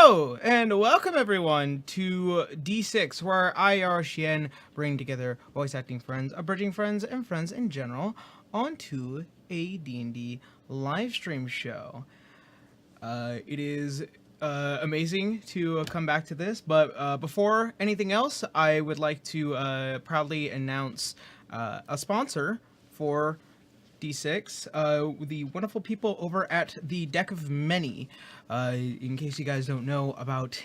Hello and welcome everyone to D6, where I, Xian, bring together voice acting friends, abridging friends, and friends in general onto a D&D live stream show. It is amazing to come back to this, but before anything else, I would like to proudly announce a sponsor for D6, the wonderful people over at the Deck of Many. In case you guys don't know about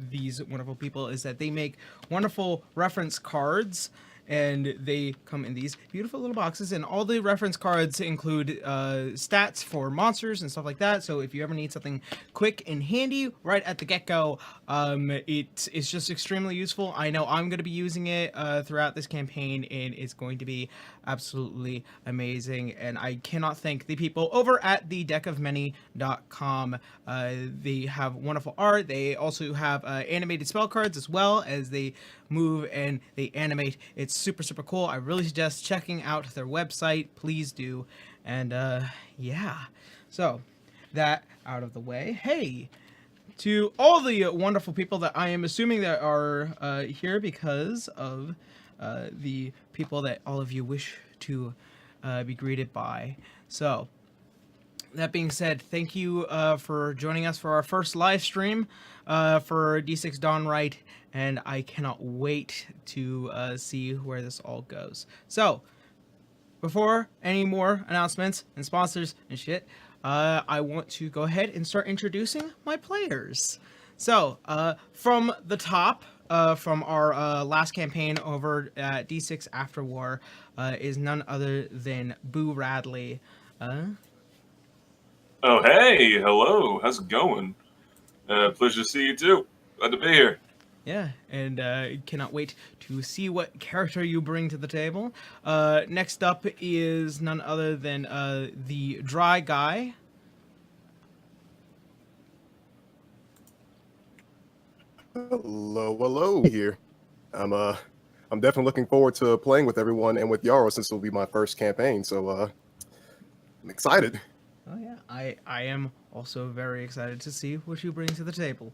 these wonderful people, is that they make wonderful reference cards, and they come in these beautiful little boxes, and all the reference cards include stats for monsters and stuff like that. So if you ever need something quick and handy right at the get-go, it's just extremely useful. I know I'm going to be using it throughout this campaign, and it's going to be absolutely amazing, and I cannot thank the people over at the deckofmany.com. They have wonderful art. They also have animated spell cards as well as they move and they animate. It's super cool. I really suggest checking out their website. Please do. And yeah, so that out of the way, hey, to all the wonderful people that I am assuming that are here because of the people that all of you wish to be greeted by. So that being said, thank you for joining us for our first live stream for D6 Dawn Rite, and I cannot wait to see where this all goes. So, before any more announcements and sponsors and shit, I want to go ahead and start introducing my players. So, from the top, from our last campaign over at D6 After War, is none other than Boo Radley. Oh, hey, hello, how's it going? Pleasure to see you too. Glad to be here. Yeah, and cannot wait to see what character you bring to the table. Next up is none other than the Dry Guy. Hello here. I'm definitely looking forward to playing with everyone and with Yarrow, since it'll be my first campaign, so I'm excited. Oh yeah, I am also very excited to see what you bring to the table.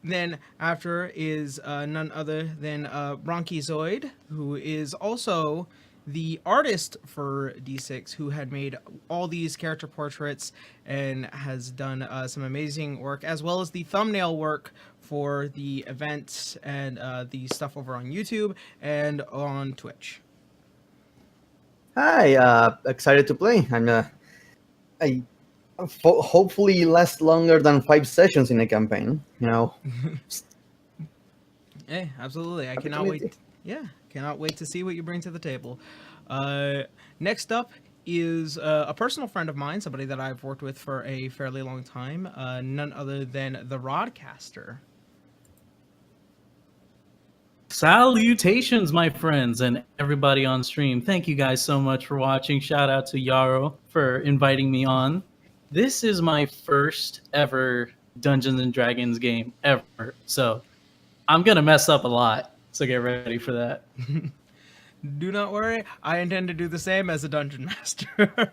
Then after is none other than Bronchizoid, who is also the artist for D6, who had made all these character portraits and has done some amazing work, as well as the thumbnail work for the events and the stuff over on YouTube and on Twitch. Hi, excited to play. I hopefully last longer than 5 sessions in a campaign, you know. Hey, absolutely. I cannot wait. Yeah, cannot wait to see what you bring to the table. Next up is a personal friend of mine, somebody that I've worked with for a fairly long time, none other than the Rodcaster. Salutations, my friends, and everybody on stream. Thank you guys so much for watching. Shout out to Yarrow for inviting me on. This is my first ever Dungeons and Dragons game ever, so I'm gonna mess up a lot, so get ready for that. Do not worry, I intend to do the same as a dungeon master.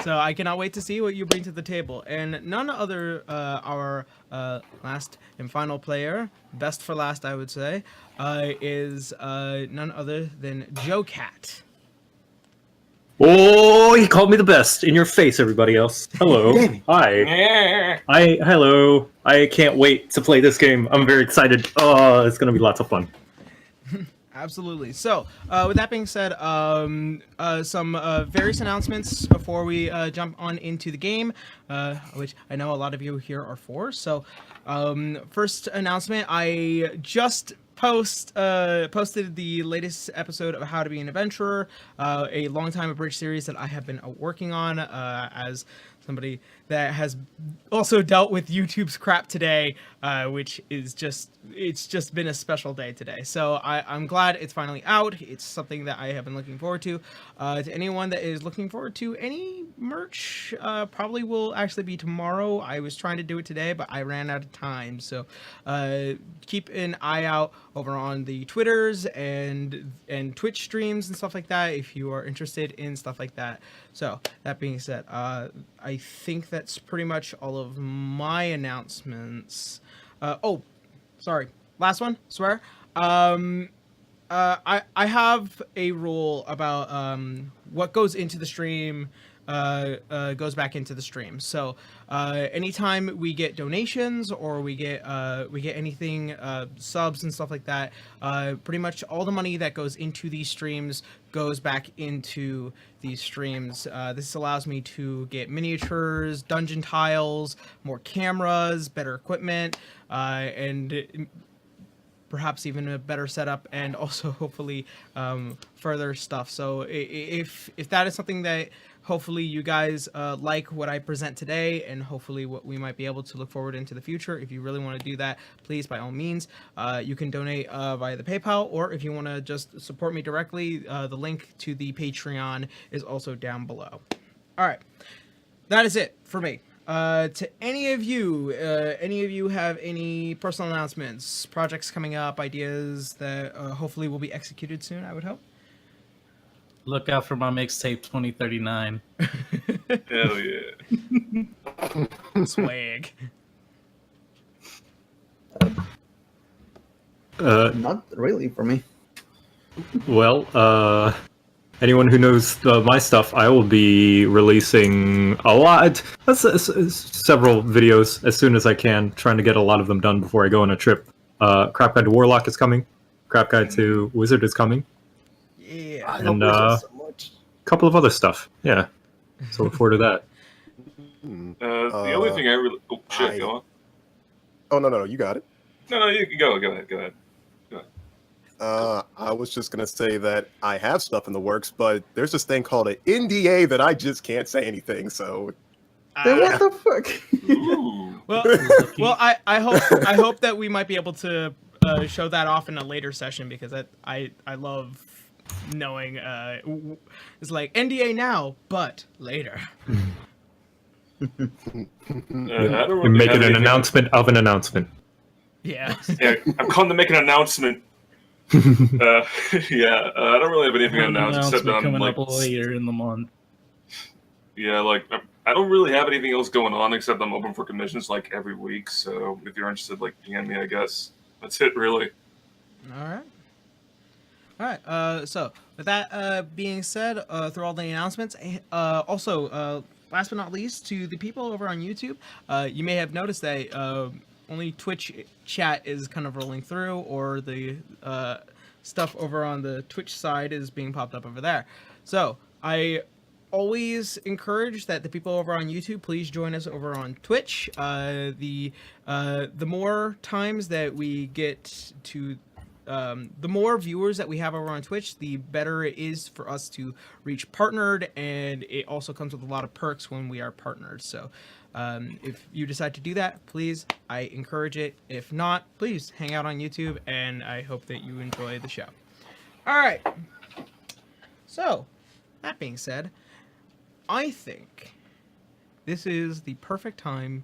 So I cannot wait to see what you bring to the table. And none other, our last and final player, best for last I would say, is none other than Joe Cat. Oh, he called me the best. In your face, everybody else. Hello. Hi. Hello. I can't wait to play this game. I'm very excited. Oh, it's going to be lots of fun. Absolutely. So, with that being said, some various announcements before we jump on into the game, which I know a lot of you here are for. So, first announcement, I just posted the latest episode of How to Be an Adventurer, a long time abridged series that I have been working on as somebody that has also dealt with YouTube's crap today, which is it's just been a special day today. So I'm glad it's finally out. It's something that I have been looking forward to. To anyone that is looking forward to any merch probably will actually be tomorrow. I was trying to do it today, but I ran out of time. So keep an eye out over on the Twitters and Twitch streams and stuff like that if you are interested in stuff like that. So that being said, I think that's pretty much all of my announcements. Oh, sorry. Last one, swear. I have a rule about what goes into the stream goes back into the stream. So anytime we get donations or we get anything subs and stuff like that, pretty much all the money that goes into these streams goes back into these streams. This allows me to get miniatures, dungeon tiles, more cameras, better equipment, and perhaps even a better setup, and also hopefully further stuff. So if that is something that hopefully you guys like what I present today, and hopefully what we might be able to look forward into the future, if you really want to do that, please, by all means, you can donate via the PayPal, or if you want to just support me directly, the link to the Patreon is also down below. All right, that is it for me. To any of you have any personal announcements, projects coming up, ideas that hopefully will be executed soon, I would hope? Look out for my mixtape 2039. Hell yeah. Swag. Not really for me. Well, anyone who knows my stuff, I will be releasing a lot, several videos as soon as I can, trying to get a lot of them done before I go on a trip. Crap Guide to Warlock is coming. Crap Guide to Wizard is coming. Yeah. And a couple of other stuff. Yeah. So look forward to that. The only thing I really... Oh, shit, go on. Oh, no, you got it. No, you can go ahead. I was just going to say that I have stuff in the works, but there's this thing called an NDA that I just can't say anything, so... Then what the fuck? Ooh. Well, I hope that we might be able to show that off in a later session, because I love knowing it's like NDA now, but later. You're making an announcement of an announcement. Yeah. Yeah, I'm calling to make an announcement. I don't really have anything to announce except that I'm coming like, up later in the month. yeah, like I don't really have anything else going on except I'm open for commissions like every week. So if you're interested, like DM me, I guess that's it, really. All right. So with that being said, through all the announcements, also last but not least, to the people over on YouTube, you may have noticed that only Twitch chat is kind of rolling through, or the stuff over on the Twitch side is being popped up over there. So I always encourage that the people over on YouTube please join us over on Twitch. The more times that we get to the more viewers that we have over on Twitch, the better it is for us to reach partnered, and it also comes with a lot of perks when we are partnered. So if you decide to do that, please, I encourage it. If not, please hang out on YouTube, and I hope that you enjoy the show. All right. So, that being said, I think this is the perfect time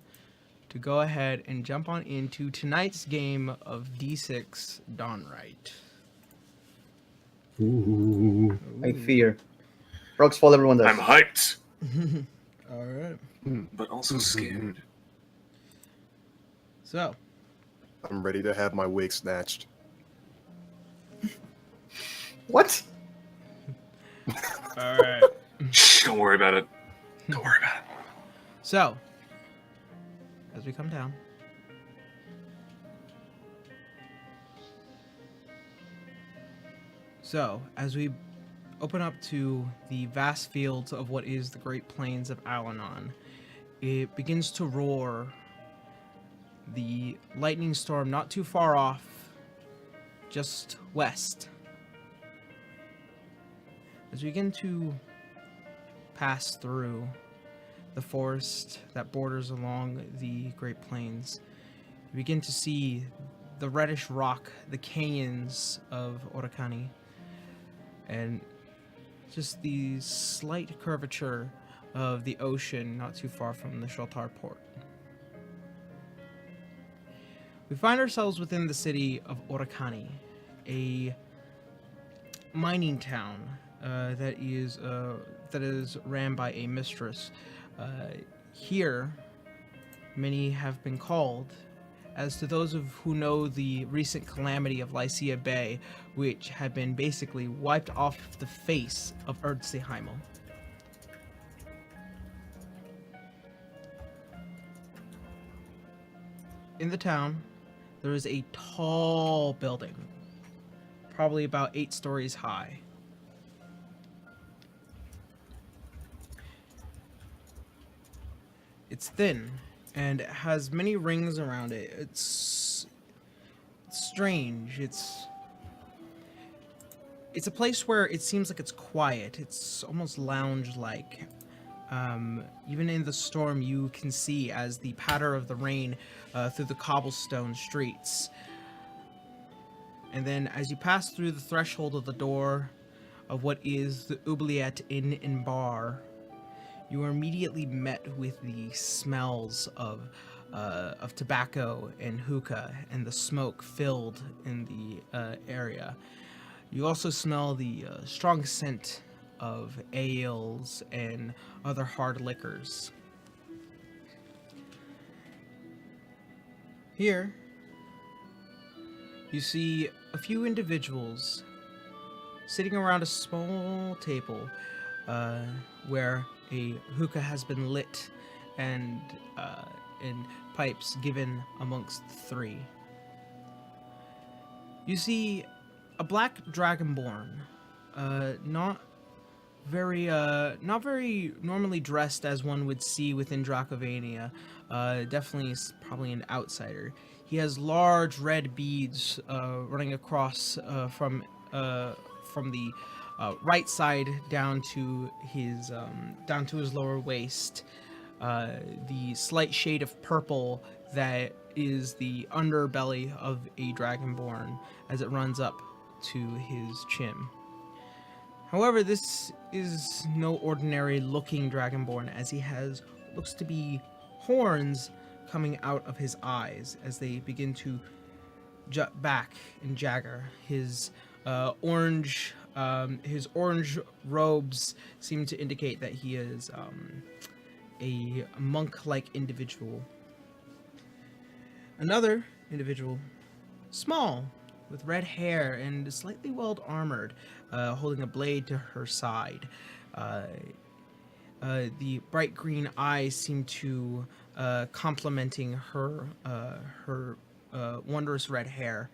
to go ahead and jump on into tonight's game of D6 Dawn Rite. Ooh. I fear. Rocks fall, everyone does. I'm hyped, All right. but also scared. So, I'm ready to have my wig snatched. What? all right. Shh, don't worry about it. Don't worry about it. So, as we come down, as we open up to the vast fields of what is the Great Plains of Alanon, it begins to roar. The lightning storm not too far off, just west. As we begin to pass through the forest that borders along the Great Plains, you begin to see the reddish rock, the canyons of Orakani, and just the slight curvature of the ocean not too far from the Shaltar port. We find ourselves within the city of Orakani, a mining town that is ran by a mistress. Here, many have been called, as to those of who know the recent calamity of Licia Bay, which had been basically wiped off the face of Erdseheimel. In the town, there is a tall building, probably about 8 stories high. It's thin, and it has many rings around it. It's strange. It's a place where it seems like it's quiet. It's almost lounge-like. Even in the storm, you can see as the patter of the rain through the cobblestone streets. And then as you pass through the threshold of the door of what is the Oubliette Inn and Bar, you are immediately met with the smells of tobacco and hookah and the smoke filled in the area. You also smell the strong scent of ales and other hard liquors. Here, you see a few individuals sitting around a small table where a hookah has been lit and pipes given amongst the 3. You see a black dragonborn, not very normally dressed as one would see within Dracovania. Definitely probably an outsider. He has large red beads running across from the right side down to his lower waist. The slight shade of purple that is the underbelly of a dragonborn as it runs up to his chin. However, this is no ordinary looking dragonborn, as he has what looks to be horns coming out of his eyes as they begin to jut back and jagger. His orange robes seem to indicate that he is a monk-like individual. Another individual, small, with red hair and slightly well-armored, holding a blade to her side. The bright green eyes seem to complementing her wondrous red hair.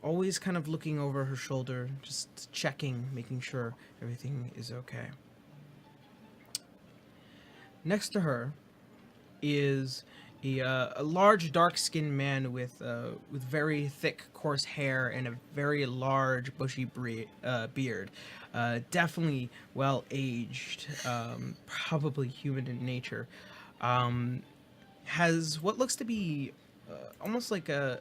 Always kind of looking over her shoulder, just checking, making sure everything is okay. Next to her is a large, dark-skinned man with very thick, coarse hair and a very large, bushy beard. Definitely well-aged, probably human in nature. Has what looks to be almost like a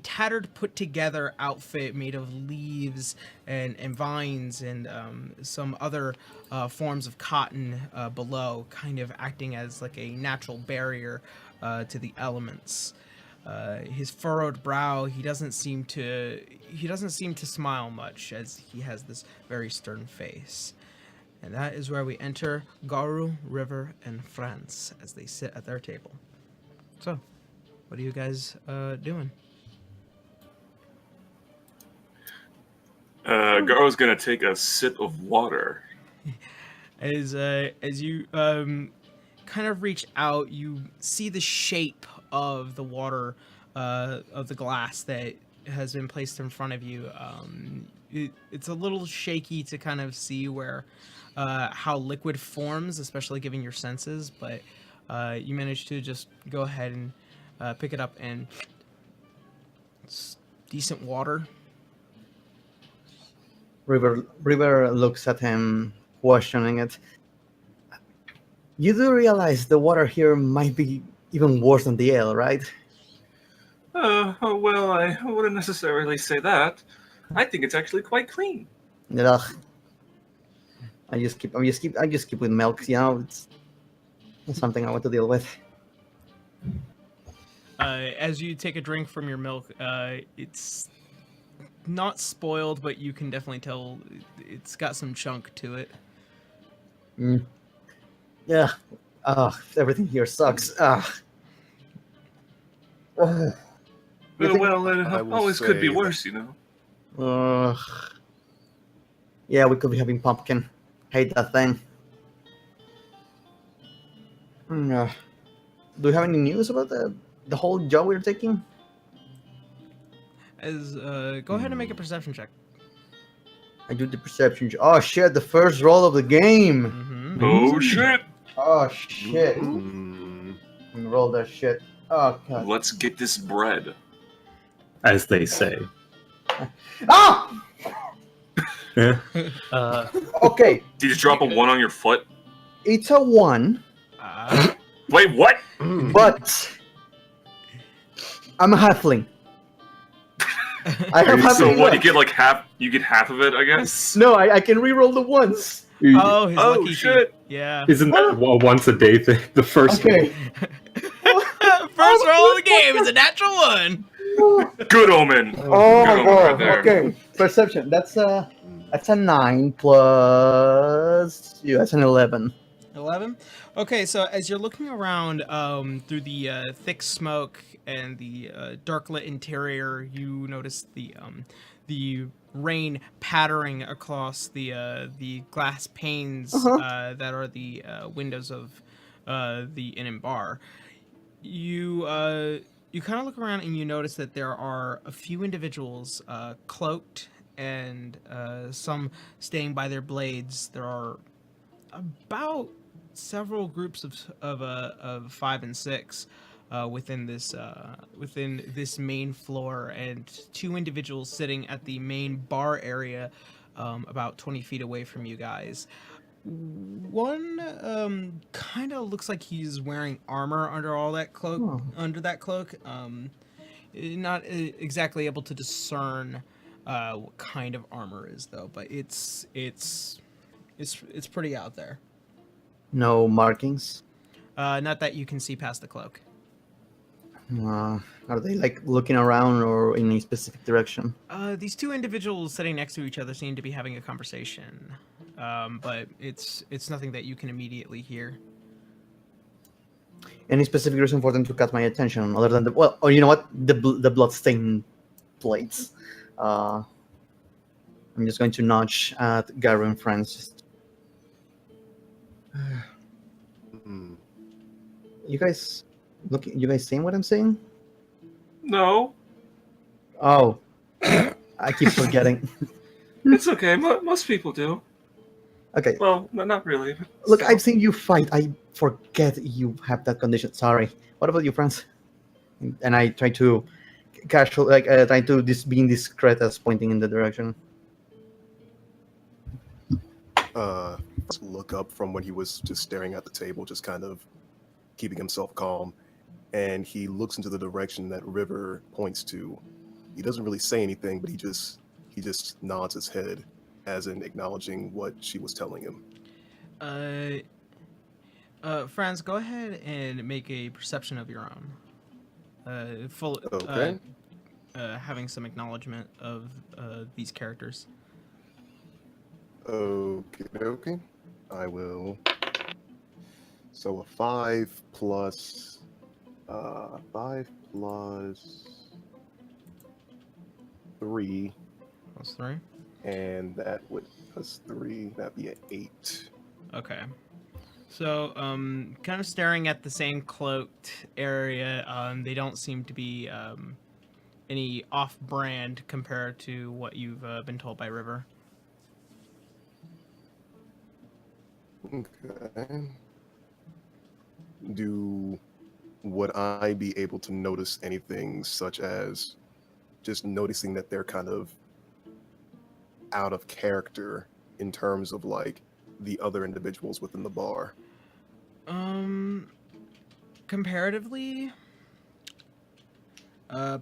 tattered, put-together outfit made of leaves and vines and some other forms of cotton below, kind of acting as like a natural barrier to the elements. His furrowed brow, he doesn't seem to smile much, as he has this very stern face. And that is where we enter Garu, River, and France as they sit at their table. So, what are you guys doing? Garo's gonna take a sip of water. As you kind of reach out, you see the shape of the water, of the glass that has been placed in front of you. It's a little shaky to kind of see where how liquid forms, especially given your senses, but you manage to just go ahead and pick it up, and it's decent water. River looks at him, questioning it. You do realize the water here might be even worse than the ale, right? Well, I wouldn't necessarily say that. I think it's actually quite clean. Ugh. I just keep with milk. You know, it's something I want to deal with. As you take a drink from your milk, it's not spoiled, but you can definitely tell it's got some chunk to it. Yeah. Everything here sucks. You think- Well, it I will always could be say worse, you know. Yeah, we could be having pumpkin. Hate that thing. Do you have any news about the whole job we're taking? Go ahead and make a perception check. I do the perception. Oh shit! The first roll of the game. Mm-hmm. Oh shit! Oh shit! Mm. We rolled that shit. Oh god. Let's get this bread. As they say. Ah! Yeah. Okay, Did you drop a 1 on your foot? it's a 1, Wait, what? but I'm a halfling. I have half So of what? luck. You get like half. You get half of it, I guess. No, I can re-roll the ones. Oh, his Oh, lucky shit. feet. Yeah. Isn't that a once a day thing? The first Okay. First roll of the game is a natural 1. Good omen. Oh my Good one god. right there. Okay. Perception. That's a 9 plus. Yeah, that's an 11. 11. Okay, so as you're looking around through the thick smoke and the dark lit interior, you notice the rain pattering across the glass panes that are the windows of the inn and bar. You kind of look around and you notice that there are a few individuals cloaked and some staying by their blades. There are about several groups of 5 and 6 within this main floor, and 2 individuals sitting at the main bar area about 20 feet away from you guys. One kind of looks like he's wearing armor under all that cloak. Oh. Under that cloak, not exactly able to discern what kind of armor is though, but it's pretty out there. No markings. Not that you can see past the cloak. Are they like looking around or in a specific direction? These 2 individuals sitting next to each other seem to be having a conversation, but it's nothing that you can immediately hear. Any specific reason for them to catch my attention other than you know what? The bloodstained plates. I'm just going to nudge at Gary and friends. Mm. You guys seeing what I'm saying? No, Oh, I keep forgetting. it's okay. Most people do. Okay, Well, not really. look, I've seen you fight. I forget you have that condition. Sorry. What about you, friends? And I try to casual, try to be indiscreet as pointing in the direction. Look up from when he was just staring at the table, just kind of keeping himself calm, and he looks into the direction that River points to. He doesn't really say anything, but he just nods his head, as in acknowledging what she was telling him. Franz, go ahead and make a perception of your own. Okay. Having some acknowledgement of these characters. Okay. I will. So a 5 plus 3, Plus 3. and that would plus 3. That'd be an 8. Okay. So, kind of staring at the same cloaked area, they don't seem to be any off-brand compared to what you've been told by River. Okay. Would I be able to notice anything such as just noticing that they're kind of out of character in terms of like the other individuals within the bar? Comparatively,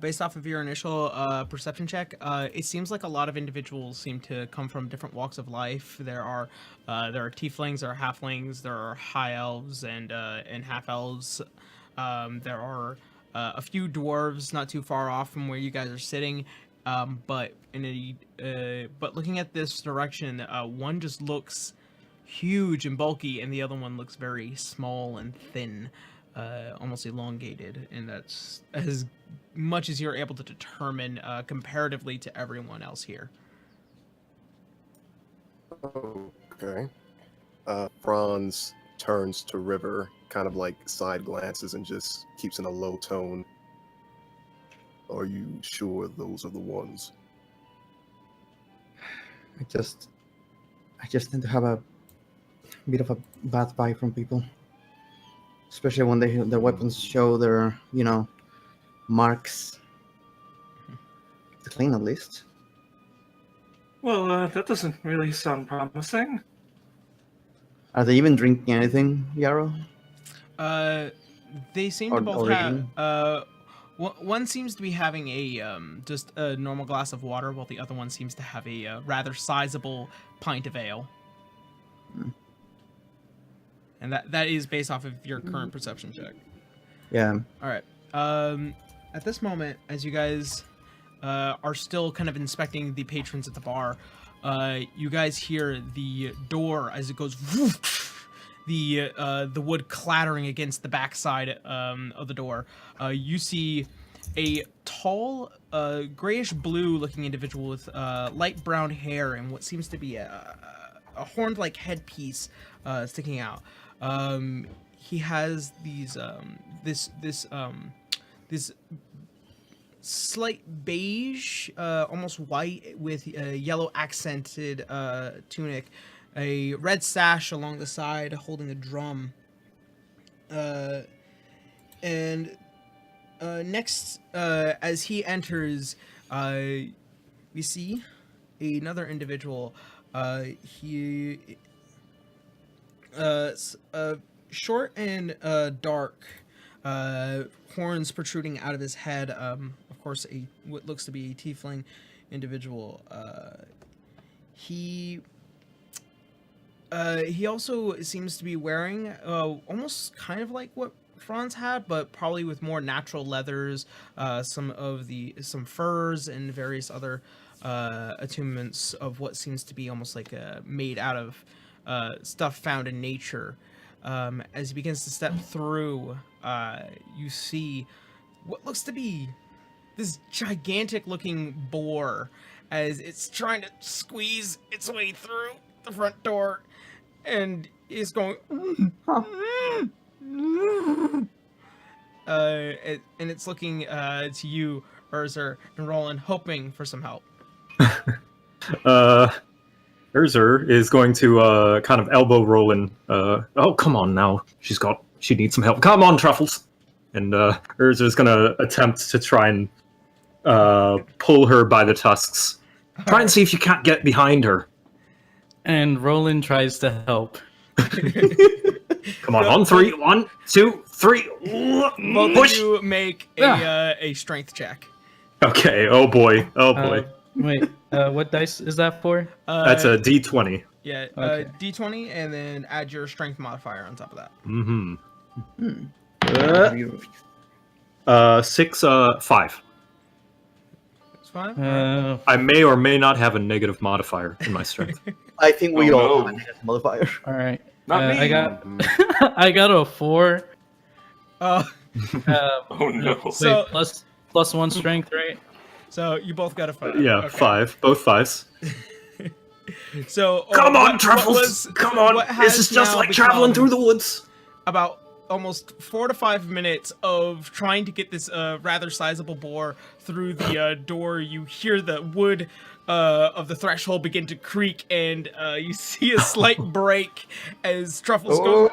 Based off of your initial perception check, it seems like a lot of individuals seem to come from different walks of life. There are tieflings, there are halflings, there are high elves and half elves. There are a few dwarves not too far off from where you guys are sitting. But looking at this direction, one just looks huge and bulky, and the other one looks very small and thin, almost elongated, and that's as much as you're able to determine comparatively to everyone else here. Okay. Franz turns to River, kind of like side glances, and just keeps in a low tone. Are you sure those are the ones? I just tend to have a bit of a bad vibe from people, especially when their weapons show their marks. Clean, at least. Well, that doesn't really sound promising. Are they even drinking anything, Yarrow? They seem to both have. One seems to be having a just a normal glass of water, while the other one seems to have a rather sizable pint of ale. And that is based off of your current perception check. Yeah. All right. At this moment, as you guys are still kind of inspecting the patrons at the bar, you guys hear the door as it goes. Whoosh, the wood clattering against the backside of the door. You see a tall, grayish blue looking individual with light brown hair and what seems to be a horned-like headpiece sticking out. He has these this slight beige, almost white with yellow accented tunic, a red sash along the side holding a drum. And next, as he enters, we see another individual. He short and dark, horns protruding out of his head. Of course, what looks to be a tiefling individual. He also seems to be wearing almost kind of like what Franz had, but probably with more natural leathers, some furs and various other attunements of what seems to be almost like made out of stuff found in nature. As he begins to step through, you see what looks to be this gigantic looking boar as it's trying to squeeze its way through the front door, and is going and it's looking to you, Urzer and Roland, hoping for some help. Urzer is going to kind of elbow Roland. Oh, come on now. She needs some help. Come on, Truffles. And Urzer is going to attempt to try and pull her by the tusks. Try and see if you can't get behind her. And Roland tries to help. Come on 3, 1, 2, 3. Both Push. of you make a strength check. Okay. Oh boy. Wait, what dice is that for? That's a D20. Yeah, Okay. D20, and then add your strength modifier on top of that. Mm-hmm. 6, 5. It's fine. I may or may not have a negative modifier in my strength. I think we Oh, all no. have a negative modifier. All right. Not me. I got a 4. Oh no. So- Wait, plus 1 strength, right? So you both got a 5. Yeah, Okay. 5. Both 5s. So Come on, what Truffles! was- Come on! what This has is just now like traveling become through the woods. about almost 4 to 5 minutes of trying to get this rather sizable boar through the door. You hear the wood of the threshold begin to creak, and you see a slight break as Truffles goes,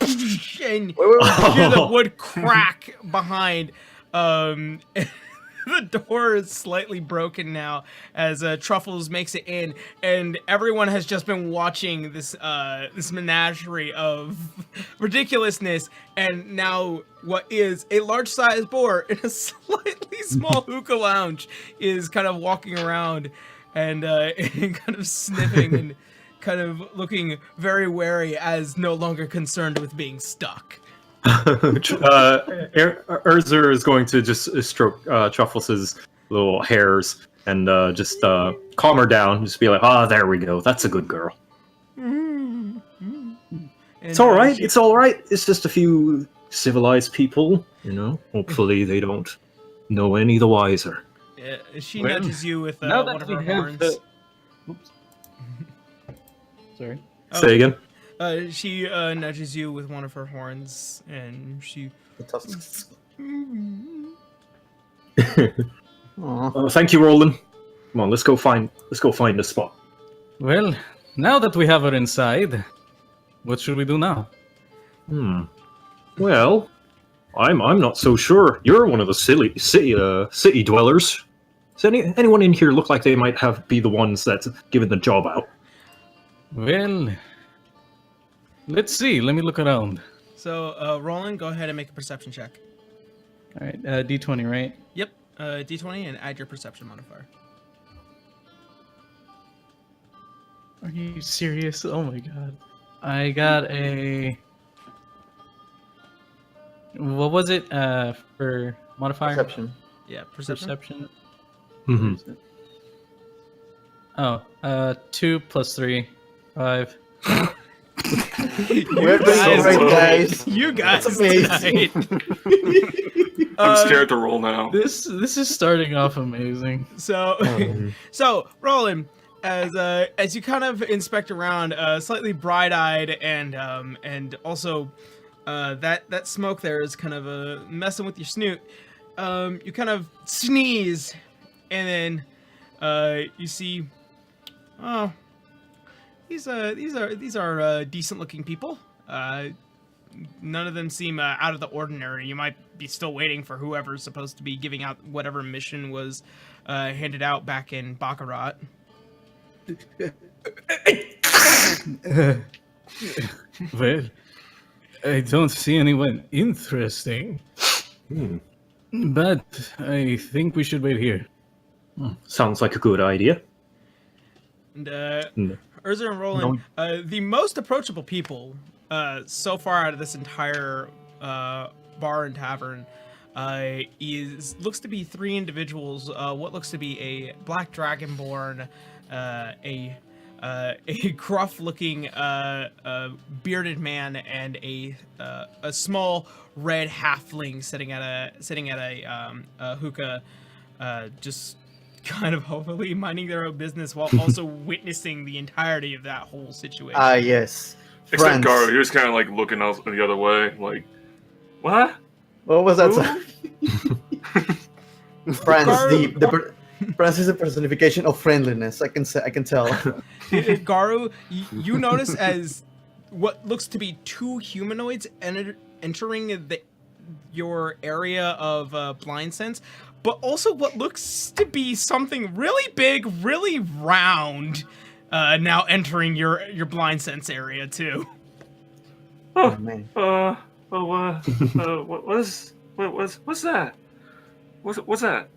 and you hear the wood crack behind. The door is slightly broken now as Truffles makes it in, and everyone has just been watching this this menagerie of ridiculousness, and now what is a large-sized boar in a slightly small hookah lounge is kind of walking around and kind of sniffing and kind of looking very wary as no longer concerned with being stuck. Urzer is going to just stroke Truffles' little hairs and just calm her down. Just be like, there we go. That's a good girl. It's all right. It's all right. It's just a few civilized people, Hopefully they don't know any the wiser. She nudges you with one of her horns. Oops. Sorry. Say again. She nudges you with one of her horns, and she. Thank you, Roland. Come on, let's go find a spot. Well, now that we have her inside, what should we do now? Well, I'm not so sure. You're one of the city dwellers. Does anyone in here look like they might be the ones that's giving the job out? Well, let's see. Let me look around. So, Roland, go ahead and make a perception check. All right, D20, right? Yep, D20, and add your perception modifier. Are you serious? Oh my god. I got a... What was it for modifier? Perception. Yeah, perception. Mm-hmm. Oh, 2 plus 3, 5. We're doing all right, guys. You guys, That's amazing. I'm scared to roll now. This is starting off amazing. So, so Roland, as you kind of inspect around, slightly bright-eyed, and also that smoke there is kind of messing with your snoot. You kind of sneeze, and then you see, oh, these are decent-looking people. None of them seem out of the ordinary. You might be still waiting for whoever's supposed to be giving out whatever mission was handed out back in Baccarat. Well, I don't see anyone interesting. But I think we should wait here. Sounds like a good idea. And Urza and Roland, the most approachable people so far out of this entire bar and tavern looks to be 3 individuals. What looks to be a black dragonborn, a gruff-looking bearded man, and a small red halfling sitting at a hookah, just kind of hopefully minding their own business while also witnessing the entirety of that whole situation. Yes. Except Garo, he was kind of like looking out the other way, like, what? What was that? Friends, Friends is a personification of friendliness. I can tell. Garu, you notice as what looks to be 2 humanoids entering your area of blind sense, but also what looks to be something really big, really round, now entering your blind sense area too. Oh man. What's that? What's that?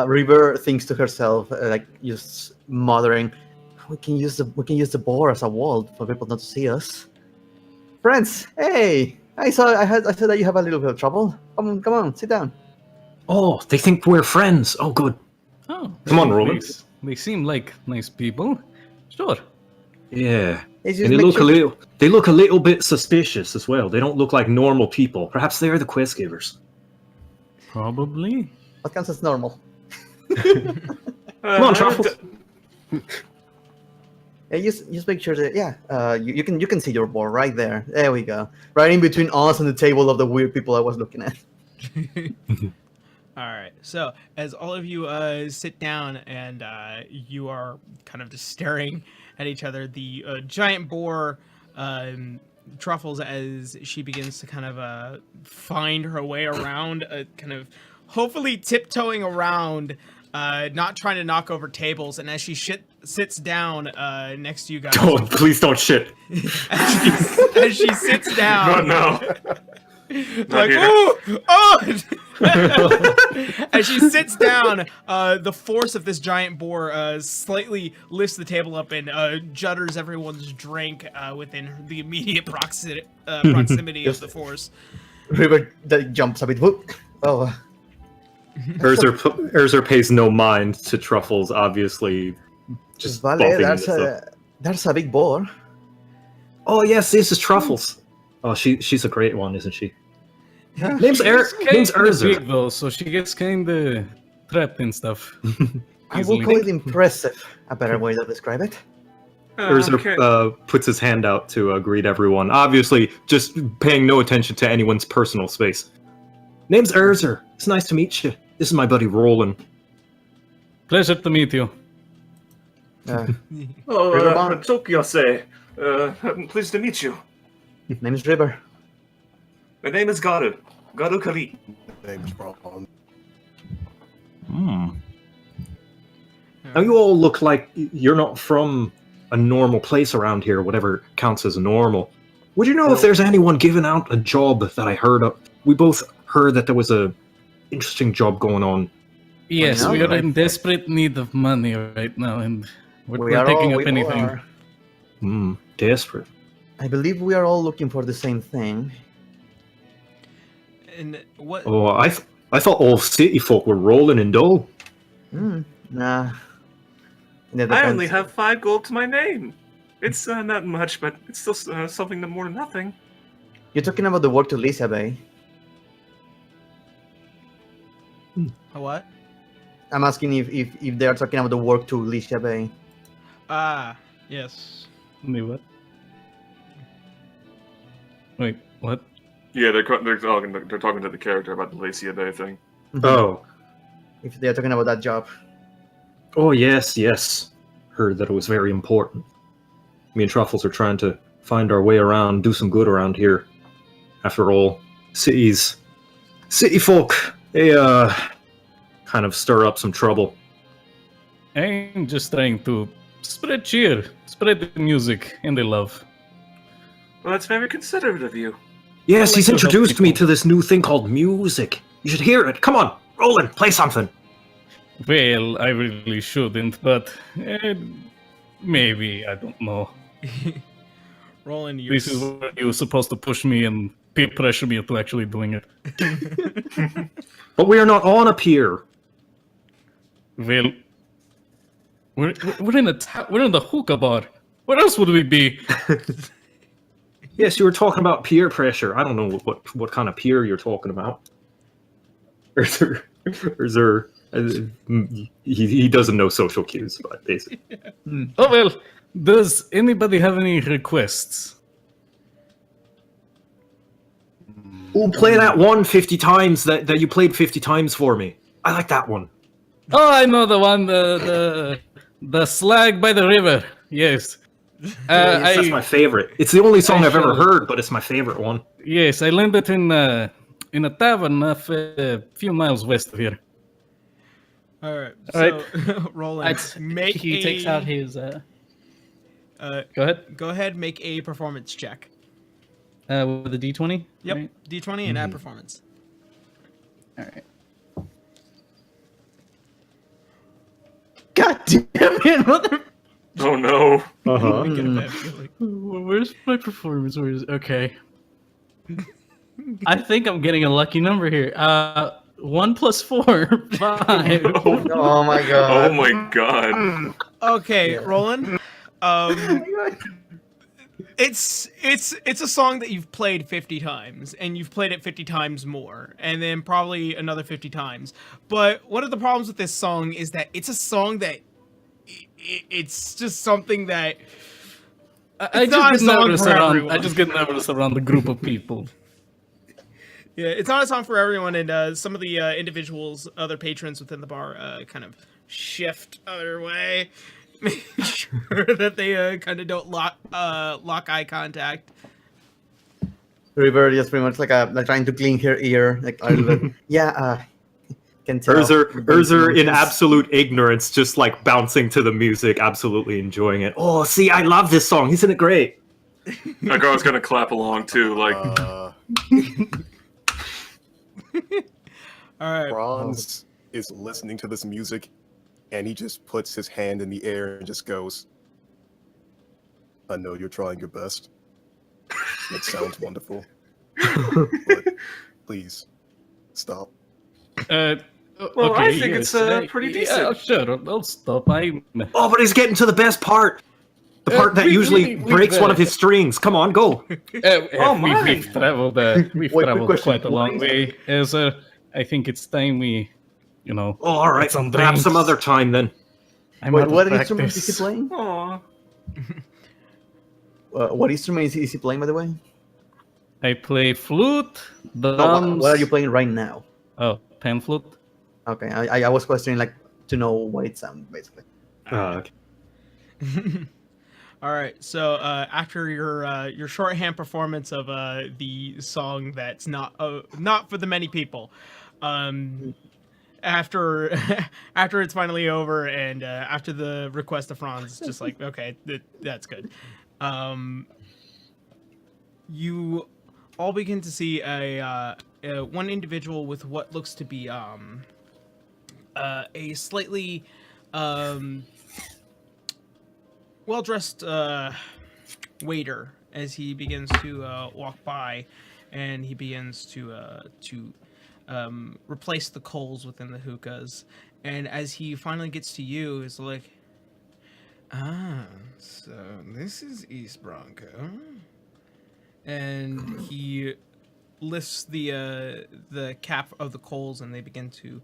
River thinks to herself, like just muttering, "We can use the boar as a wall for people not to see us." Friends, hey! I saw that you have a little bit of trouble. Come on, sit down. Oh, they think we're friends. Oh, good. Oh, Come on, Roland. They seem like nice people. Sure. Yeah. It's And just they make sure- look a little bit suspicious as well. They don't look like normal people. Perhaps they're the quest givers. Probably. What counts as normal? Come on, Truffles. Yeah, just make sure that you can see your board right there. There we go. Right in between us and the table of the weird people I was looking at. All right. So as all of you sit down and you are kind of just staring at each other, the giant boar Truffles, as she begins to kind of find her way around, kind of hopefully tiptoeing around, not trying to knock over tables, and as she sits down next to you guys. Oh, please don't shit. as she sits down. No. Like, oh! As she sits down, the force of this giant boar slightly lifts the table up and judders everyone's drink within the immediate proximity of the force. River jumps a bit. Whoop. Oh, Urzer pays no mind to Truffles, obviously just Vale, bumping that's into stuff. that's a big boar. Oh yes, this is Truffles. Oh, she's a great one, isn't she? Name's Name's Urzer. big though, so she gets kinda trapped and stuff. I will call it impressive. A better way to describe it. Urzer puts his hand out to greet everyone, obviously just paying no attention to anyone's personal space. Name's Urzer. It's nice to meet you. This is my buddy Roland. Pleasure to meet you. Riverbond. Tokyose. Pleased to meet you. Name's River. My name is Garu. Garu Kali. Name's Ron. Now you all look like you're not from a normal place around here, whatever counts as normal. Would you know if there's anyone giving out a job that I heard of? We both heard that there was a interesting job going on. Yes, Well, we are now, in desperate need of money right now, and We we're are picking all- up we all anything. are. Desperate. I believe we are all looking for the same thing. And what? Oh, I thought all city folk were rolling in dough. Nah. It I only depends. have 5 gold to my name. It's not much, but it's still something more than nothing. You're talking about the work to Licia Bay. A what? I'm asking if they are talking about the work to Licia Bay. Ah, yes. Wait, what? Wait, what? Yeah, they're talking to the character about the Licia Bay thing. Oh. If they are talking about that job. Oh, yes. Heard that it was very important. Me and Truffles are trying to find our way around, do some good around here. After all, city folk, they, kind of stir up some trouble. I'm just trying to spread cheer, spread the music and the love. Well, that's very considerate of you. Yes, like he's to help introduced me people. to this new thing called music. You should hear it. Come on, Roland, play something. Well, I really shouldn't, but maybe, I don't know. Roland, This is where you're supposed to push me and peer pressure me into actually doing it. But we are not on a pier. Well, we're in we're in the hookah bar. Where else would we be? Yes, you were talking about peer pressure. I don't know what kind of peer you're talking about. Or is there he doesn't know social cues, but basically. Oh well, does anybody have any requests? Oh, play that one 50 times that you played 50 times for me. I like that one. Oh, I know the one, the slag by the river. Yes. Yes, that's my favorite. It's the only song I've ever shall- heard, but it's my favorite one. Yes, I learned it in a tavern a few miles west of here. All right. All right. So, Roland, make He takes out his. Go ahead. Go ahead, make a performance check. With the D20. Yep, Right? D20 and add performance. All right. God damn it, mother! Oh no. Uh-huh. I get a bad feeling. Where's my performance? Where is okay? I think I'm getting a lucky number here. 1 + 4, 5. Oh my god. Oh my god. Okay, Roland. It's a song that you've played 50 times, and you've played it 50 times more, and then probably another 50 times. But one of the problems with this song is that it's a song that it's just something that I It's not a just get song nervous for around. everyone. I just get nervous around the group of people. yeah, it's not a song for everyone, and some of the individuals, other patrons within the bar, kind of shift other way, making sure that they kind of don't lock eye contact. River just pretty much like trying to clean her ear, like a little bit. Yeah, can tell. Urzer in absolute ignorance, just like bouncing to the music, absolutely enjoying it. Oh, see, I love this song. Isn't it great? That girl's gonna clap along too, like All right. Franz is listening to this music, and he just puts his hand in the air and just goes, I know you're trying your best. It sounds wonderful. But please, stop. Well, Okay, I think yes, it's pretty decent. Sure, I'll stop. Oh, but he's getting to the best part. The part that usually breaks one of his strings. Come on, go. We've traveled, Wait, quick question. quite a long What way. I think it's time we, Oh, all right. some Perhaps some drinks. other time then. I'm Wait, out of what instrument is he practice. playing? Aw. What instrument is he playing, by the way? I play flute, No, drums. what are you playing right now? Oh, pan flute. Okay, I was questioning like to know what it sounds basically. Okay. All right. So after your shorthand performance of the song that's not for the many people, after after it's finally over and after the request of Franz, it's just like okay, that's good. You all begin to see a one individual with what looks to be a slightly well-dressed waiter as he begins to walk by, and he begins to replace the coals within the hookahs. And as he finally gets to you, it's like, so this is East Bronco, and he lifts the cap of the coals, and they begin to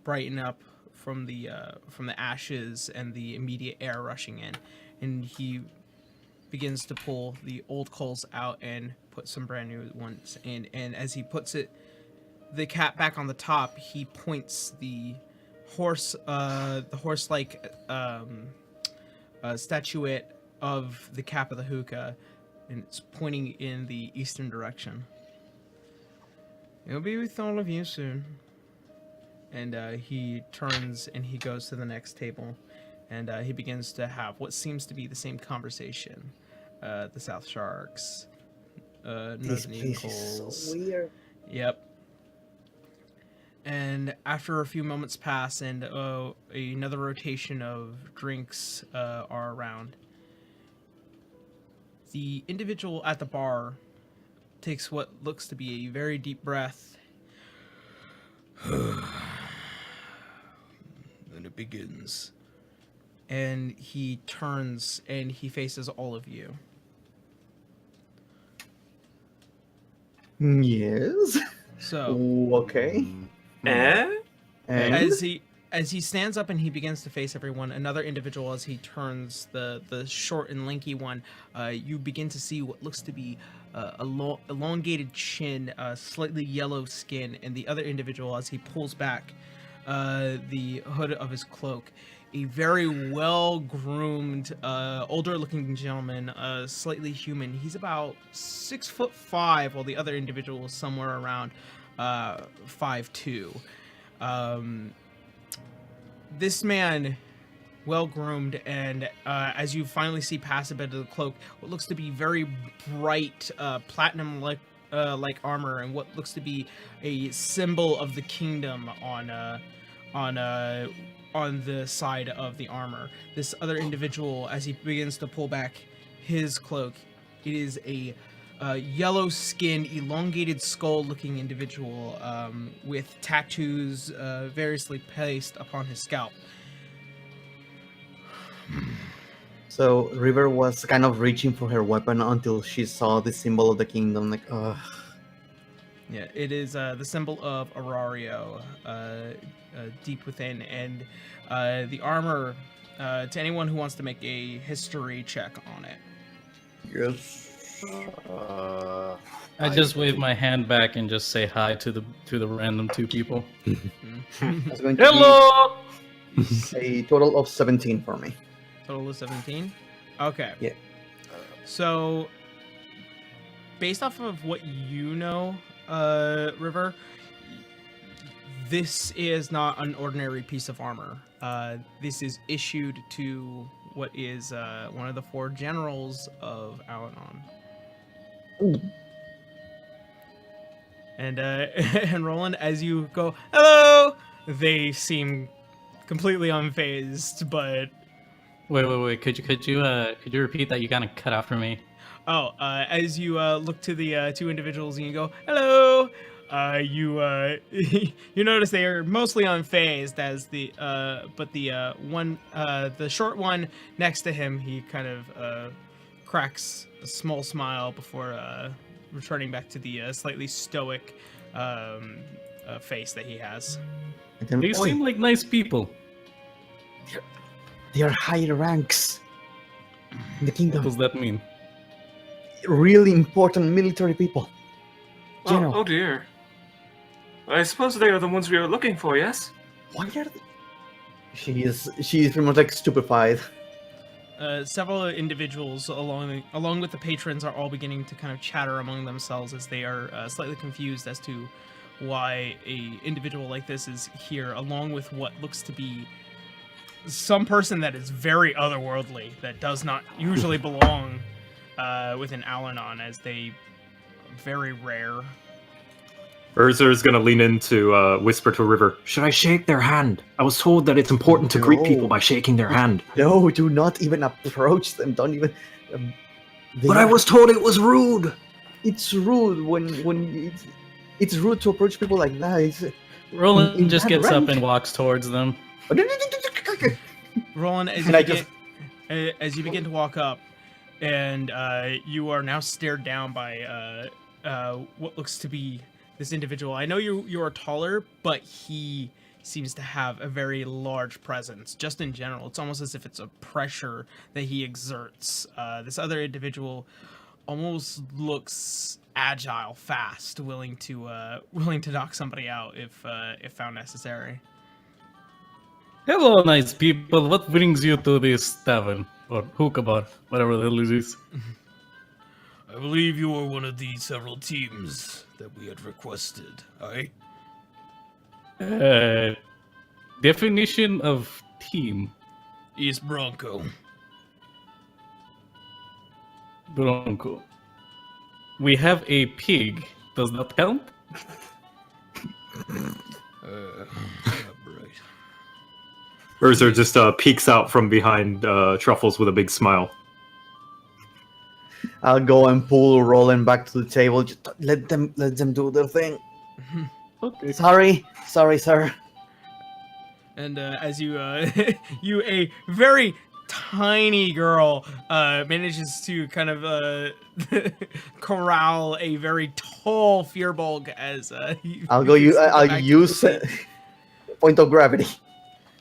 brighten up from the ashes and the immediate air rushing in, and he begins to pull the old coals out and put some brand new ones in. And as he puts the cap back on the top, he points the horse-like statuette of the cap of the hookah, and it's pointing in the eastern direction. It'll be with all of you soon. And he turns and he goes to the next table, and he begins to have what seems to be the same conversation. The South Sharks, This Northern place is Eagles. so weird. Yep. And after a few moments pass, and another rotation of drinks are around, the individual at the bar takes what looks to be a very deep breath. Then it begins. And he turns and he faces all of you. Yes. So, Okay. Eh? And as he stands up and he begins to face everyone, another individual, as he turns the short and lanky one, you begin to see what looks to be elongated chin, slightly yellow skin, and the other individual, as he pulls back the hood of his cloak, a very well-groomed, older-looking gentleman, slightly human. He's about 6'5", while the other individual is somewhere around 5'2". This man, well-groomed, and as you finally see past a bit of the cloak, what looks to be very bright platinum-like armor, and what looks to be a symbol of the kingdom on the side of the armor. This other individual, as he begins to pull back his cloak, it is a yellow-skinned, elongated skull-looking individual with tattoos variously placed upon his scalp. so River was kind of reaching for her weapon until she saw the symbol of the kingdom. Like, ugh. Yeah, it is the symbol of Arario, deep within, and the armor, to anyone who wants to make a history check on it. Yes. I just wave my hand back and just say hi to the random two people. That's going to Hello. be a total of 17 for me. Total of 17? Okay. Yeah. So, based off of what you know, River, this is not an ordinary piece of armor. This is issued to what is one of the 4 generals of Al-Anon. Ooh. And and Roland, as you go, hello, they seem completely unfazed, but Wait. Could you repeat that? You kind of cut out for me. as you look to the two individuals and you go, hello, you notice they are mostly unfazed as the but the one the short one next to him, he kind of cracks a small smile before returning back to the slightly stoic face that he has. And then, They seem like nice people. they are higher ranks in the What kingdom. does that mean? Really important military people. General. Oh dear. I suppose they are the ones we are looking for, yes? Why are they? She is pretty much like stupefied. Several individuals along with the patrons are all beginning to kind of chatter among themselves as they are slightly confused as to why a individual like this is here, along with what looks to be some person that is very otherworldly, that does not usually belong within Alanon, as they very rare. Urzer's gonna lean in to whisper to River, "Should I shake their hand? I was told that it's important to greet people by shaking their hand." No, do not even approach them. Don't even. But I was told it was rude. It's rude when it's rude to approach people like that. Roland in just that gets up rank. and walks towards them. Roland, as And as you begin to walk up, and you are now stared down by what looks to be this individual. I know you are taller, but he seems to have a very large presence. Just in general, it's almost as if it's a pressure that he exerts. This other individual almost looks agile, fast, willing to knock somebody out if found necessary. Hello, nice people. What brings you to this tavern or hookah bar, whatever the hell it is? I believe you are one of the several teams that we had requested, aye? Definition of team. East Bronco. Bronco. We have a pig. Does that count? Right. Urzer just peeks out from behind Truffles with a big smile. I'll go and pull Roland back to the table. Just let them do their thing. Okay. Sorry, sir. And as you you a very tiny girl manages to kind of corral a very tall Fearbulk as I'll go. I'll use point of gravity.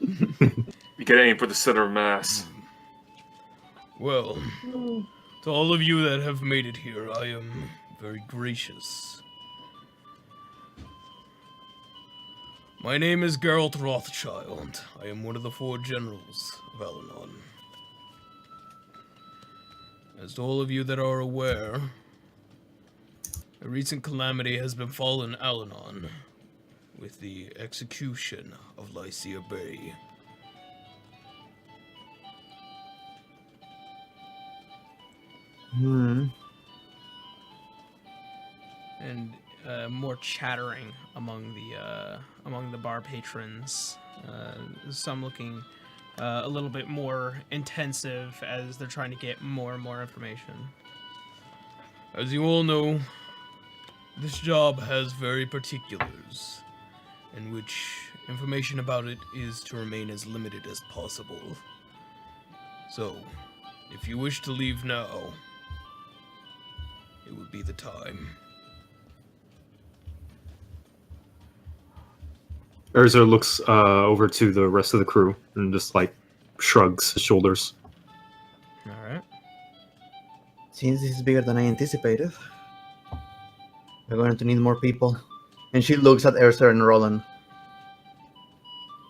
You can aim for the center of mass. Well, to all of you that have made it here, I am very gracious. My name is Geralt Rothschild. I am one of the 4 generals of Alanon. As to all of you that are aware, a recent calamity has befallen Alanon with the execution of Licia Bay. and more chattering among the bar patrons. Some looking a little bit more intensive as they're trying to get more and more information. As you all know, this job has very particulars, in which information about it is to remain as limited as possible. So, if you wish to leave now, it would be the time. Urzer looks over to the rest of the crew and just like shrugs his shoulders. All right. Since this is bigger than I anticipated, we're going to need more people. And she looks at Urzer and Roland.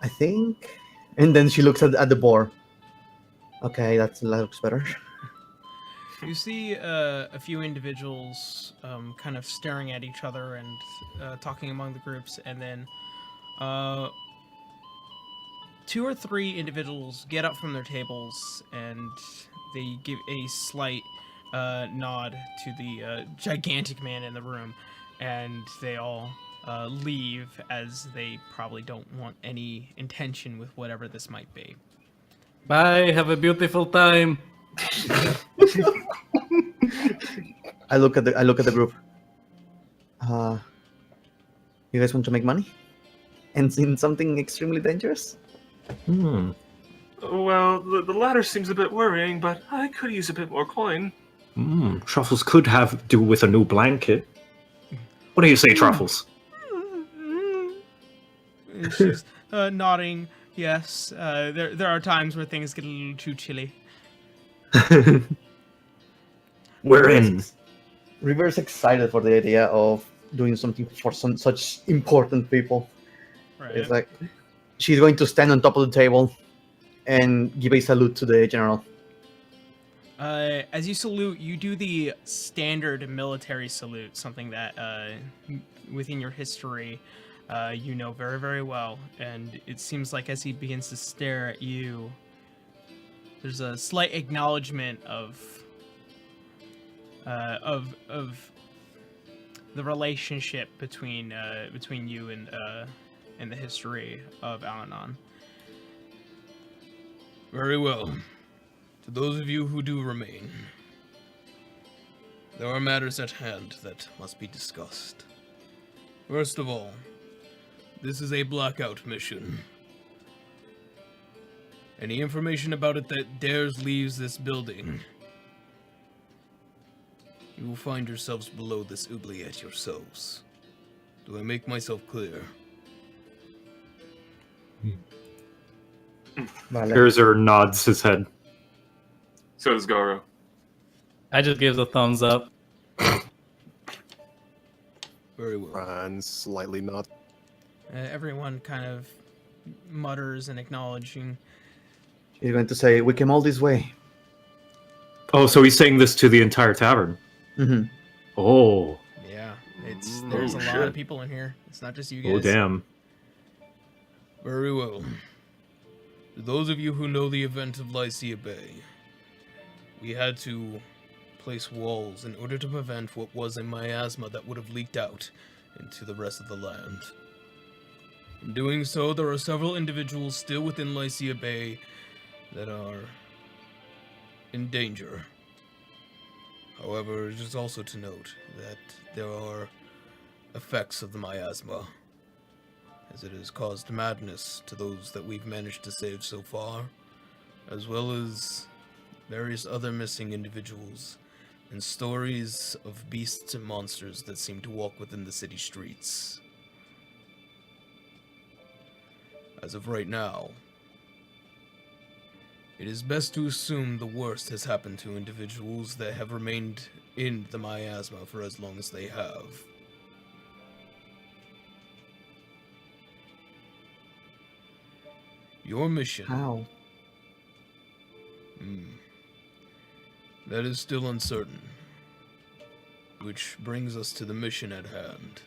I think. And then she looks at the boar. Okay, that looks better. You see a few individuals kind of staring at each other and talking among the groups, and then 2 or 3 individuals get up from their tables and they give a slight nod to the gigantic man in the room. and they all leave as they probably don't want any intention with whatever this might be. Bye. Have a beautiful time. I look at the group. You guys want to make money? And in something extremely dangerous? Hmm. Well, the latter seems a bit worrying, but I could use a bit more coin. Truffles could have do with a new blanket. What do you say, Truffles? And she's nodding. Yes, there are times where things get a little too chilly. We're in. River's excited for the idea of doing something for such important people. Right. It's like she's going to stand on top of the table and give a salute to the general. As you salute, you do the standard military salute, something that within your history you know very, very well. And it seems like as he begins to stare at you, there's a slight acknowledgement of the relationship between you and the history of Al-Anon. Very well. To those of you who do remain, there are matters at hand that must be discussed. First of all, this is a blackout mission. Any information about it that dares leaves this building, you will find yourselves below this oubliette yourselves. Do I make myself clear? Vale. Urzer nods his head. So does Garo. I just gives a thumbs up. Very well. Ryan slightly nods. Everyone kind of mutters and acknowledging. He's going to say, "We came all this way." Oh, so he's saying this to the entire tavern. Mm-hmm. Oh. Yeah, there's a lot shit. of people in here. It's not just you guys. Oh, damn. Very well. To those of you who know the event of Licia Bay, we had to place walls in order to prevent what was a miasma that would have leaked out into the rest of the land. In doing so, there are several individuals still within Licia Bay that are in danger. However, it is also to note that there are effects of the miasma, as it has caused madness to those that we've managed to save so far, as well as various other missing individuals, and stories of beasts and monsters that seem to walk within the city streets. As of right now, it is best to assume the worst has happened to individuals that have remained in the miasma for as long as they have. Your mission. How? That is still uncertain. Which brings us to the mission at hand.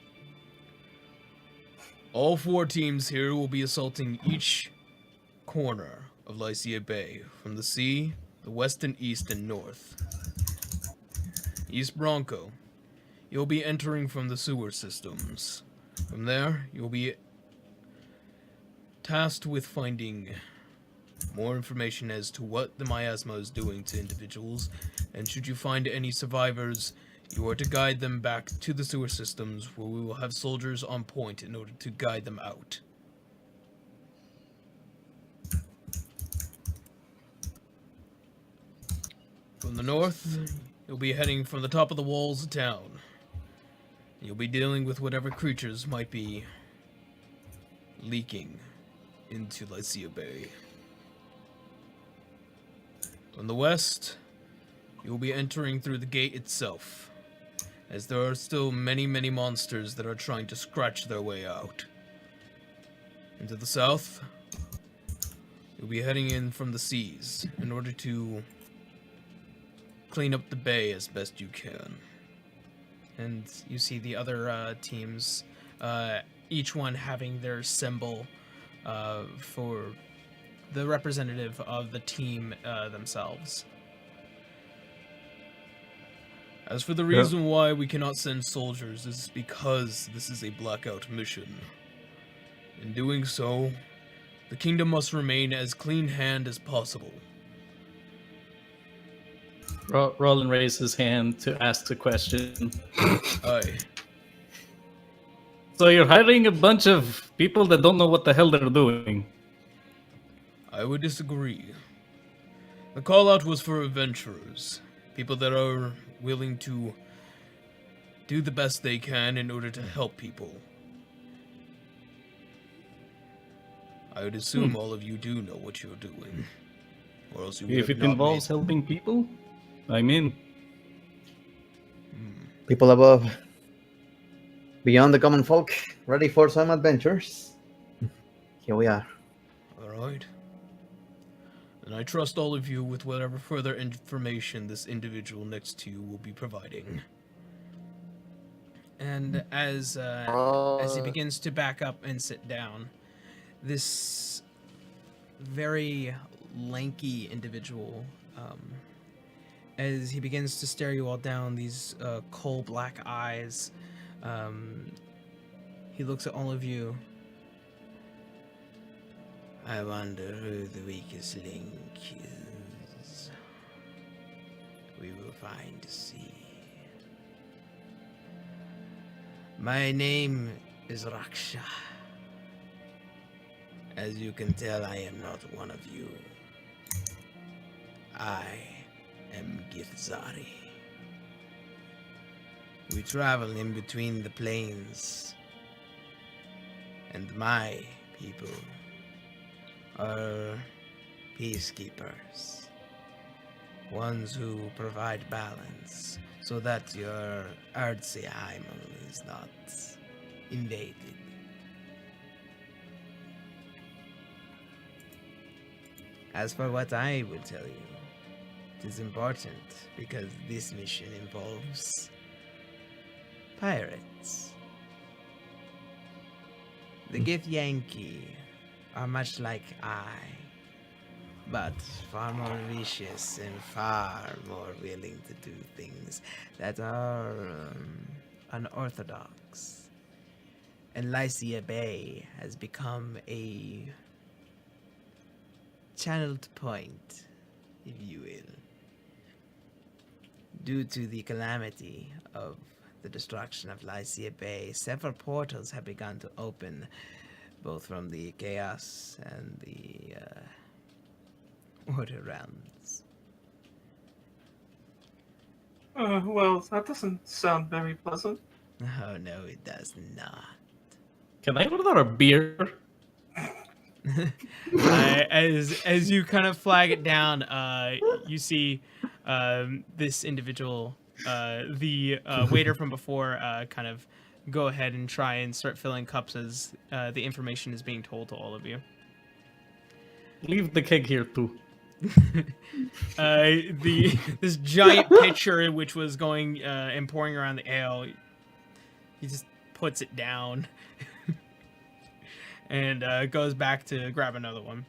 All 4 teams here will be assaulting each corner of Licia Bay, from the sea, the west and east and north. East Bronco, you'll be entering from the sewer systems. From there, you'll be tasked with finding more information as to what the miasma is doing to individuals, and should you find any survivors, you are to guide them back to the sewer systems, where we will have soldiers on point in order to guide them out. From the north, you'll be heading from the top of the walls of town. You'll be dealing with whatever creatures might be leaking into Licia Bay. From the west, you'll be entering through the gate itself, as there are still many, many monsters that are trying to scratch their way out. And to the south, you'll be heading in from the seas in order to clean up the bay as best you can. And you see the other teams, each one having their symbol for the representative of the team themselves. As for the reason why we cannot send soldiers is because this is a blackout mission. In doing so, the kingdom must remain as clean-handed as possible. Roland raised his hand to ask a question. Aye. So you're hiring a bunch of people that don't know what the hell they're doing. I would disagree. The call-out was for adventurers, people that are willing to do the best they can in order to help people. I would assume all of you do know what you're doing, or else you would If have it not involves made... helping people, I'm in. People above, beyond the common folk, ready for some adventures. Here we are. Alright. And I trust all of you with whatever further information this individual next to you will be providing. And as he begins to back up and sit down, this very lanky individual, as he begins to stare you all down, these coal black eyes, he looks at all of you. I wonder who the weakest link is. We will find to see. My name is Raksha. As you can tell, I am not one of you. I am Githzari. We travel in between the plains, and my people are peacekeepers. Ones who provide balance so that your Erdseheim is not invaded. As for what I will tell you, it is important because this mission involves pirates. The Githyanki are much like I, but far more vicious and far more willing to do things that are unorthodox. And Licia Bay has become a channeled point, if you will. Due to the calamity of the destruction of Licia Bay, several portals have begun to open, both from the chaos and the order realms. Well, that doesn't sound very pleasant. Oh no, it does not. Can I order a beer? As you kind of flag it down, you see this individual, the waiter from before, kind of go ahead and try and start filling cups as the information is being told to all of you. Leave the keg here too. This giant pitcher which was going and pouring around the ale, he just puts it down and goes back to grab another one.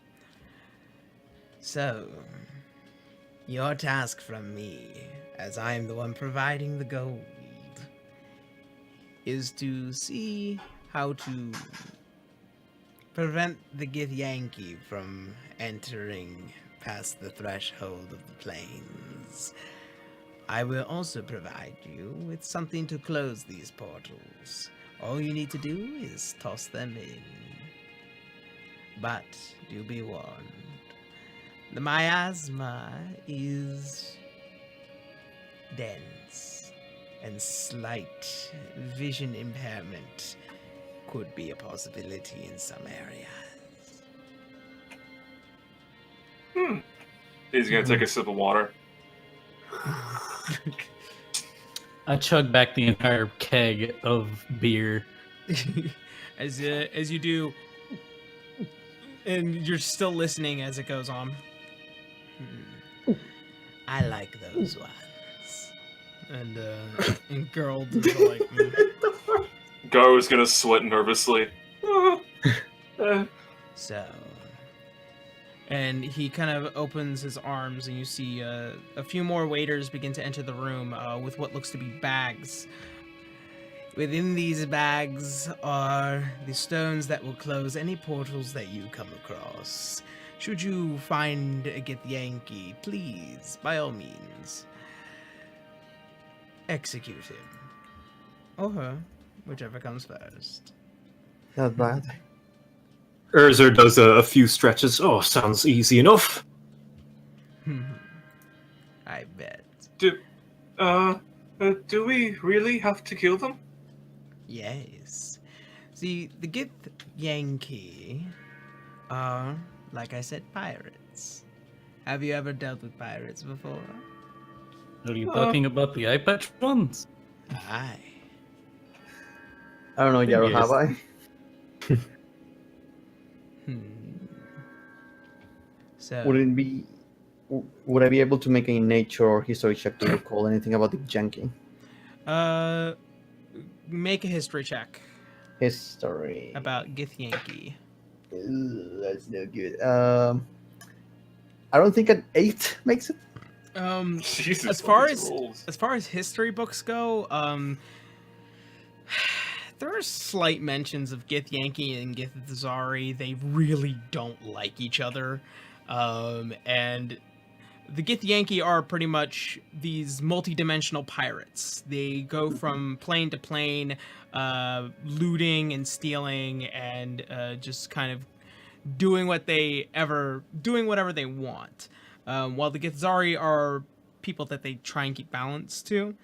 So, your task from me, as I am the one providing the gold, is to see how to prevent the Githyanki from entering past the threshold of the plains. I will also provide you with something to close these portals. All you need to do is toss them in. But do be warned, the miasma is dense, and slight vision impairment could be a possibility in some areas. He's gonna take a sip of water. I chug back the entire keg of beer. as you do, and you're still listening as it goes on. I like those ones. And Geralt is like, Go is gonna sweat nervously. So, And he kind of opens his arms, and you see a few more waiters begin to enter the room with what looks to be bags. Within these bags are the stones that will close any portals that you come across. Should you find a Githyanki, please, by all means, execute him. Or her, whichever comes first. Not bad. Urzer does a few stretches. Oh, sounds easy enough. I bet. Do we really have to kill them? Yes. See, the Githyanki are, like I said, pirates. Have you ever dealt with pirates before? Are you talking about the eye patch ones? Aye. I don't know, Yaro, Yes. have I? So, Would I be able to make a nature or history check to recall anything about the janky? make a history check History. about Githyanki. That's no good. I don't think an 8 makes it. Jesus, As far what as these rolls. as far as history books go, there are slight mentions of Githyanki and Githzari. They really don't like each other, and the Githyanki are pretty much these multi-dimensional pirates. They go from plane to plane, looting and stealing, and just kind of doing whatever they want. While the Githzari are people that they try and keep balance to.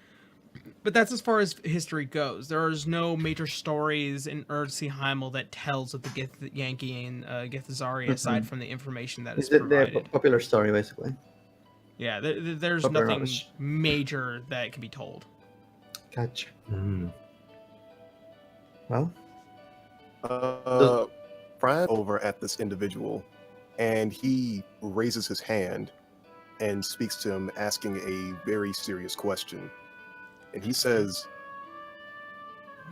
But that's as far as history goes. There is no major stories in Urzi Heimel that tells of the Githyanki and Githzari aside from the information that is It's the provided. popular story, basically. Yeah, there's Popular nothing knowledge. major that can be told. Gotcha. Mm. Well, Brian over at this individual, and he raises his hand and speaks to him, asking a very serious question. And he says,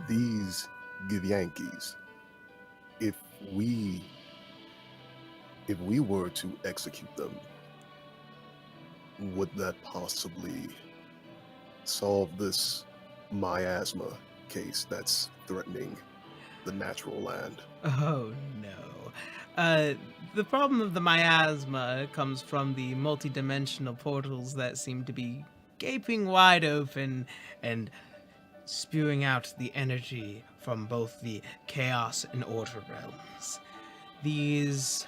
"These Githyankis, if we were to execute them, would that possibly solve this miasma case that's threatening the natural land?" Oh no. The problem of the miasma comes from the multi-dimensional portals that seem to be gaping wide open and spewing out the energy from both the chaos and order realms. These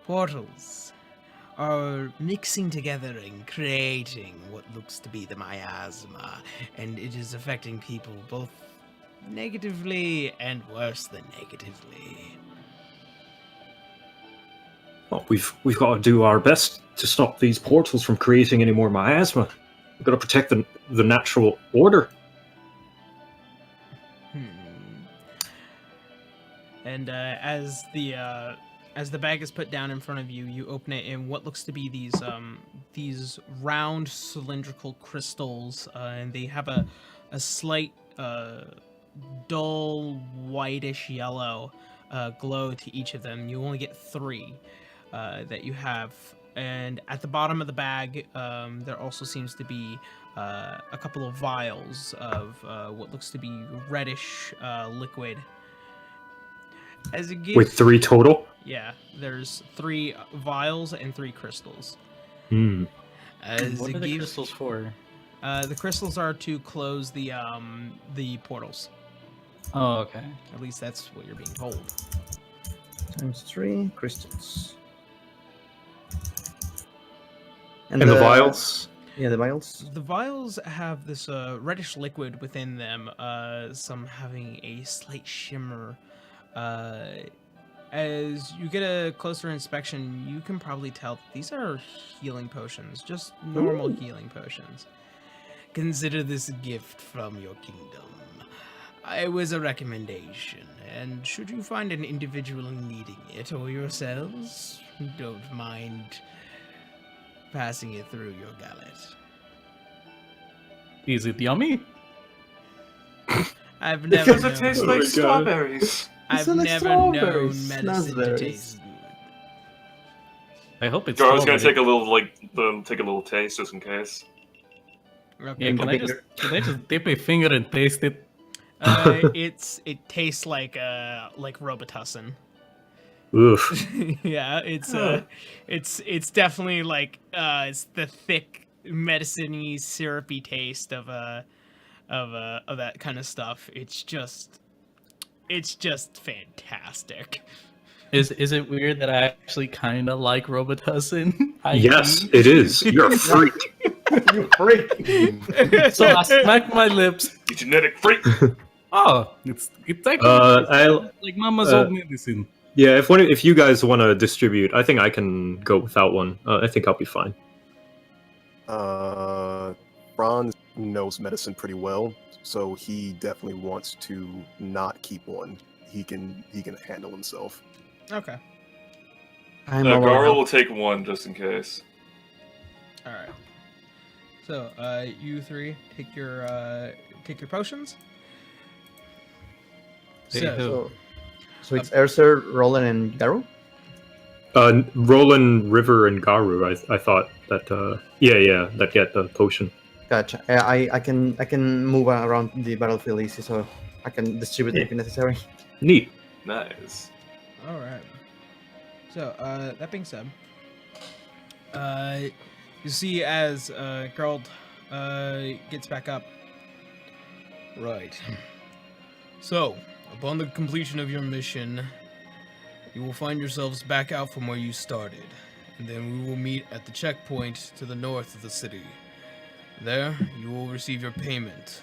portals are mixing together and creating what looks to be the miasma, and it is affecting people both negatively and worse than negatively. Well, we've got to do our best to stop these portals from creating any more miasma. We've got to protect the natural order. And as the bag is put down in front of you, you open it, and what looks to be these round cylindrical crystals, and they have a slight dull whitish yellow glow to each of them. You only get 3 that you have, and at the bottom of the bag, there also seems to be a couple of vials of what looks to be reddish liquid. As it gives, With 3 total? yeah, there's 3 vials and 3 crystals. Hmm. As What it are the gives- crystals for? The crystals are to close the portals. Oh, okay. At least that's what you're being told. times 3 crystals. And the vials? Yeah, the vials. The vials have this reddish liquid within them, some having a slight shimmer. As you get a closer inspection, you can probably tell these are healing potions, just normal healing potions. Consider this a gift from your kingdom. It was a recommendation, and should you find an individual needing it or yourselves, don't mind passing it through your gullet. Is it yummy? I've never Does it taste Oh like my God. strawberries? I've like never known strawberries, medicine to raspberries. taste good. I hope it's. Jar's gonna strawberry. take a little taste just in case. Okay. Yeah, can I just dip a finger and taste it? It tastes like Robitussin. Oof. Yeah, it's definitely like it's the thick medicine-y syrupy taste of that kind of stuff. It's just fantastic. Is it weird that I actually kind of like Robitussin? Yes, it is. You're a freak. You freak. So I smack my lips. You genetic freak. Oh, it's actually I like Mama's old medicine. yeah. If you guys want to distribute, I think I can go without one. I think I'll be fine. Franz knows medicine pretty well, so he definitely wants to not keep one. He can handle himself. Okay. I'm Garl will take one just in case. All right. So, you three take your potions. So it's Erser, Roland, and Garu? Roland, River, and Garu. I thought that that get the potion. Gotcha. I can move around the battlefield easy, so I can distribute it if necessary. Neat. Nice. All right. So, that being said, you see as Gerald gets back up. Right. So, upon the completion of your mission, you will find yourselves back out from where you started, and then we will meet at the checkpoint to the north of the city. There, you will receive your payment.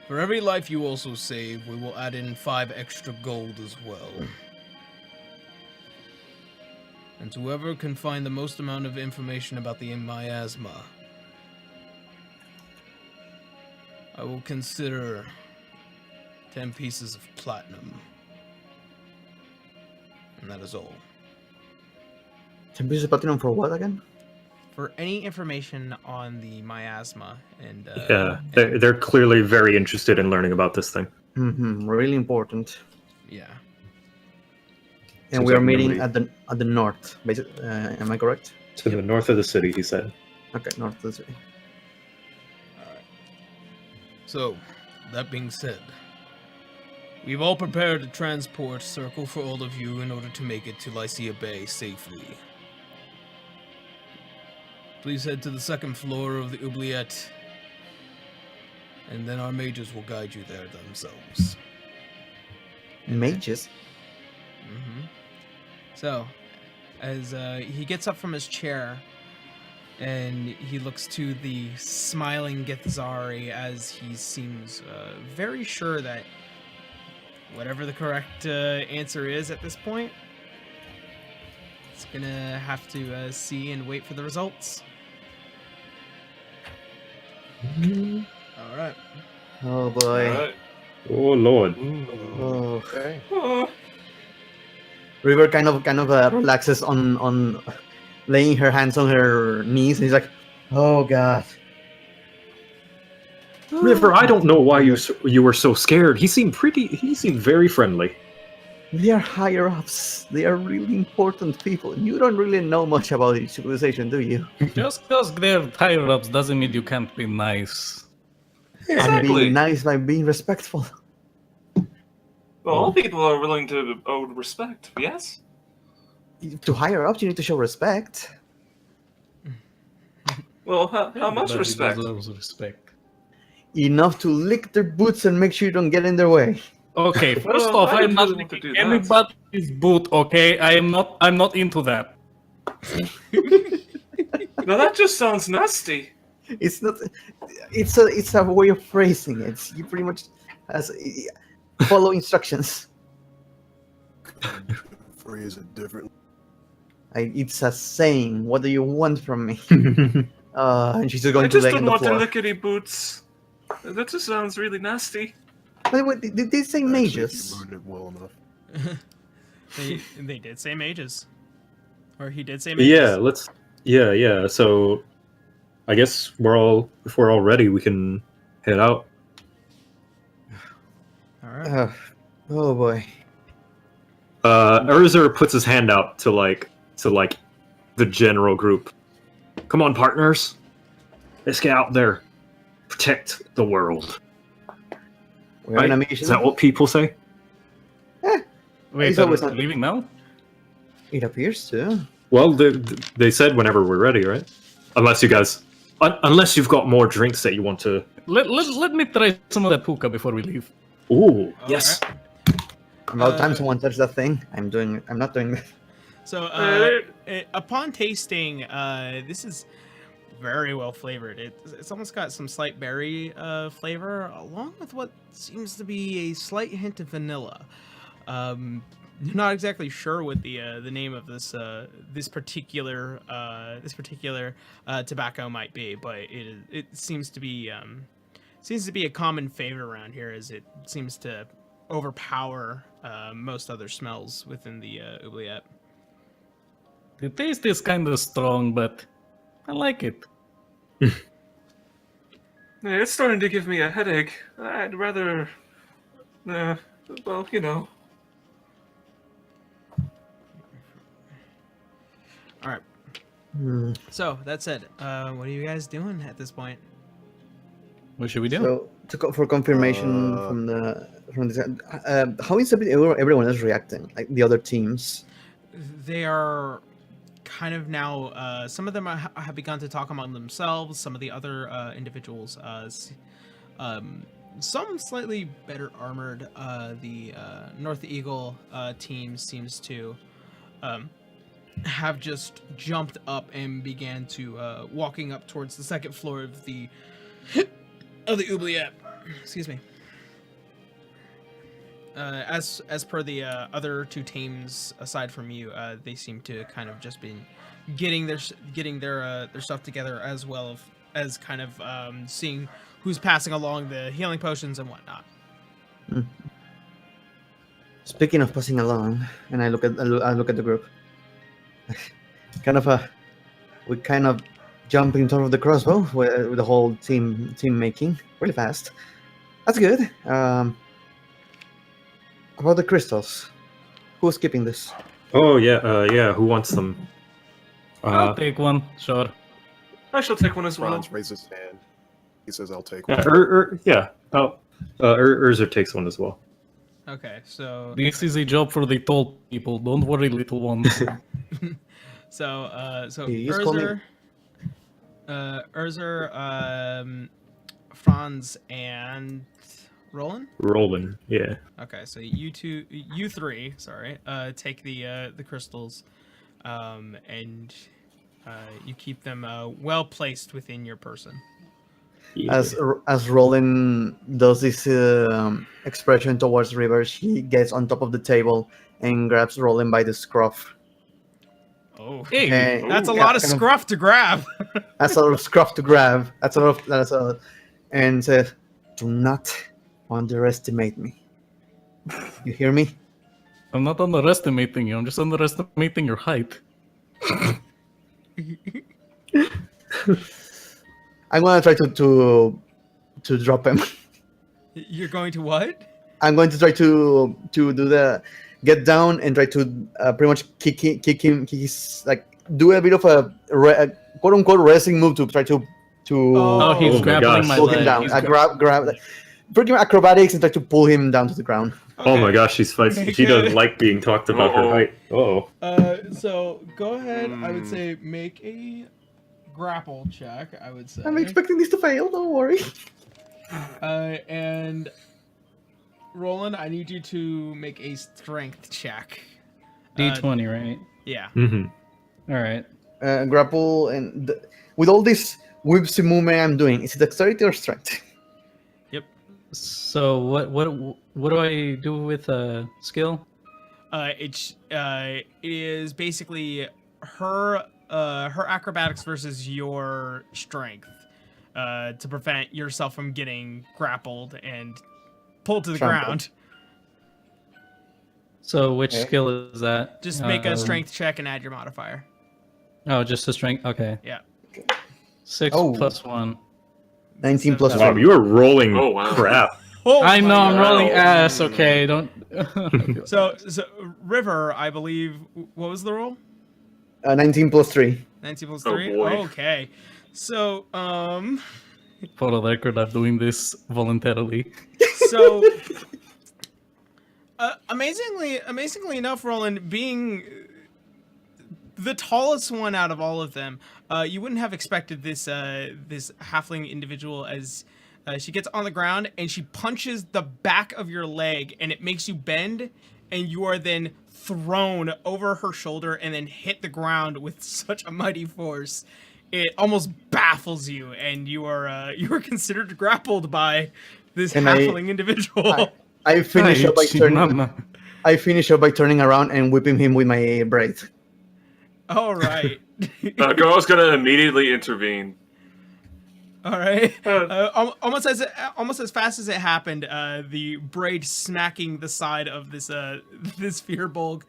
For every life you also save, we will add in 5 extra gold as well. And whoever can find the most amount of information about the miasma, I will consider 10 pieces of platinum. And that is all. 10 pieces of platinum for what again? For any information on the miasma and Yeah, they're clearly very interested in learning about this thing. Really important. yeah. And Seems we are like meeting nobody- at the north. Am I correct? To the north of the city, he said. Okay, north of the city. Alright. So, that being said, we've all prepared a transport circle for all of you in order to make it to Licia Bay safely. Please head to the 2nd floor of the oubliette, and then our mages will guide you there themselves. Mages? So, as he gets up from his chair, and he looks to the smiling Githzari as he seems very sure that whatever the correct answer is at this point, it's gonna have to see and wait for the results. All right. Oh boy. Alright. Oh lord. Oh. Okay. River kind of relaxes on laying her hands on her knees, and he's like, "Oh God." River, I don't know why you were so scared. He seemed very friendly. They are higher ups. They are really important people. You don't really know much about each civilization, do you? Just because they're higher ups doesn't mean you can't be nice. I'm Exactly. being nice by being respectful. Well, all people are willing to owe respect, yes? To higher ups, you need to show respect. Well, how much Everybody respect? deserves respect. Enough to lick their boots and make sure you don't get in their way. Okay, first Well, off, I I'm not really want to do licking that. anybody's boot. Okay, I'm not into that. Now that just sounds nasty. It's not. It's a way of phrasing it. You pretty much follow instructions. Phrase it differently. It's a saying. What do you want from me? And she's just going I to just lay don't on the want to floor. lick any boots. That just sounds really nasty. By the way, did they say Actually, mages? if you learned it well enough. They did say mages, or he did say mages. Yeah. So, I guess if we're all ready, we can head out. All right. Oh boy. Urzer puts his hand out to the general group. Come on, partners. Let's get out there. Protect the world. We're on a Right? mission. Is that what people say? Wait, He's always not- leaving now? It appears to. Well, they said whenever we're ready, right? Unless you guys... unless you've got more drinks that you want to... Let me try some of that hookah before we leave. Ooh, yes. About time someone touched that thing. I'm not doing that. So, upon tasting, this is very well flavored. It's almost got some slight berry flavor, along with what seems to be a slight hint of vanilla. Not exactly sure what the name of this particular tobacco might be, but it seems to be a common favorite around here, as it seems to overpower most other smells within the oubliette. The taste is kind of strong, but I like it. Yeah, it's starting to give me a headache. I'd rather... well, you know. All right. So that said, what are you guys doing at this point? What should we do? So for confirmation from this, how is everyone else reacting? Like the other teams. They are kind of now. Some of them have begun to talk among themselves. Some of the other individuals, some slightly better armored. The North Eagle team seems to have just jumped up and began to walking up towards the second floor of the oubliette. Excuse me. As per the other two teams aside from you, they seem to kind of just been getting their stuff together, as well as kind of seeing who's passing along the healing potions and whatnot. Speaking of passing along, and I look at the group. We kind of jump in top of the crossbow with the whole team making really fast. That's good. About the crystals, who's keeping this? Oh, yeah, who wants them? I'll take one, sure. I shall take one as well. Franz raises his hand. He says, "I'll take Yeah, one." Urza takes one as well. Okay, so This is a job for the tall people. Don't worry, little ones. so He is calling. Urzer, Franz, and Roland, yeah. Okay, so you three, take the crystals, and you keep them well placed within your person. Yeah. As Roland does this expression towards River, he gets on top of the table and grabs Roland by the scruff. Oh, Hey, that's a lot of kind of- scruff to grab. That's a lot of scruff to grab. And says, "Do not underestimate me. You hear me?" I'm not underestimating you. I'm just underestimating your height. I'm gonna try to drop him. You're going to what? I'm going to try to do the get down and try to pretty much kick him. Do a bit of a quote unquote wrestling move to try to Oh, he's Oh my grappling gosh. my pull leg. him down. He's I grab pretty much acrobatics and try to pull him down to the ground. Oh my gosh, she Okay, doesn't good. like being talked about her height. Oh. So go ahead. I would say make a grapple check. I would say. I'm expecting this to fail. Don't worry. And Roland, I need you to make a strength check. D20, right? Yeah. Mm-hmm. All right. Grapple and with all this whipsy movement I'm doing, is it dexterity or strength? So what do I do with skill? It is basically her acrobatics versus your strength to prevent yourself from getting grappled and pulled to the Trampled. ground. So which Okay. skill is that? Just make a strength check and add your modifier. Oh, just a strength. Okay. Yeah. 6 Oh. plus 1. 19 plus Wow, 1. you are rolling Oh, wow. crap. Oh I know my I'm God. rolling ass. Okay, don't. So River, I believe. What was the roll? 19 plus 3. 19 plus Oh, 3? boy. Okay. So, For the record, I'm doing this voluntarily. So, amazingly enough, Roland, being the tallest one out of all of them, you wouldn't have expected this this halfling individual as she gets on the ground and she punches the back of your leg and it makes you bend, and you are then thrown over her shoulder and then hit the ground with such a mighty force. It almost baffles you, and you are considered grappled by this And halfling individual. I finish up by turning. Mama. I finish up by turning around and whipping him with my braid. All right. Garl's gonna immediately intervene. All right. Almost as fast as it happened, the braid smacking the side of this this Fearbulg,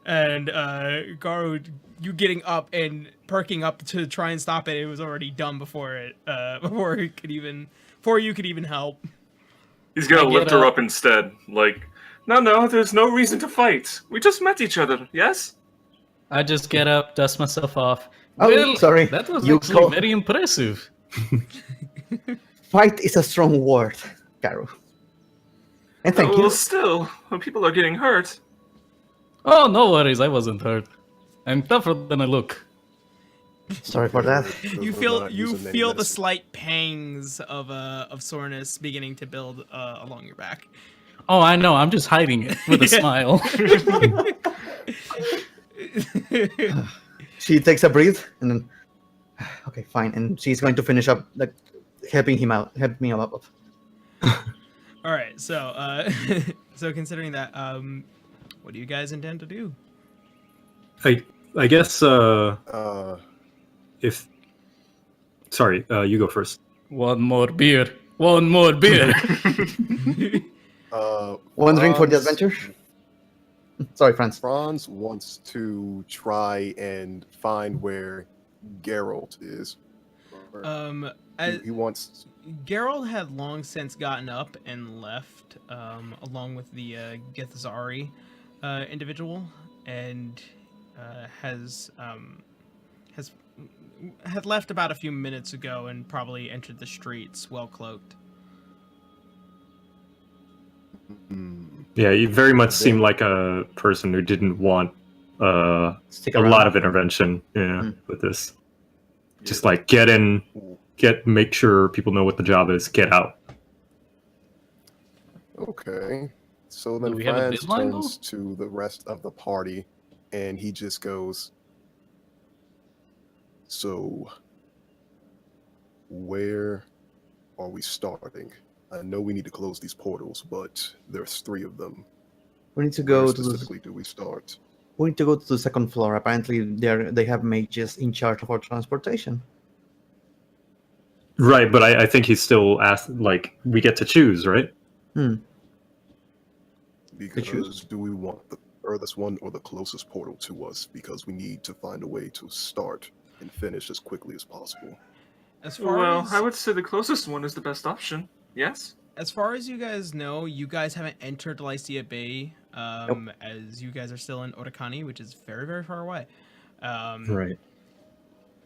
and Garu, you getting up and perking up to try and stop it. It was already done before you could even help. He's gonna I lift get her up. up instead. Like, no, there's no reason to fight. We just met each other, yes? I just get up, dust myself off. Oh, Well, sorry. That was You actually call- very impressive. Fight is a strong word, Caro. And thank well, you. still, when people are getting hurt. Oh, no worries. I wasn't hurt. I'm tougher than I look. Sorry for that. You We're feel not you using any feel the medicine. slight pangs of soreness beginning to build along your back. Oh, I know. I'm just hiding it with a smile. She takes a breath and then, okay, fine. And she's going to finish up, like, helping me up. All right. So so considering that, what do you guys intend to do? I guess if sorry, you go first. One more beer. One more beer. One drink for the Franz- adventure. Sorry, Franz. Franz wants to try and find where Geralt is. He wants. Geralt had long since gotten up and left, along with the Githzari individual, and had left about a few minutes ago and probably entered the streets well cloaked. Yeah, you very much seem like a person who didn't want Stick a around. lot of intervention. Yeah, with this, just like get in, make sure people know what the job is, get out. Okay. So Do then we have a Franz deadline, though? turns to the rest of the party, and he just goes, "So, where are we starting? I know we need to close these portals, but there's 3 of them. We need to Where go to the, specifically do we start?" we need to go to the second floor. Apparently, they have mages in charge of our transportation. Right, but I think he's still asked. Like, we get to choose, right? Because do we want the furthest one or the closest portal to us? Because we need to find a way to start and finish as quickly as possible. As far Well, as I would say the closest one is the best option. Yes? as far as you guys know, you guys haven't entered Licia Bay, as you guys are still in Otakani, which is very, very far away. Right.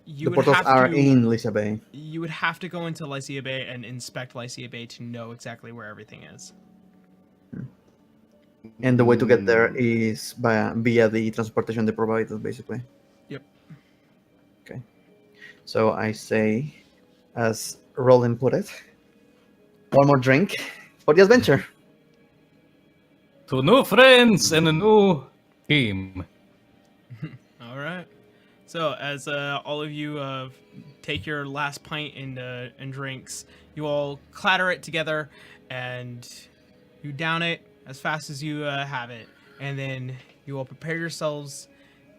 You The would portals have are to, in Licia Bay. You would have to go into Licia Bay and inspect Licia Bay to know exactly where everything is. And the way to get there is via the transportation they provide us, basically. Yep. Okay. So I say, as Roland put it, one more drink for the adventure. To new friends and a new team. All right. So as all of you take your last pint and drinks, you all clatter it together, and you down it as fast as you have it, and then you all prepare yourselves.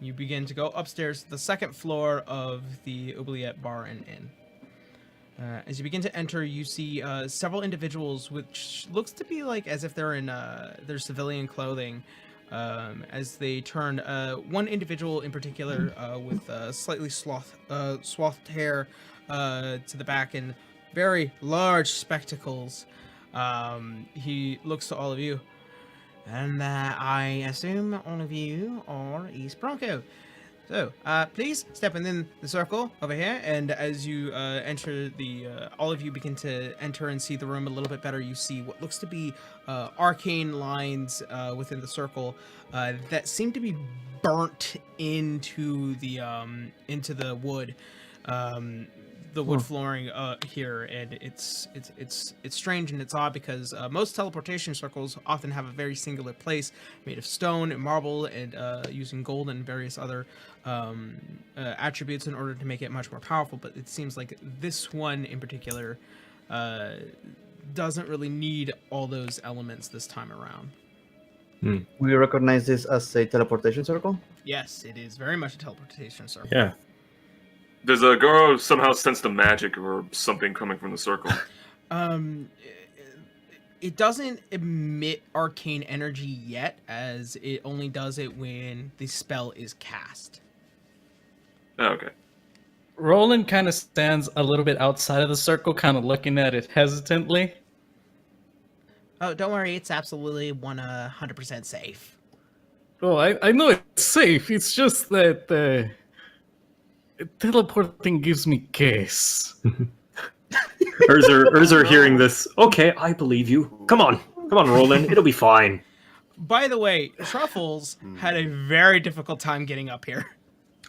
You begin to go upstairs to the second floor of the Oubliette Bar and Inn. As you begin to enter, you see several individuals, which looks to be like as if they're in their civilian clothing. As they turn, one individual in particular with slightly swathed hair to the back and very large spectacles. He looks to all of you. And I assume all of you are East Bronco. So, please step within the circle over here, and as you enter all of you begin to enter and see the room a little bit better. You see what looks to be arcane lines within the circle that seem to be burnt into the wood. The wood flooring here, and it's strange and it's odd because most teleportation circles often have a very singular place made of stone and marble and using gold and various other attributes in order to make it much more powerful. But it seems like this one in particular doesn't really need all those elements this time around. We recognize this as a teleportation circle? Yes, it is very much a teleportation circle. Yeah. Does Goro somehow sense the magic or something coming from the circle? It doesn't emit arcane energy yet, as it only does it when the spell is cast. Oh, okay. Roland kind of stands a little bit outside of the circle, kind of looking at it hesitantly. Oh, don't worry, it's absolutely 100% safe. Oh, I know it's safe. It's just that teleporting gives me case. Urzer hearing this. Okay, I believe you. Come on, Roland. It'll be fine. By the way, Truffles had a very difficult time getting up here.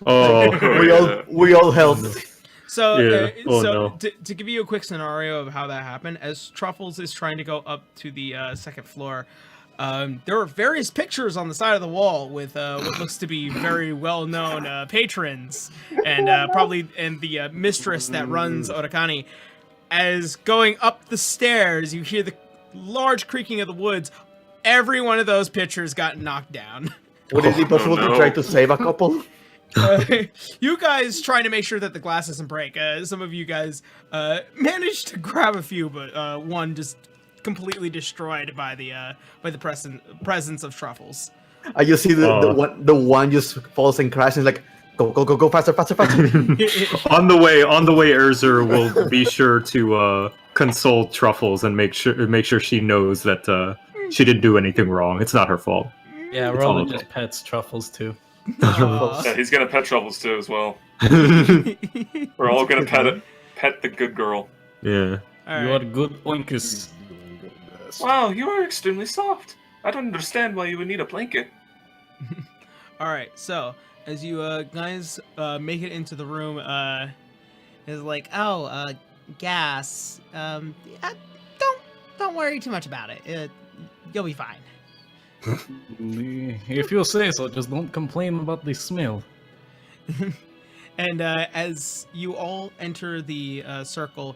Oh, We all helped. So, Yeah. No. to give you a quick scenario of how that happened, as Truffles is trying to go up to the second floor, there are various pictures on the side of the wall with what looks to be very well-known patrons and the mistress that runs Otakani. As going up the stairs, you hear the large creaking of the woods. Every one of those pictures got knocked down. Would it be possible to try to save a couple? You guys trying to make sure that the glass doesn't break. Some of you guys managed to grab a few, but one just completely destroyed by the presence of Truffles. I just see the one just falls and crashes like go faster. On the way, Urzer will be sure to console Truffles and make sure she knows that she didn't do anything wrong. It's not her fault. Yeah, It's Roland all just pets Truffles too. Yeah, he's gonna pet Truffles too as well. We're all gonna pet the good girl. Yeah. All You right. are good oinkus. Wow, you are extremely soft. I don't understand why you would need a blanket. All right. So as you guys make it into the room, is like, gas. Don't worry too much about it. You'll be fine. If you say so, just don't complain about the smell. And as you all enter the circle,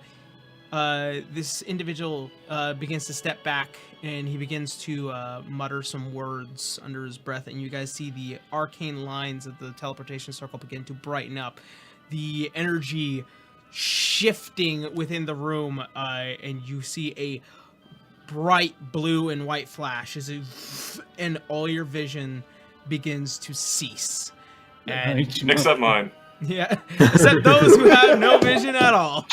this individual begins to step back and he begins to mutter some words under his breath, and you guys see the arcane lines of the teleportation circle begin to brighten up, the energy shifting within the room, and you see a bright blue and white flash and all your vision begins to cease. And Except mine. yeah, except those who have no vision at all.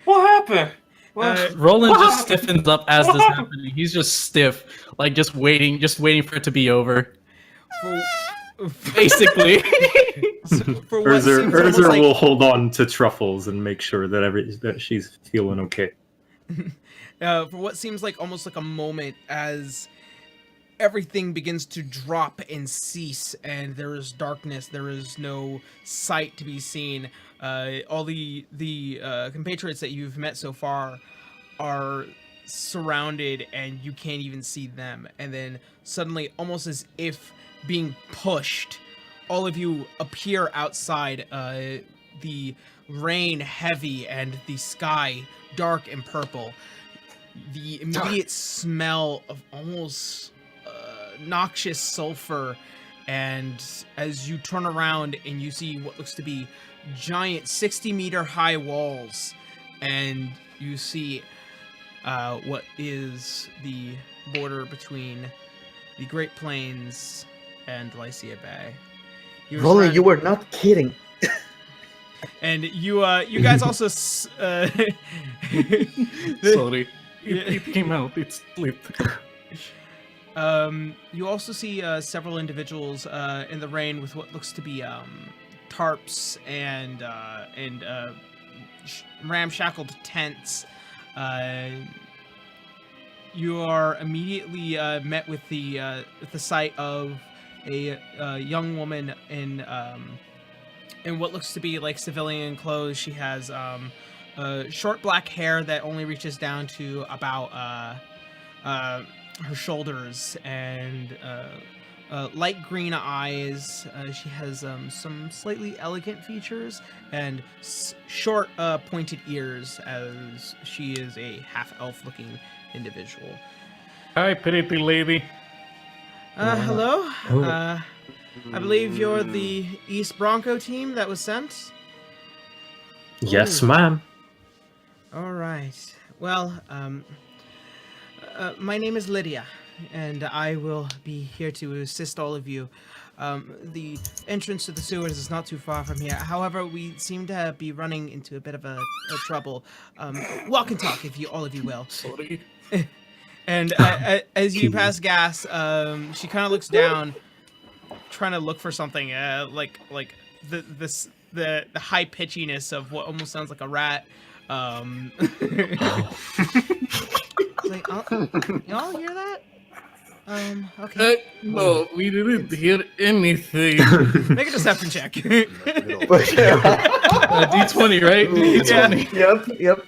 What happened? What? Roland just stiffens up as this is happening. He's just stiff, like just waiting for it to be over. Basically. For what seems almost Urzer like- will hold on to Truffles and make sure that she's feeling okay. for what seems like almost like a moment, as everything begins to drop and cease, and there is darkness. There is no sight to be seen. All the compatriots that you've met so far are surrounded, and you can't even see them. And then suddenly, almost as if being pushed, all of you appear outside. The rain heavy and the sky dark and purple. The immediate smell of almost noxious sulfur, and as you turn around and you see what looks to be giant 60-meter high walls, and you see what is the border between the Great Plains and Licia Bay. Roland, you were not kidding. And you guys also Sorry. It came out. It slipped. You also see several individuals in the rain with what looks to be tarps and ramshackled tents. You are immediately met with the sight of a young woman in what looks to be like civilian clothes. She has short black hair that only reaches down to about her shoulders, and light green eyes. She has some slightly elegant features and short pointed ears, as she is a half-elf looking individual. Hi, pretty lady. Hello. Oh. I believe you're the East Bronco team that was sent. Yes, Ooh. ma'am. All right. Well, my name is Lydia, and I will be here to assist all of you. The entrance to the sewers is not too far from here. However, we seem to be running into a bit of a trouble. Walk and talk, if all of you will. Sorry. And as you pass gas, she kind of looks down, trying to look for something, like the high pitchiness of what almost sounds like a rat. Like, y'all hear that? Okay. No, we didn't hear anything. Make a deception check. D20, right? D20. Yep.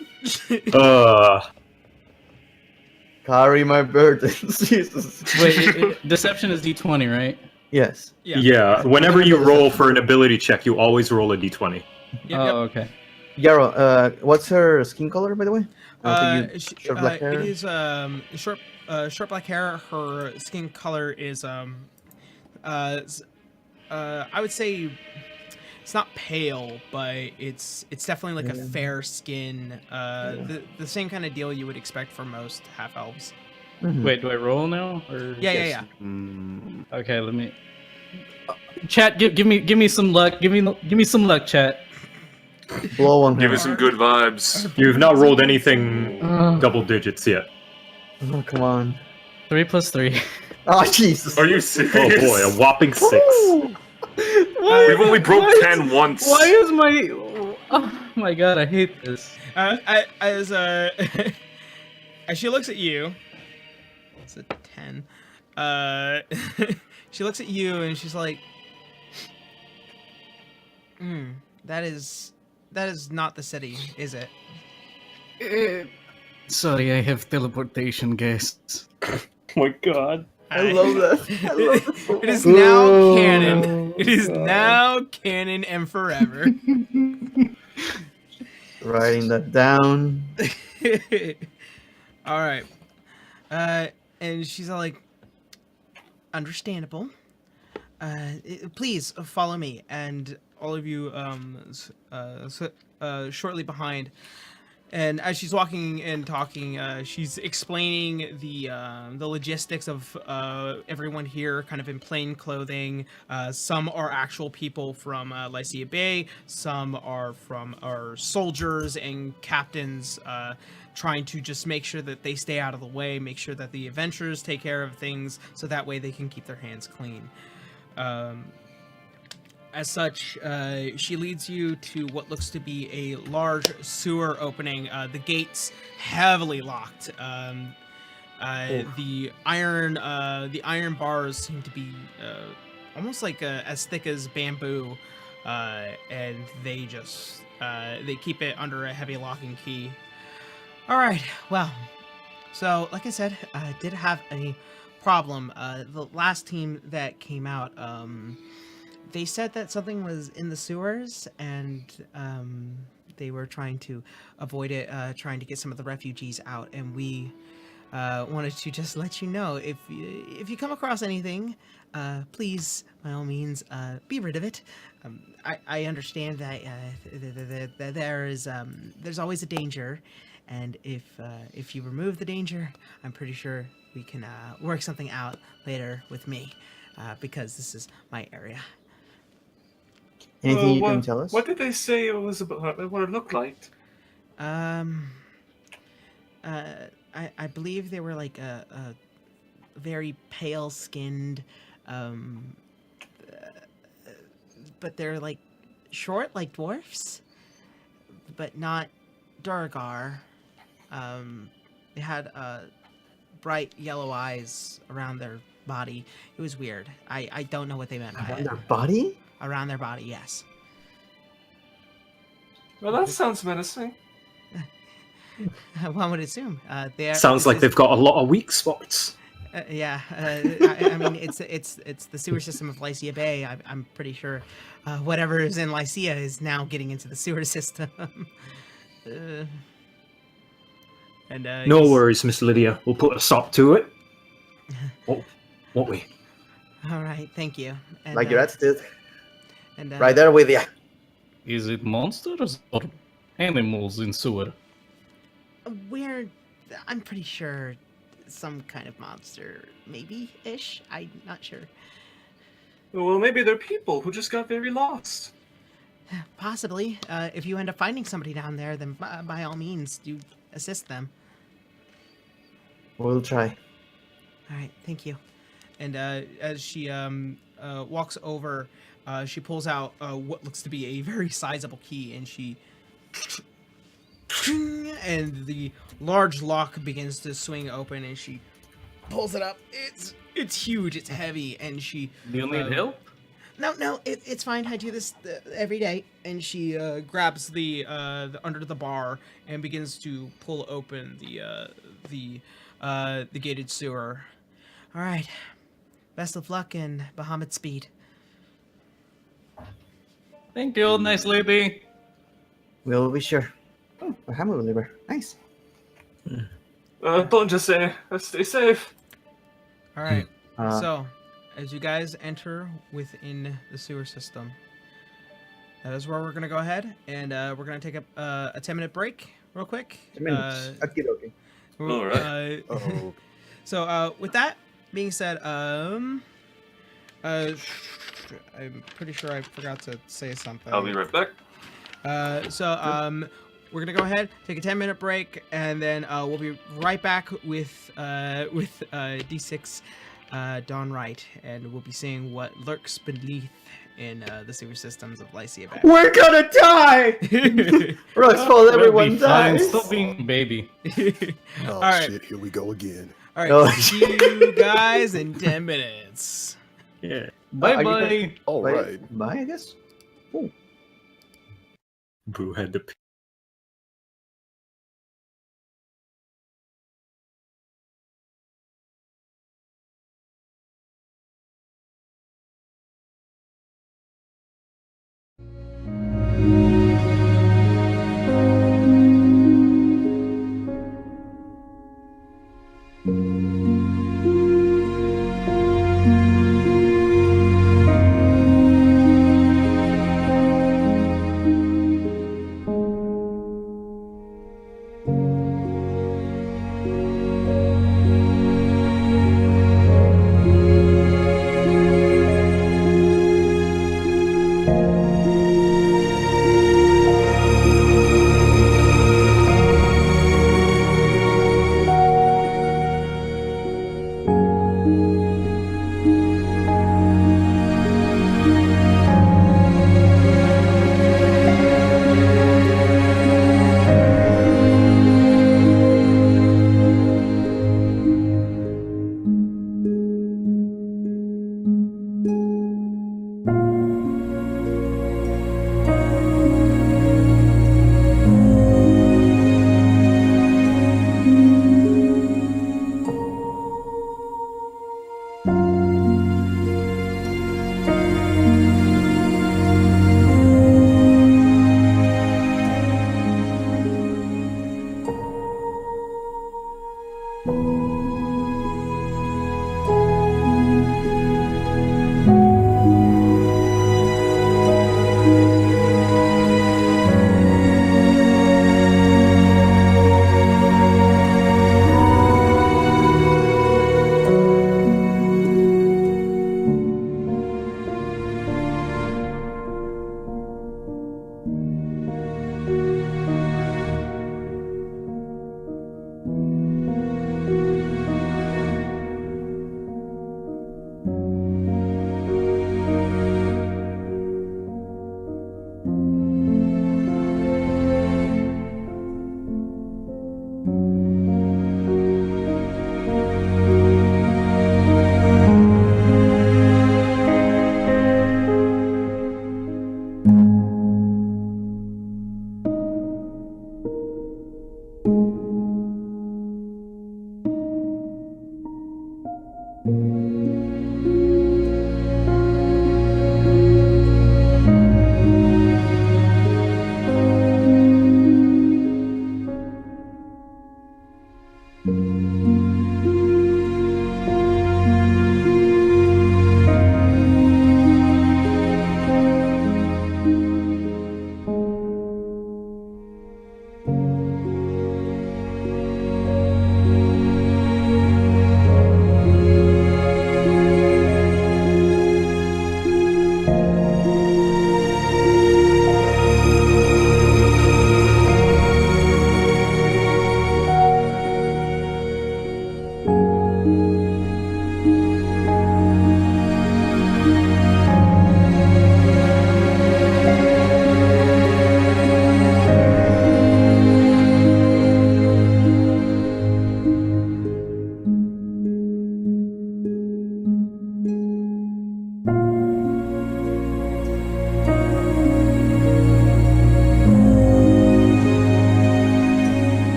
Carry my burdens, Jesus. Wait, deception is D20, right? Yes. Yeah. Whenever you roll for an ability check, you always roll a d20. Yep, Okay. Yarrow, what's her skin color, by the way? Short black hair? It is short black hair. Her skin color is I would say it's not pale, but it's definitely like a fair skin. The same kind of deal you would expect for most half elves. Mhm. Wait, do I roll now? Or Yeah. Okay, let me. Chat, give me some luck. Give me some luck, chat. Blow on her. Give us some good vibes. You've not rolled anything double digits yet. Oh, come on. 3 plus 3. Oh, Jesus. Are you serious? Oh boy, a whopping 6. We've only broke 10 once. Why is my? Oh my god, I hate this. As she looks at you, it's a 10. She looks at you and she's like, that is not the city, is it? Sorry, I have teleportation guests. Oh my god. I love that. I love that so It is much. now canon. It is now canon and forever. Writing that down. All right. And she's all like, understandable. Please follow me. And all of you shortly behind. And as she's walking and talking, she's explaining the logistics of everyone here, kind of in plain clothing. Some are actual people from Licia Bay. Some are from our soldiers and captains, trying to just make sure that they stay out of the way, make sure that the adventurers take care of things, so that way they can keep their hands clean. As such, she leads you to what looks to be a large sewer opening. The gates heavily locked. The iron bars seem to be almost like as thick as bamboo, and they just they keep it under a heavy lock and key. All right, well, so like I said, I did have a problem. The last team that came out, they said that something was in the sewers, and they were trying to avoid it, trying to get some of the refugees out. And we wanted to just let you know, if you come across anything, please, by all means, be rid of it. I understand that there's always a danger, and if you remove the danger, I'm pretty sure we can work something out later with me, because this is my area. Anything you can tell us? What did they say it was about? What it looked like? I believe they were like very pale skinned, but they're like short like dwarfs, but not Durgar. They had bright yellow eyes around their body. It was weird. I don't know what they meant by Around it. their body? Around their body, yes. Well, that sounds menacing. One would assume. Sounds like they've got a lot of weak spots. Yeah, I mean it's the sewer system of Licia Bay. I'm pretty sure whatever is in Licia is now getting into the sewer system. No worries, Miss Lydia. We'll put a stop to it. Won't we? All right, thank you. And, Like your attitude. and Right there with you. Is it monsters or animals in sewer? I'm pretty sure some kind of monster, maybe-ish. I'm not sure. Well, maybe they're people who just got very lost. Possibly. If you end up finding somebody down there, then by all means, do assist them. We'll try. All right, thank you. And as she walks over, she pulls out what looks to be a very sizable key, and she... and the large lock begins to swing open, and she pulls it up. It's huge, it's heavy, and she... Do you need help? No, it's fine. I do this every day. And she grabs the under the bar and begins to pull open the gated sewer. All right. Best of luck and Bahamut speed. Thank you, nice lady. We'll be sure. Oh, a hammer liver. Nice. Don't just say, stay safe. All right. Uh, So, as you guys enter within the sewer system, that is where we're gonna go ahead, and we're gonna take a 10-minute break, real quick. 10 minutes. Okey-dokey. All right. Oh, So, with that being said, I'm pretty sure I forgot to say something. I'll be right back. We're gonna go ahead, take a 10-minute break, and then we'll be right back with D6 Dawn Rite, and we'll be seeing what lurks beneath in the sewer systems of Licia Bay. We're gonna die! Rocks fall, We'll everyone be fine. dies! Stop being a baby. oh All right. shit! Here we go again. All right, Oh, see you guys in 10 minutes. Yeah. Bye you bye. All Bye, right. bye, I guess. Boo had the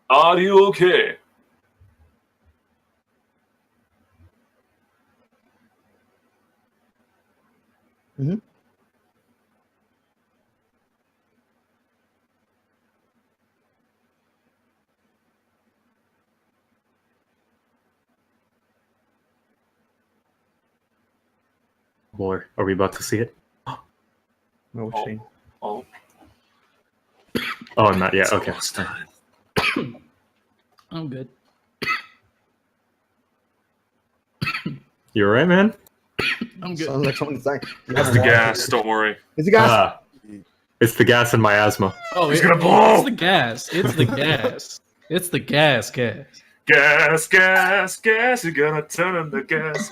Are you okay? Mm-hmm. Boy, are we about to see it? Oh, Oh. shame. Oh, Oh, not yet. it's Okay. almost time. I'm good. You alright, man? I'm good. Sounds like someone's dying. That's the gas. Don't worry. It's the gas. Ah, it's the gas in my asthma. Oh, He's gonna blow! It's the gas. It's the gas. It's the gas. Gas, gas, gas. You're gonna turn on the gas.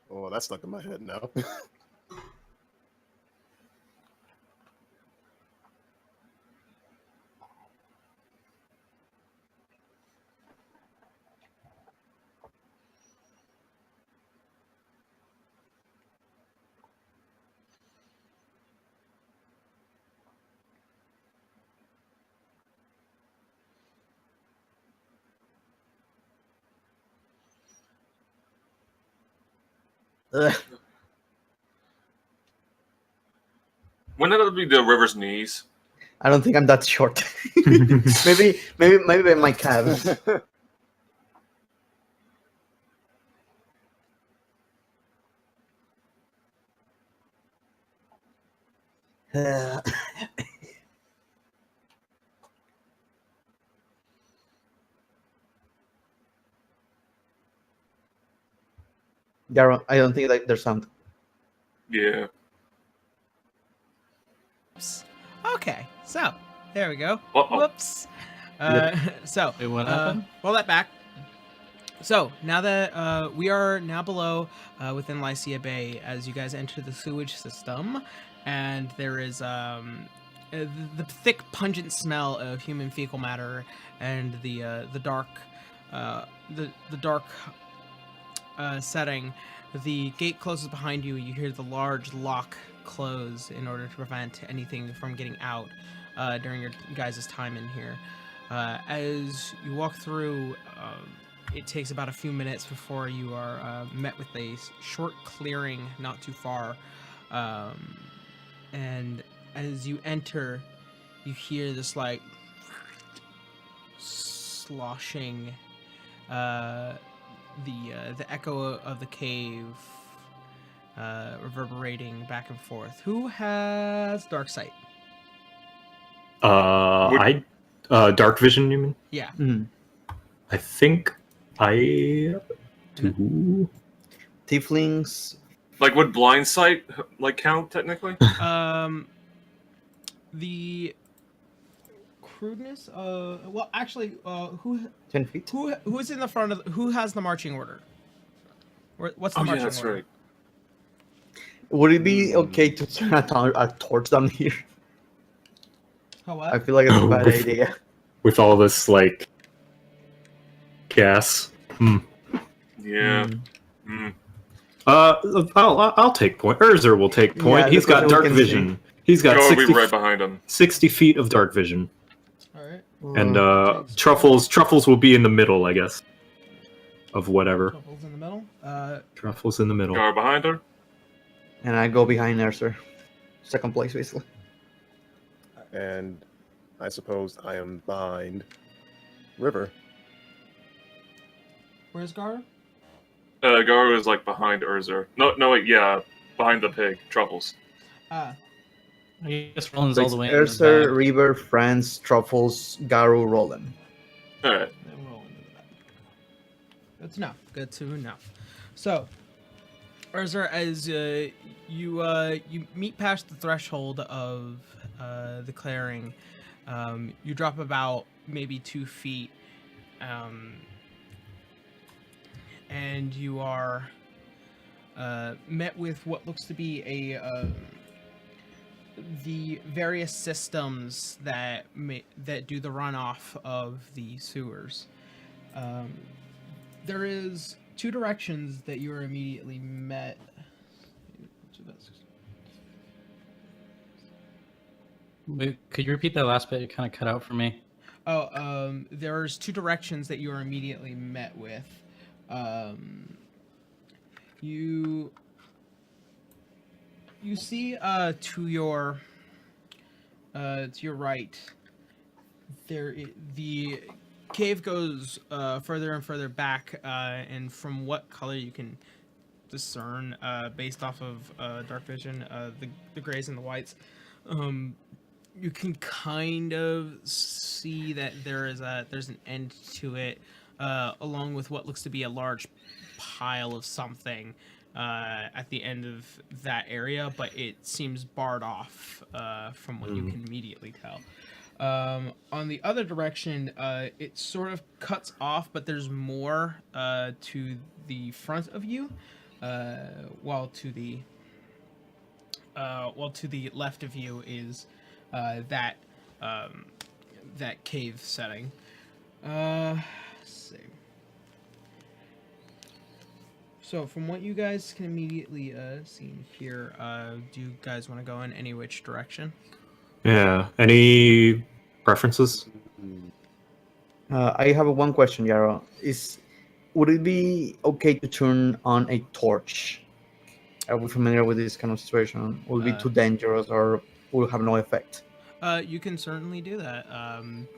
Oh, that's stuck in my head now. Ugh. Wouldn't that be the river's knees? I don't think I'm that short. maybe by my calves. Garo, I don't think there's sound. Yeah. Okay, so there we go. Uh-oh. Whoops. So Wait, what happened? roll that back. So now that we are now below within Licia Bay, as you guys enter the sewage system, and there is the thick, pungent smell of human fecal matter and the dark setting. The gate closes behind you. You hear the large lock close in order to prevent anything from getting out during your guys' time in here. As you walk through, it takes about a few minutes before you are met with a short clearing not too far. And as you enter, you hear this like sloshing, the echo of the cave reverberating back and forth. Who has dark sight? Dark vision, you mean? Yeah. I think I do. Tieflings. Like, would blind sight like count technically? The crudeness. Well, actually, who 10 feet. who's in the front of who has the marching order? What's the Oh yeah, marching that's order? right. Would it be okay to turn a torch down here? Oh, what? I feel like it's a bad With- idea. With all this like gas. Yeah. Mm. I'll take point. Urzer will take point. Yeah, He's that's got what we dark can vision. He's got Go 60, be right behind him. 60 feet of dark vision. All right. And Thanks. Truffles will be in the middle, I guess. Of whatever. Truffles in the middle. Truffles in the middle. Go behind her. And I go behind there, sir. Second place, basically. And I suppose I am behind River. Where's Gar? Garu is like behind Urzer. No, wait, yeah, behind the pig. Truffles. Ah. I guess Roland's So all it's the way in the Urser, back. Reaver, Franz, Truffles, Garu, Roland. All right. Then roll into the back. Good to know. Good to know. So, Urzer, as you meet past the threshold of the clearing, you drop about maybe 2 feet, and you are met with what looks to be the various systems that do the runoff of the sewers. There is 2 directions that you are immediately met. Wait, could you repeat that last bit? It kind of cut out for me. There's two directions that you are immediately met with. You see to your right, the cave goes further and further back, and from what color you can discern, based off of dark vision, the grays and the whites, you can kind of see that there's an end to it, along with what looks to be a large pile of something at the end of that area, but it seems barred off from what you can immediately tell. On the other direction, it sort of cuts off, but there's more to the front of you, while to the left of you is that cave setting. Let's see. So from what you guys can immediately see here, do you guys want to go in any which direction? Yeah. Any preferences? I have one question, Yarrow. Would it be okay to turn on a torch? Are we familiar with this kind of situation? Will it be too dangerous, or will it have no effect? You can certainly do that.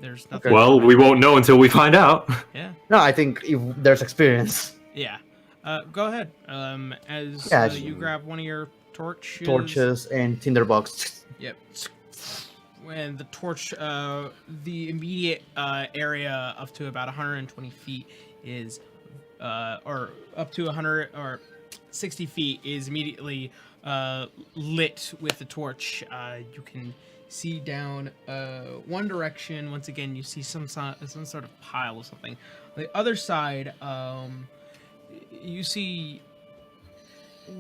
There's nothing. Well, we won't know until we find out. Yeah. No, I think if there's experience. Yeah. Go ahead. As you grab one of your Torches and tinderbox. Yep. When the torch, the immediate area up to about 120 feet is, or up to 100 or 60 feet is immediately lit with the torch. You can see down one direction. Once again, you see some sort of pile of something. On the other side, you see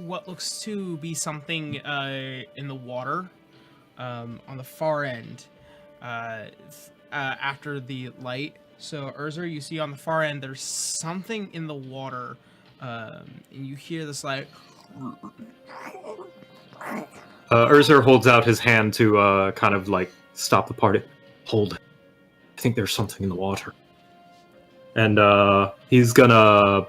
what looks to be something in the water. On the far end, after the light. So, Urzer, you see on the far end, there's something in the water, and you hear this like... Urzer holds out his hand to kind of like stop the party. Hold. I think there's something in the water. And he's gonna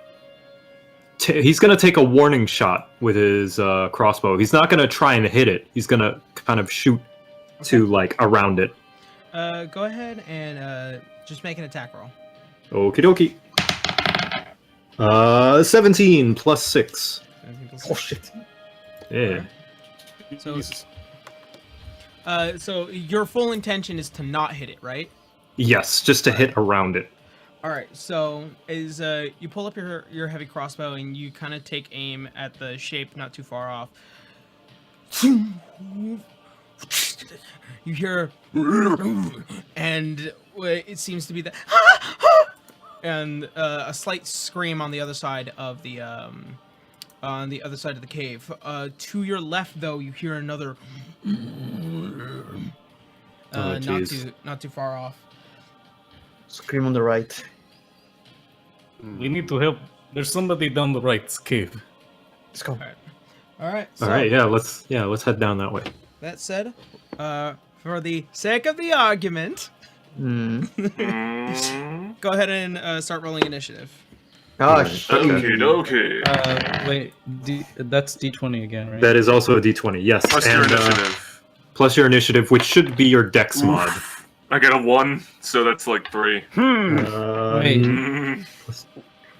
take a warning shot with his crossbow. He's not gonna try and hit it. He's gonna kind of shoot to like around it. Go ahead and just make an attack roll. Okie dokie. 17 plus 6. Oh shit! Yeah. So, so your full intention is to not hit it, right? Yes, just to hit around it. All right. So as you pull up your heavy crossbow and you kind of take aim at the shape not too far off. You hear, and it seems to be that, and a slight scream on the other side of the cave. To your left, though, you hear another, not too far off. Scream on the right. We need to help. There's somebody down the right cave. Let's go. All right. So, All right, let's head down that way. that said, for the sake of the argument, go ahead and start rolling initiative. Gosh. Okie dokie. Wait, that's D20 again, right? That is also a D20. Yes, Plus your initiative. Plus your initiative, which should be your Dex mod. I got a 1, so that's like 3.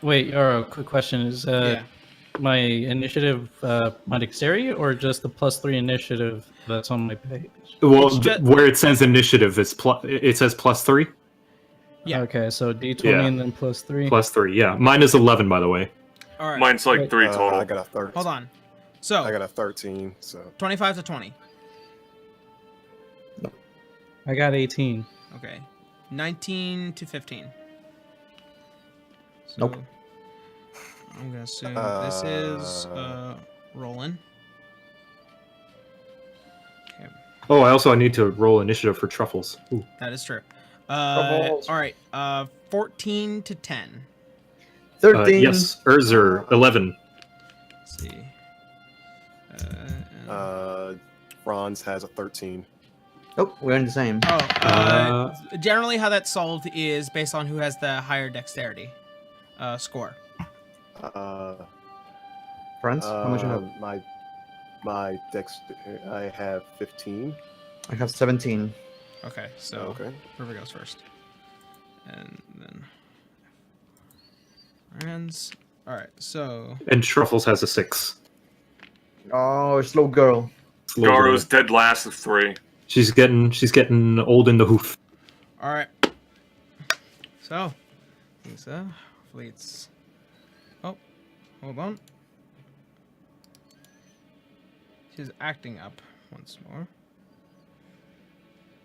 Wait, quick question. Is my initiative my dexterity, or just the +3 initiative that's on my page? Well, where it says initiative, it says +3. Yeah. Okay, so D20 and then +3. +3, yeah. Mine is 11, by the way. All right. Mine's like 3 total. I got a 13. Hold on. So I got a 13. So 25 to 20. I got 18. Okay. 19 to 15. So Nope. I'm gonna assume this is rolling. Okay, Oh, I need to roll initiative for truffles. Ooh. that is true. Truffles. All right. 14 to 10. 13. Yes, Urzer, 11. Let's see. Franz has a 13. Oh, we're in the same. Generally, how that's solved is based on who has the higher dexterity score. Friends, how much you have? My dex, I have 15. I have 17. Okay, so Okay. River goes first, and then friends. All right, so And Truffles has a 6. Oh, slow girl. Slow girl. Garo's dead last of 3. She's getting old in the hoof. all right. So, Lisa, hopefully it's. Oh, hold on. She's acting up once more.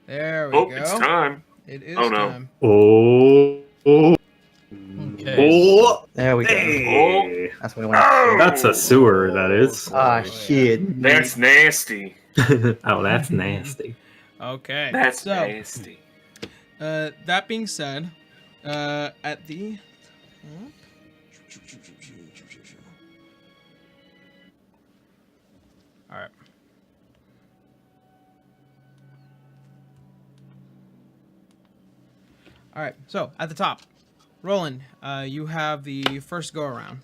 There we Oh, go. it's time. It is Oh, no. time. Oh. Okay. Oh. There we go. Hey. That's what I want. Oh, That's a sewer, that is. Ah, shit. That's nasty. Oh, that's nasty. Okay. That's so, nasty. that being said, at the all right. All right. So at the top, Roland, you have the first go around.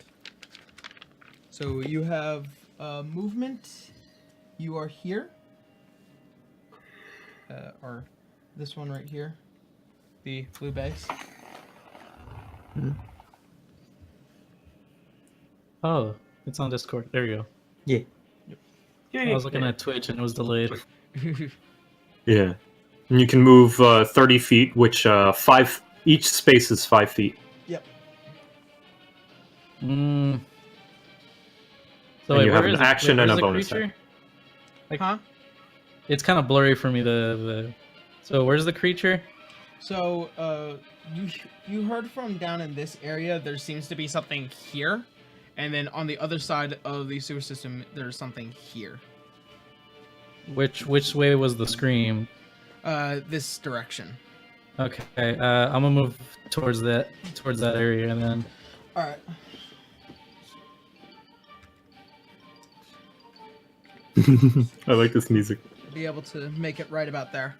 So you have movement. You are here. Or this one right here, the blue base. Oh, it's on Discord. There you go. Yeah. I was looking at Twitch and it was delayed. Yeah. And you can move 30 feet, which each space is 5 feet. Yep. Mm. So And you have where an is it? action Where's and a the bonus creature? Huh? It's kind of blurry for me. So where's the creature? So you heard from down in this area. There seems to be something here, and then on the other side of the sewer system, there's something here. Which way was the scream? This direction. Okay, I'm gonna move towards that area and then. All right. I like this music. Be able to make it right about there.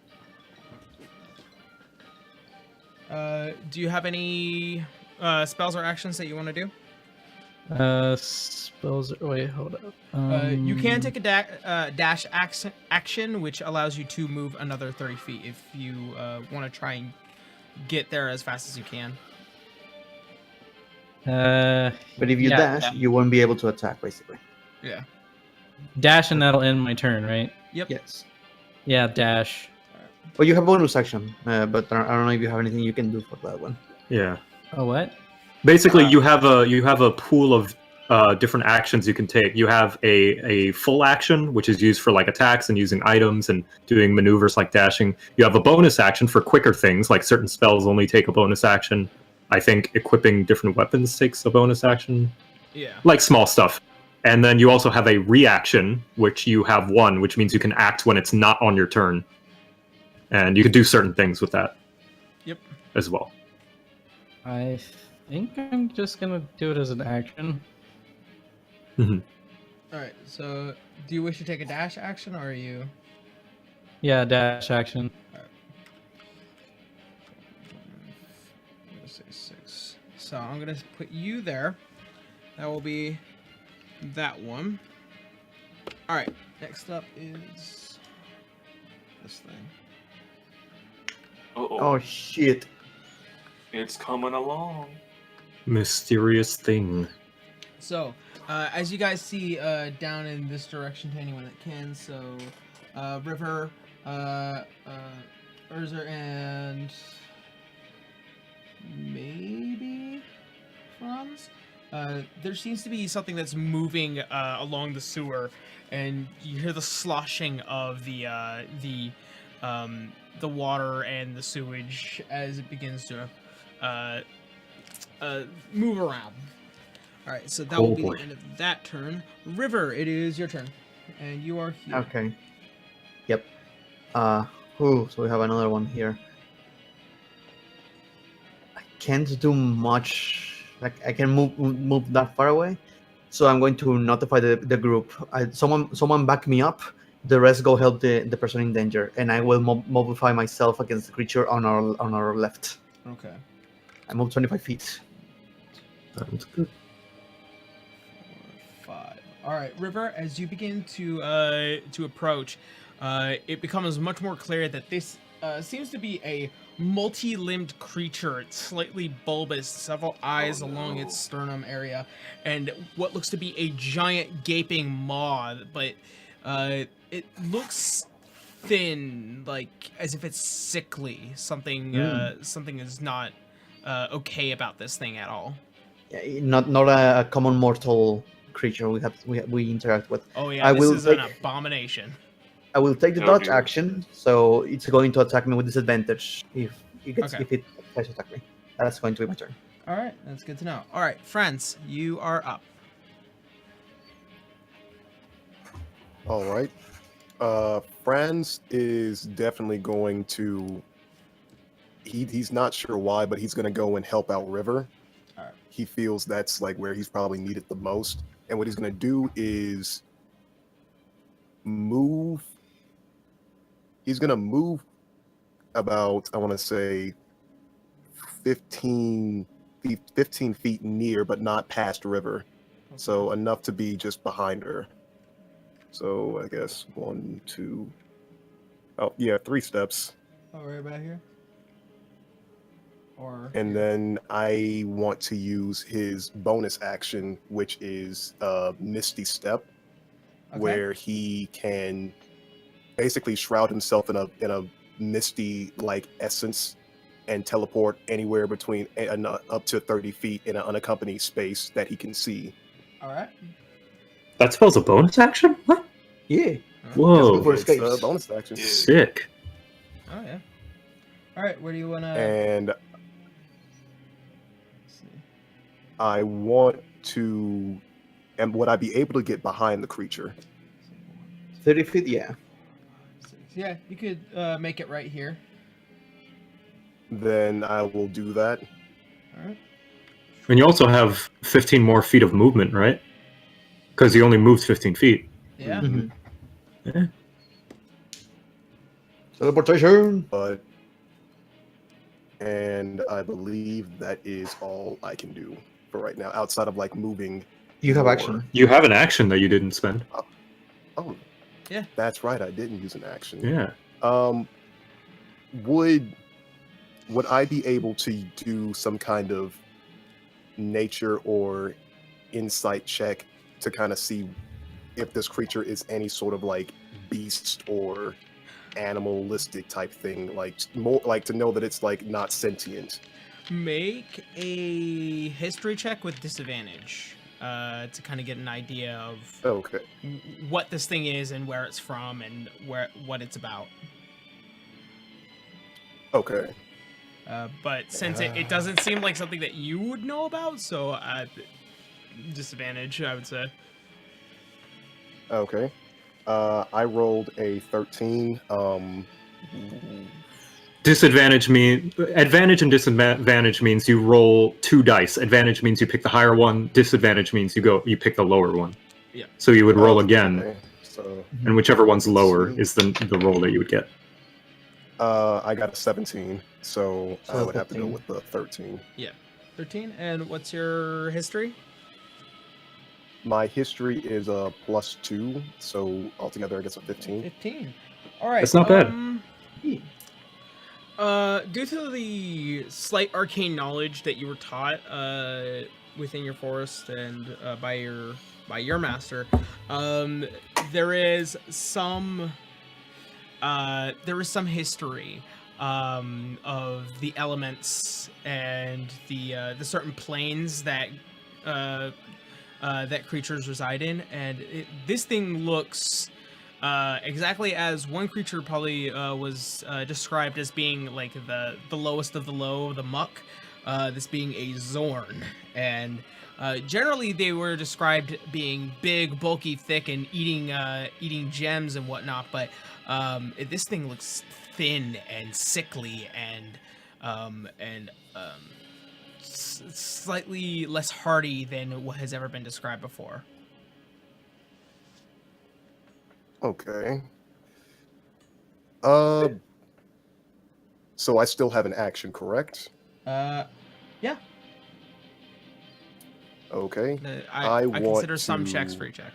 Do you have any spells or actions that you want to do? Spells. Wait, hold up. You can take a dash action, which allows you to move another 30 feet if you want to try and get there as fast as you can. But if you dash, you won't be able to attack, basically. Yeah. Dash and that'll end my turn, right? Yep. Yes. Yeah, dash. Well, you have bonus action, but I don't know if you have anything you can do for that one. Yeah. Oh, what? Basically, you have a pool of different actions you can take. You have a full action, which is used for like attacks and using items and doing maneuvers like dashing. You have a bonus action for quicker things, like certain spells only take a bonus action. I think equipping different weapons takes a bonus action. Yeah. Like small stuff. And then you also have a reaction, which you have one, which means you can act when it's not on your turn. And you can do certain things with that. Yep. As well. I think I'm just gonna do it as an action. All right. So, do you wish to take a dash action, or are you? Yeah, dash action. I'm gonna say 6. So I'm gonna put you there. That will be that one. All right. Next up is this thing. Uh-oh. Oh, shit. It's coming along. Mysterious thing. So, as you guys see down in this direction to anyone that can, so River, Urza, and maybe Franz. There seems to be something that's moving along the sewer, and you hear the sloshing of the water and the sewage as it begins to move around. All right, so that will be the end of that turn. River, it is your turn, and you are here. Okay. Yep. So we have another one here. I can't do much. Like I can move that far away, so I'm going to notify the group. Someone back me up, The rest go help the person in danger, and I will mobilify myself against the creature on our left. Okay. I move 25 feet. Sounds good. 4, 5. All right, River. As you begin to approach, it becomes much more clear that this seems to be a multi-limbed creature. It's slightly bulbous, several eyes along its sternum area, and what looks to be a giant gaping maw. But it looks thin, like as if it's sickly. Something is not okay about this thing at all. Yeah, not a common mortal creature we interact with. Oh yeah, this is an abomination. I will take the dodge action, so it's going to attack me with disadvantage if it tries to attack me. That's going to be my turn. All right, that's good to know. All right, friends, you are up. All right. Franz is definitely going to. He's not sure why, but he's going to go and help out River. All right. He feels that's like where he's probably needed the most, and what he's going to do is move. He's going to move about, I want to say, 15 feet near, but not past River. Okay. So enough to be just behind her. So I guess 1, 2. Oh, yeah, 3 steps. Oh, right about here? Or... And then I want to use his bonus action, which is Misty Step, where he can basically shroud himself in a misty like essence and teleport anywhere between up to 30 feet in an unaccompanied space that he can see. All right. That spell's a bonus action? What? Yeah. Whoa. For It's escapes. a bonus action. Sick. Oh yeah. All right. Where do you want to? And I want to. And would I be able to get behind the creature? 30 feet, yeah. Yeah, you could make it right here. Then I will do that. All right. And you also have 15 more feet of movement, right? Because you only moved 15 feet. Yeah. Mm-hmm. Yeah. Teleportation. And I believe that is all I can do for right now, outside of like moving. You have more. action. You have an action that you didn't spend. Oh, Yeah. That's right. I didn't use an action. Yeah. Would I be able to do some kind of nature or insight check to kind of see if this creature is any sort of like beast or animalistic type thing, like more like to know that it's like not sentient? Make a history check with disadvantage to kind of get an idea of Okay. what this thing is and where it's from and what it's about. Okay. But since it doesn't seem like something that you would know about, so disadvantage, I would say. Okay. I rolled a 13. Advantage and disadvantage means you roll 2 dice. Advantage means you pick the higher one. Disadvantage means you pick the lower one. Yeah. So you would roll again, Okay. So and whichever one's lower is the roll that you would get. I got a 17, so I So would have to go 15. with the 13. 13. And what's your history? My history is a +2, so altogether I guess a 15. 15. All right. That's not bad. Due to the slight arcane knowledge that you were taught within your forest and by your master, there is some history of the elements and the certain planes that that creatures reside in, and this thing looks exactly as one creature probably was described as being like the lowest of the low, the muck, this being a Zorn. And generally they were described being big, bulky, thick, and eating gems and whatnot, but this thing looks thin and sickly and slightly less hardy than what has ever been described before. Okay. So I still have an action, correct? Yeah. Okay. I want consider some to- checks free check.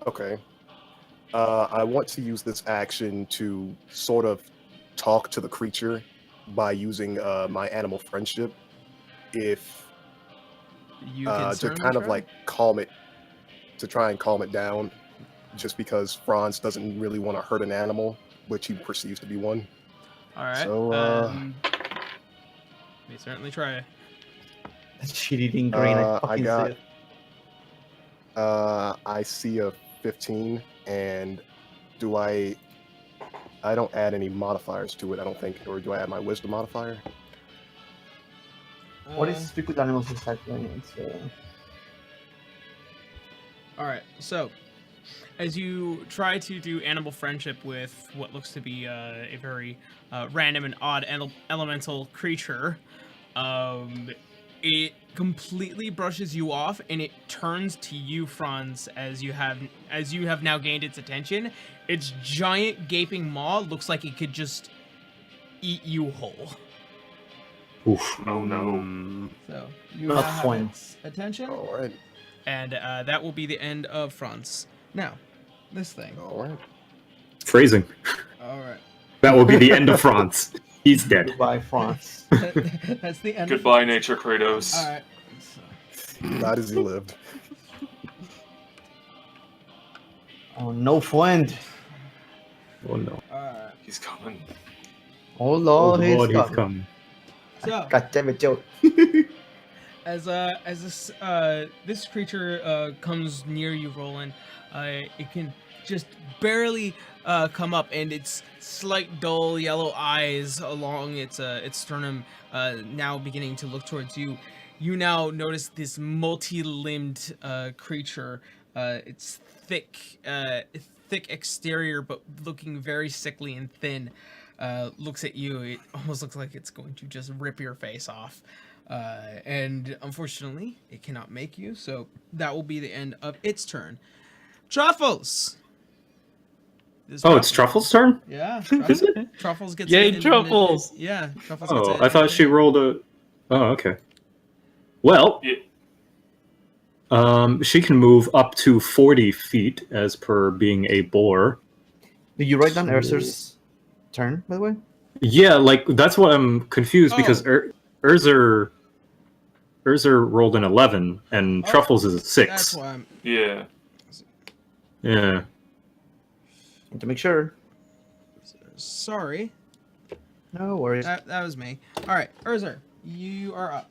Okay. I want to use this action to sort of talk to the creature by using my animal friendship. If You to can certainly kind of try. like calm it, to try and calm it down, just because Franz doesn't really want to hurt an animal, which he perceives to be one. All right. So, we certainly try. That shit-eating green. I I fucking got- see it. I see a 15, and do I don't add any modifiers to it, I don't think, or do I add my wisdom modifier? What is speak with animals exactly? All right. So, as you try to do animal friendship with what looks to be a very random and odd elemental creature, it completely brushes you off, and it turns to you, Franz, as you have now gained its attention. Its giant gaping maw looks like it could just eat you whole. Oof. Oh no. So you Not now have fun. its attention, All right. and that will be the end of Franz. Now, this thing. All right. Phrasing. All right. That will be the end of France. He's dead. Goodbye, France. That's the end. Goodbye, Of nature, Kratos. All right. So, Not as he lived. Oh, no friend. Oh no. all right. He's coming. Oh Lord, he's Lord, he's coming. coming. So, God damn it, Joe. as this creature comes near you, Roland, it can just barely come up, and its slight dull yellow eyes along its sternum now beginning to look towards you. You now notice this multi-limbed creature. It's thick exterior, but looking very sickly and thin. Looks at you. It almost looks like it's going to just rip your face off. And unfortunately, it cannot make you, so that will be the end of its turn. Truffles! Oh, it's Truffle's turn? Yeah. Is it? Truffles gets Yay, an independent- Truffles! Yeah, Truffles gets Oh, an I thought she independent- rolled a. Oh, okay. Well, Yeah. she can move up to 40 feet as per being a boar. Did you write down Urzur's turn, by the way? Yeah, like that's what I'm confused because Oh. Urzer rolled an 11 and Oh, Truffles is a That's 6. why I'm... Yeah. Yeah. To make sure. Sorry. No worries. That was me. Alright, Urzer, you are up.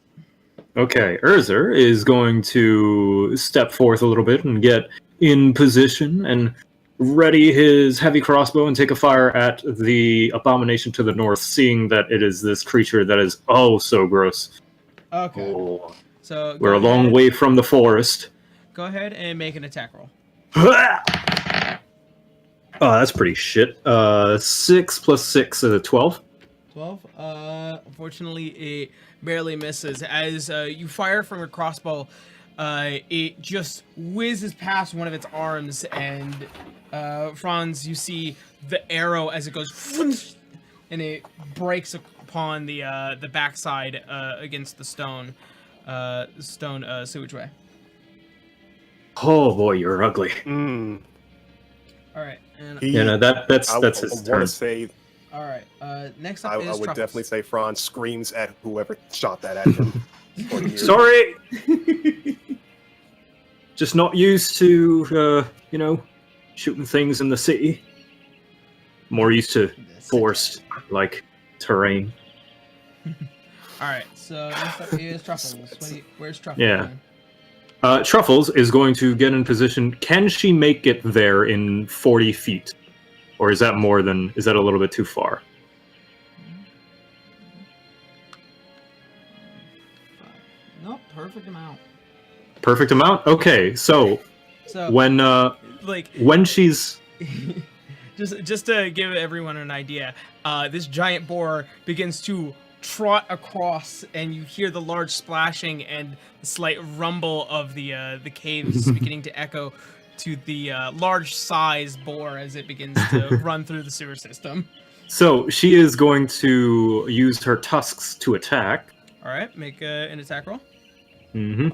Okay, Urzer is going to step forth a little bit and get in position and ready his heavy crossbow and take a fire at the abomination to the north, seeing that it is this creature that is oh so gross. Okay. Oh. So We're a go long ahead- way from the forest. Go ahead and make an attack roll. Oh, that's pretty shit. 6 plus 6 is a 12. 12. Unfortunately, it barely misses. As you fire from your crossbow, it just whizzes past one of its arms, and Franz, you see the arrow as it goes, and it breaks upon the backside against the stone sewageway. Oh boy, you're ugly. Mm. All right, and Yeah, no, that's I his want turn. to say, all right. Next up I is would Truffles. definitely say Franz screams at whoever shot that at him. Or you. Sorry. Just not used to, shooting things in the city. More used to forest like terrain. All right, so next up is Truffles. Where's Truffles? Yeah. going? Truffles is going to get in position. Can she make it there in 40 feet? Or is that a little bit too far? Nope, perfect amount. Perfect amount? Okay, so So when she's just to give everyone an idea, this giant boar begins to trot across, and you hear the large splashing and the slight rumble of the caves beginning to echo to the large size boar as it begins to run through the sewer system. So she is going to use her tusks to attack. All right, make an attack roll. Mm-hmm.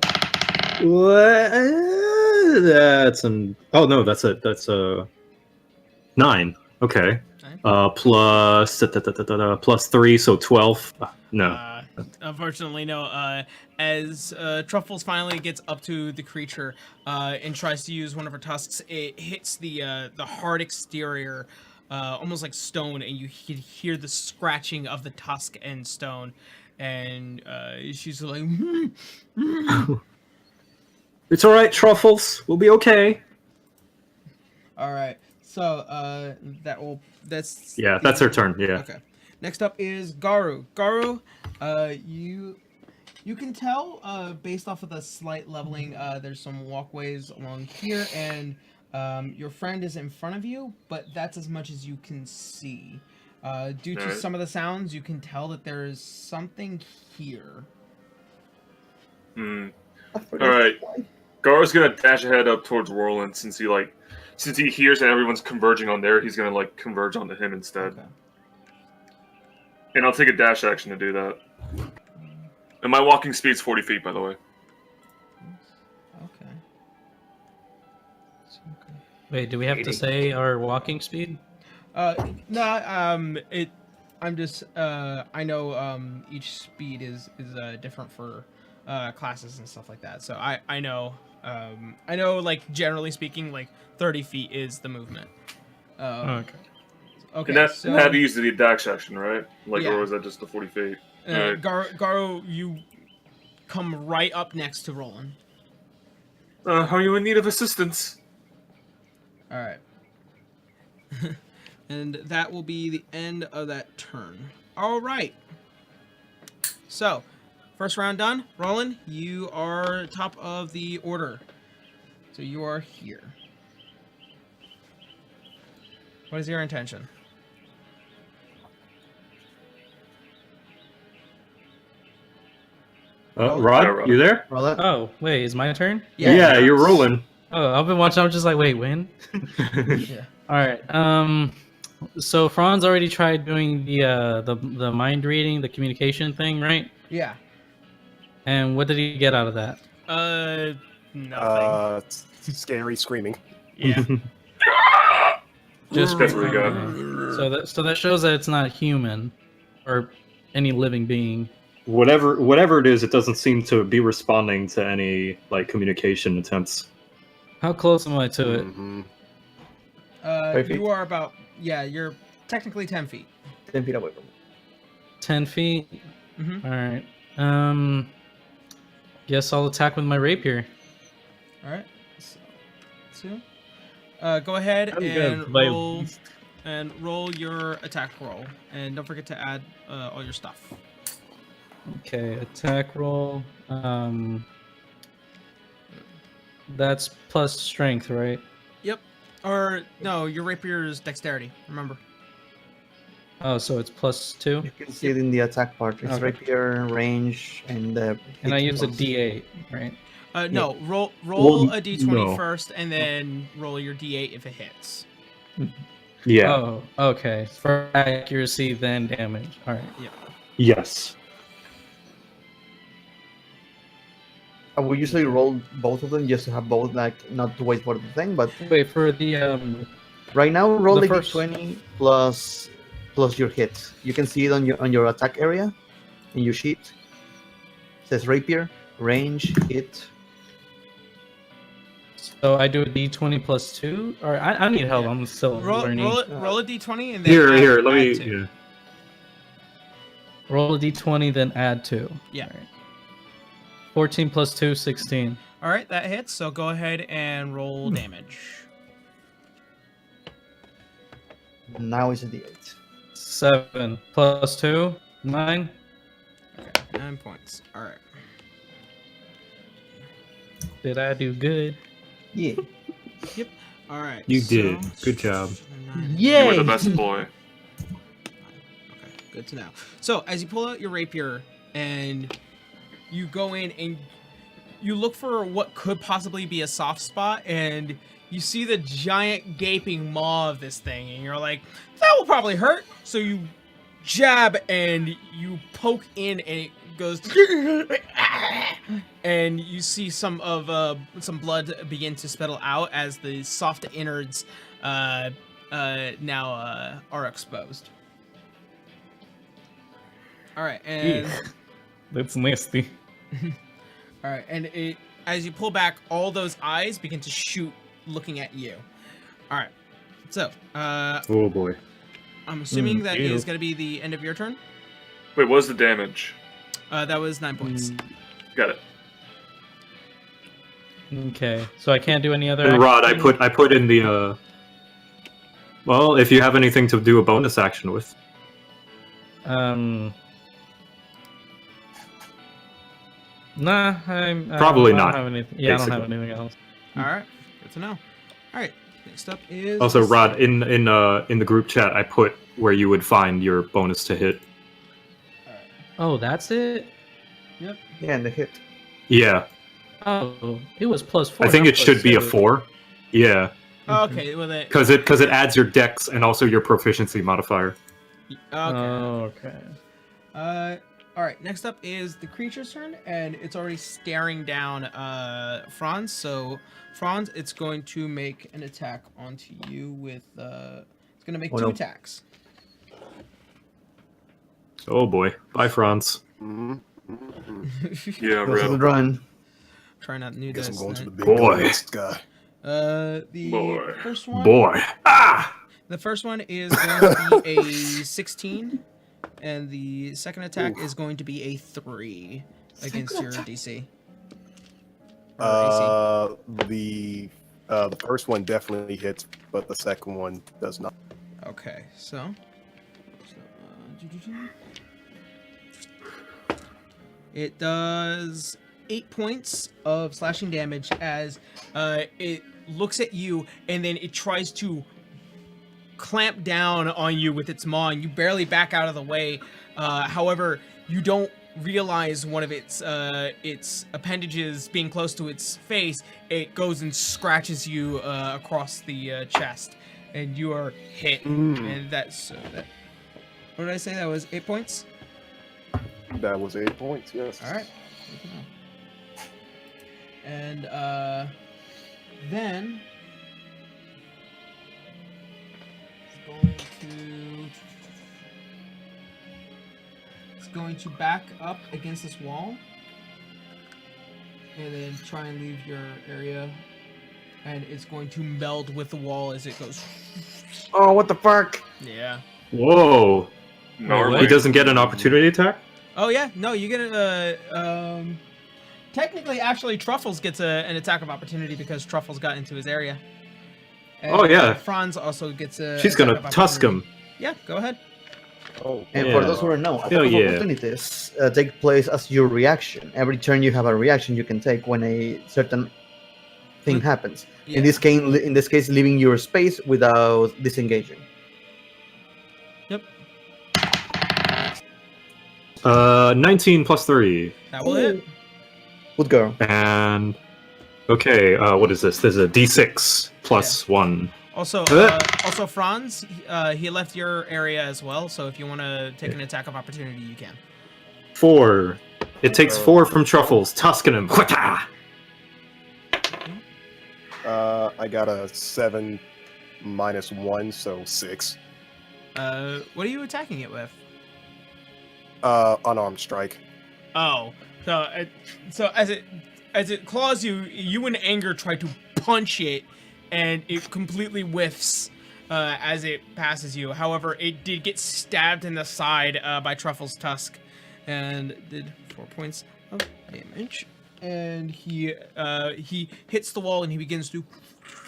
That's an. Oh no, that's a 9. Okay. Plus 3, so 12. No. Unfortunately, no. As Truffles finally gets up to the creature and tries to use one of her tusks, it hits the hard exterior, almost like stone, and you hear the scratching of the tusk and stone. And she's like, It's all right, Truffles. We'll be okay. all right. So that's That's her turn. Yeah. Okay. Next up is Garu. Garu, you can tell based off of the slight leveling, there's some walkways along here, and your friend is in front of you, but that's as much as you can see. Due to some of the sounds, you can tell that there is something here. All right. Garu's gonna dash ahead up towards Roland since he hears that everyone's converging on there. He's gonna converge onto him instead. Okay. And I'll take a dash action to do that. And my walking speed's 40 feet, by the way. Okay. Wait, do we have to say our walking speed? No. I'm just. I know. Each speed is different for classes and stuff like that. So I know. I know. Like generally speaking, 30 feet is the movement. Okay. Okay. And So that used to be a dash action, right? Yeah. Or was that just the 40 feet? Alright. Garo, you come right up next to Roland. Are you in need of assistance? All right. And that will be the end of that turn. All right. So, first round done. Roland, you are top of the order. So you are here. What is your intention? Rod, you there? Roll it. Oh, wait, is my turn? Yeah, you're rolling. Oh, I've been watching. I'm just like, wait, when? Yeah. All right. So Franz already tried doing the mind reading, the communication thing, right? Yeah. And what did he get out of that? Nothing. Scary screaming. Yeah. Just That's what we got. So that shows that it's not human or any living being. Whatever it is, it doesn't seem to be responding to any communication attempts. How close am I to it? Mm-hmm. 5 feet? You are about. Yeah, you're technically 10 feet. 10 feet away from it. 10 feet. Mm-hmm. All right. Guess I'll attack with my rapier. All right. So, 2. Go ahead I'm and good. My- roll your attack roll, and don't forget to add all your stuff. Okay, attack roll. That's plus strength, right? Yep. Or no, your rapier is dexterity. Remember. Oh, so it's plus 2. You can see it in the attack part. It's Okay. rapier, range, and the. And I use a plus. D8, right? No, roll Well, a d20 no. first, and then roll your d8 if it hits. Yeah. Oh, okay. For accuracy, then damage. All right. Yes. I will usually roll both of them just to have both, not to wait for the thing. But Wait for the right now, roll The the first- d20 plus your hit. You can see it on your attack area, in your sheet. It says rapier, range, hit. So I do a D20 plus 2, or I need help. I'm still learning. Roll a d20 and then Here. add Let me. 2. Yeah. Roll a D20, then add 2. Yeah. All right. 14 plus 2, 16. All right, that hits. So go ahead and roll damage. Now it's a d8. 7 plus 2, 9. Okay, 9 points. All right. Did I do good? Yeah. All right. You so- did. Good job. You were the best boy. Okay, good to know. So as you pull out your rapier and you go in and you look for what could possibly be a soft spot, and you see the giant gaping maw of this thing, and you're like, that will probably hurt. So you jab and you poke in, and it goes, and you see some blood begin to spittle out as the soft innards now are exposed. All right, and That's nasty. all right, and as you pull back, all those eyes begin to shoot, looking at you. All right, so Oh boy. I'm assuming that ew. is going to be the end of your turn. Wait, what was the damage? That was 9 points. Got it. Okay, so I can't do any other. And Rod, action? I put in the well, if you have anything to do a bonus action with. Nah, Probably I don't not, have anything. Yeah, I don't have basically. anything else. All right, good to know. All right, next up is Also, Rod, in the group chat, I put where you would find your bonus to hit. Oh, that's it. Yeah, and the hit. Yeah, Oh, it was +4. I think not it should be a +2. 4. Yeah, Oh, okay, well it. because it adds your dex and also your proficiency modifier. Okay. Oh, okay. All right. Next up is the creature's turn, and it's already staring down Franz. So Franz, it's going to make an attack onto you with. It's going to make two attacks. Oh boy, bye, Franz. Mhm. Yeah, Goes to the rip. run. Try not to do Guess this. I'm going to the big Boy. ghost guy. The Boy. first one. Boy, The first one is going to be a 16, and the second attack is going to be a 3 against your DC. Or AC. The first one definitely hits, but the second one does not. Okay, so it does 8 points of slashing damage as it looks at you, and then it tries to clamp down on you with its maw, and you barely back out of the way. However, you don't realize one of its appendages being close to its face. It goes and scratches you across the chest, and you are hit. And that's that. What did I say? That was 8 points. That was 8 points. Yes. All right. Good to know. And then it's going to back up against this wall, and then try and leave your area, and it's going to meld with the wall as it goes. Oh, what the fuck? Yeah. whoa! Gnarly. He doesn't get an opportunity attack. Oh yeah, no, you get technically, actually, Truffles gets an attack of opportunity because Truffles got into his area. And, Oh, yeah. Franz also gets a. She's attack gonna of tusk opportunity. him. Yeah, go ahead. Oh, And Yeah. for those who don't know, attack Hell of yeah. opportunities take place as your reaction. Every turn you have a reaction you can take when a certain thing happens. Yeah. In this case, leaving your space without disengaging. Yep, 19 plus 3. that will hit. Good girl. And okay, what is this? There's a D6 plus 1. Also, Franz, he left your area as well. So if you want to take an attack of opportunity, you can. 4. It takes 4 from Truffles, tusking him. Whata! I got a 7 minus 1, so 6. What are you attacking it with? Unarmed strike. Oh, so as it claws you, you in anger try to punch it, and it completely whiffs as it passes you. However, it did get stabbed in the side by Truffle's tusk, and did 4 points of damage. And he hits the wall, and he begins to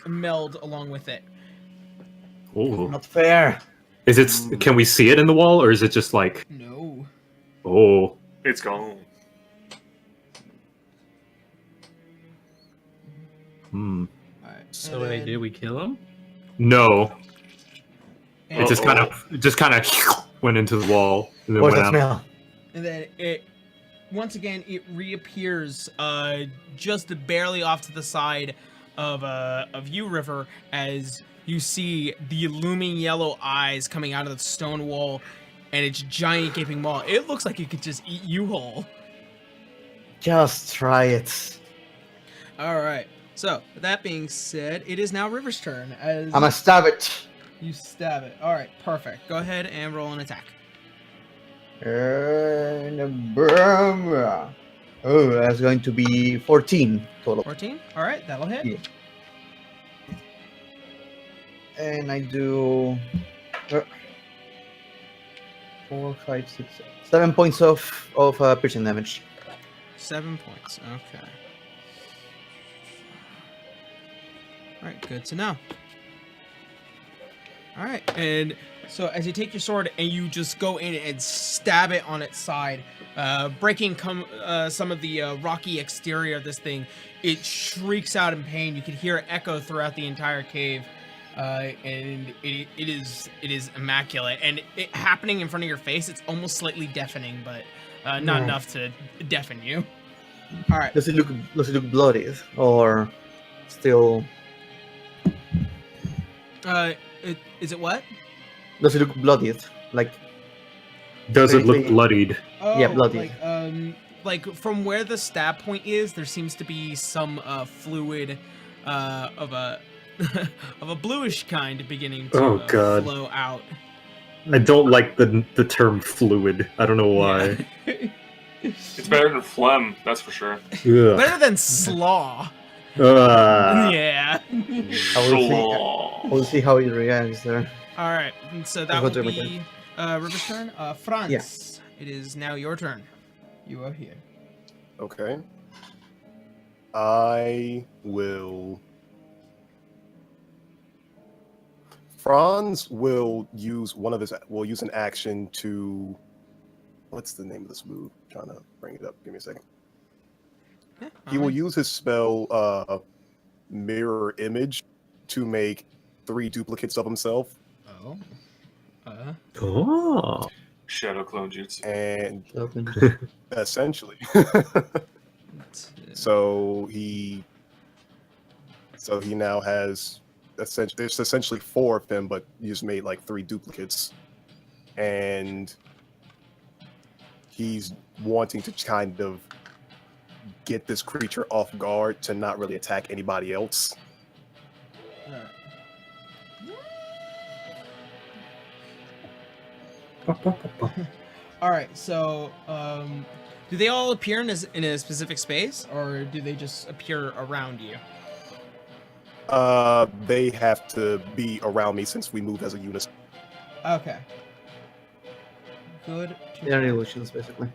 meld along with it. Ooh. Not fair. Is it? Can we see it in the wall, or is it just like? No. Oh. It's gone. Hmm. All right. So wait, did we kill him? No. And, It just kind of went into the wall and then What's went that out. smell? and then it once again it reappears just barely off to the side of you, River, as you see the looming yellow eyes coming out of the stone wall and its giant gaping maw. It looks like it could just eat you whole. Just try it. All right. So, with that being said, it is now River's turn as I'ma stab it. you stab it. All right, perfect. Go ahead and roll an attack. Oh, that's going to be 14 total. 14. All right, that'll hit. Yeah. And I do 4, 5, 6, 7 points of piercing damage. 7 points. Okay. All right, good to know. All right, and so as you take your sword and you just go in and stab it on its side, breaking some of the rocky exterior of this thing, it shrieks out in pain. You can hear it echo throughout the entire cave, and it is immaculate. And it happening in front of your face, it's almost slightly deafening, but not enough to deafen you. All right. Does it look bloody or still? Is it what? Does it look bloodied? Like Does it look Basically- bloodied? Oh, Yeah, bloody. Like from where the stab point is, there seems to be some fluid of a of a bluish kind beginning to Oh, God. flow out. I don't like the term fluid. I don't know why. It's better than phlegm, that's for sure. Ugh. Better than slaw. Yeah. We'll see how he reacts there. All right. And so that I'll will go to him be River's turn. Franz, it is now your turn. You are here. Okay. I will. Franz will use an action to. What's the name of this move? I'm trying to bring it up. Give me a second. Yeah, He will alright. use his spell, Mirror Image, to make 3 duplicates of himself, Oh. Oh. Shadow clone jutsu. and Okay. essentially, So, he now has there's essentially 4 of him, but you just made like 3 duplicates, and he's wanting to kind of get this creature off guard to not really attack anybody else. all right. So, do they all appear in a specific space, or do they just appear around you? They have to be around me since we move as a unit. Okay. Good. to They're know. illusions, basically.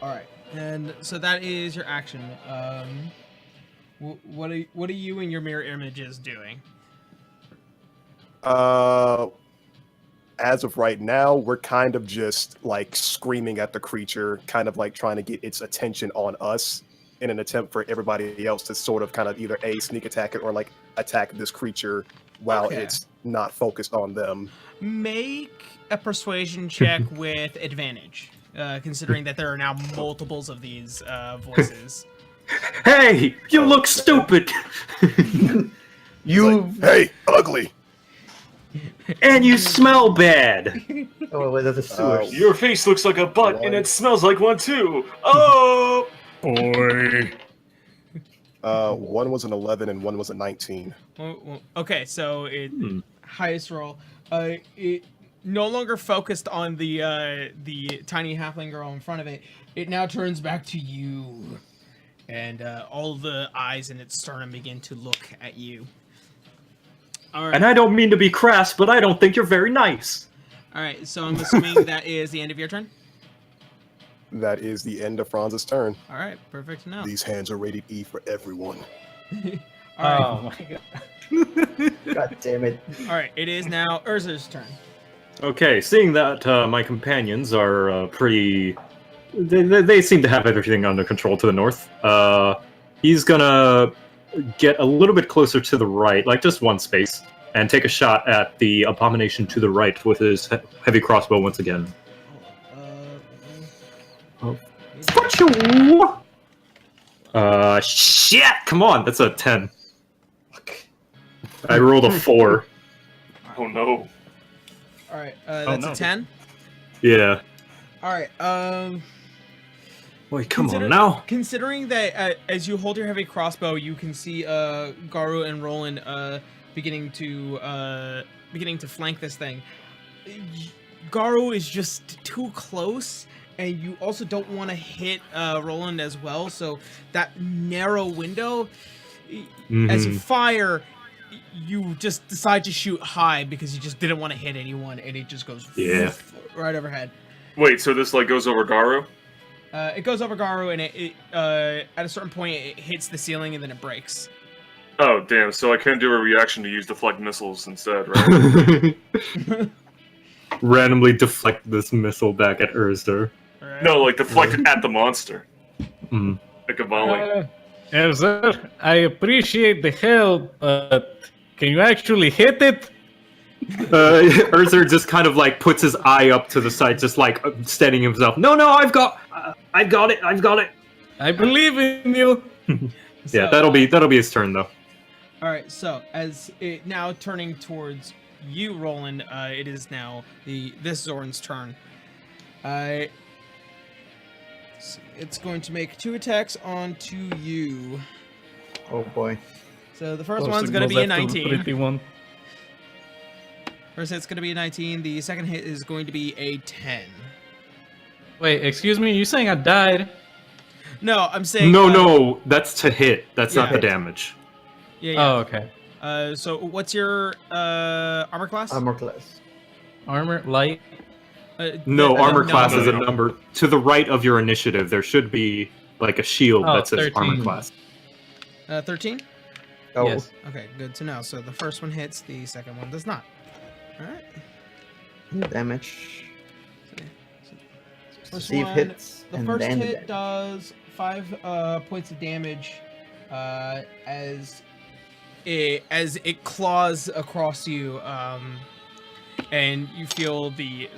All right, and so that is your action. What are you and your mirror images doing? As of right now, we're kind of just like screaming at the creature, kind of like trying to get its attention on us in an attempt for everybody else to sort of kind of either sneak attack it or like attack this creature while Okay. it's not focused on them. Make a persuasion check with advantage, considering that there are now multiples of these voices. Hey, you look stupid, Hey, ugly! and you smell bad. Oh, wait, that's a sewer. Your face looks like a butt, and One. it smells like one too. Oh! Boy. One was an 11 and one was a 19. Okay, so highest roll. It no longer focused on the tiny halfling girl in front of it. It now turns back to you, and all the eyes in its sternum begin to look at you. All right. And I don't mean to be crass, but I don't think you're very nice. All right, so I'm assuming that is the end of your turn. That is the end of Franz's turn. All right, perfect to know. These hands are rated E for everyone. All right, Oh my god. God damn it. all right. It is now Urza's turn. Okay, seeing that my companions are pretty... They seem to have everything under control to the north. He's gonna get a little bit closer to the right, like just one space, and take a shot at the abomination to the right with his heavy crossbow once again. Hold on. Oh. Fuck you! Shit! Come on, that's a 10. I rolled a 4. Oh no. All right, that's no. a 10. Yeah. All right. Wait, come on now. Considering that as you hold your heavy crossbow, you can see Garu and Roland beginning to flank this thing. Garu is just too close, and you also don't want to hit Roland as well. So that narrow window, as you fire, you just decide to shoot high because you just didn't want to hit anyone, and it just goes right overhead. Wait, so this like goes over Garu? It goes over Garu, and it at a certain point it hits the ceiling, and then it breaks. Oh damn! So I couldn't do a reaction to use deflect missiles instead, right? Randomly deflect this missile back at Urza. Right? No, like deflect it at the monster. Like a volley. Sir, I appreciate the help, but can you actually hit it? Urza just kind of like puts his eye up to the side, just like steadying himself. No, I've got it. I believe in you. Yeah, that'll be his turn though. All right. So as it now turning towards you, Roland, it is now this Zorn's turn. It's going to make 2 attacks onto you. Oh boy. So the first one's going to be a 19. Pretty one. First hit's going to be a 19. The second hit is going to be a 10. Wait, excuse me. You saying I died? No, I'm saying... No, that's to hit. That's not the damage. Yeah. Oh, okay. So what's your armor class? Armor class. Armor light. No, armor class no, is a no. number. To the right of your initiative, there should be like a shield that says 13. armor class. 13? Oh, Yes. Okay, good to know. So the first one hits, the second one does not. Alright. damage. First See if one, hits. The and first then the hit damage. does 5 points of damage as it claws across you, and you feel the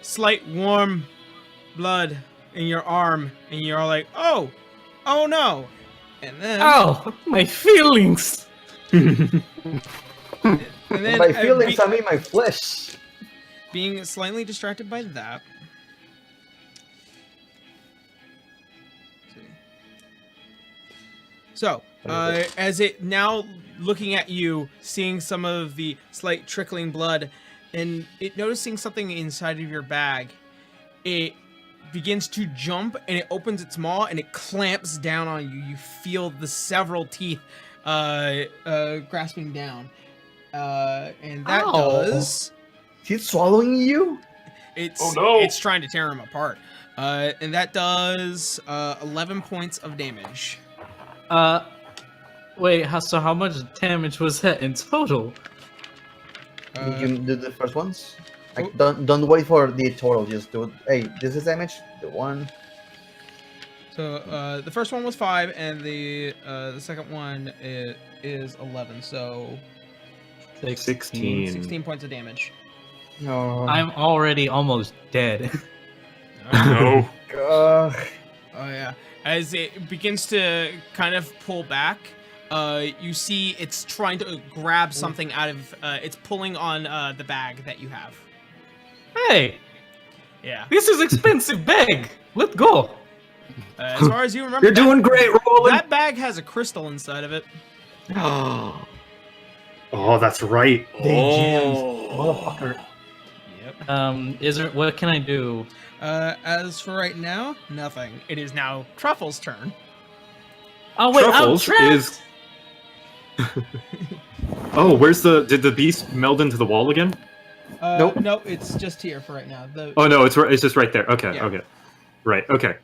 slight warm blood in your arm, and you're like, oh no, and then Oh, my feelings. and then My feelings, I mean my flesh. being slightly distracted by that. So, as it now looking at you, seeing some of the slight trickling blood, and it noticing something inside of your bag, it begins to jump and it opens its maw and it clamps down on you. You feel the several teeth grasping down, and that Ow. does. He's swallowing you? It's Oh, no. it's trying to tear him apart, and that does 11 points of damage. Wait, so how much damage was that in total? You can do the first ones? Like, Oh. don't wait for the total, just do it. Hey, this is damage? The one. So the first one was 5, and the second one is 11. So 16. 16 points of damage. No. I'm already almost dead. No. Ugh. Oh yeah. As it begins to kind of pull back, you see it's trying to grab something out of. It's pulling on the bag that you have. Hey, Yeah. this is expensive bag. Let go. As far as you remember, You're doing great, Roland. that bag has a crystal inside of it. Oh, that's right. Motherfucker. Yep. Is there? What can I do? As for right now, nothing. It is now Truffle's turn. Oh wait, Truffles I'm trapped. is. Oh, did the beast meld into the wall again? Nope. No, it's just here for right now. Oh no, it's just right there. Okay, Yeah. okay, right, okay.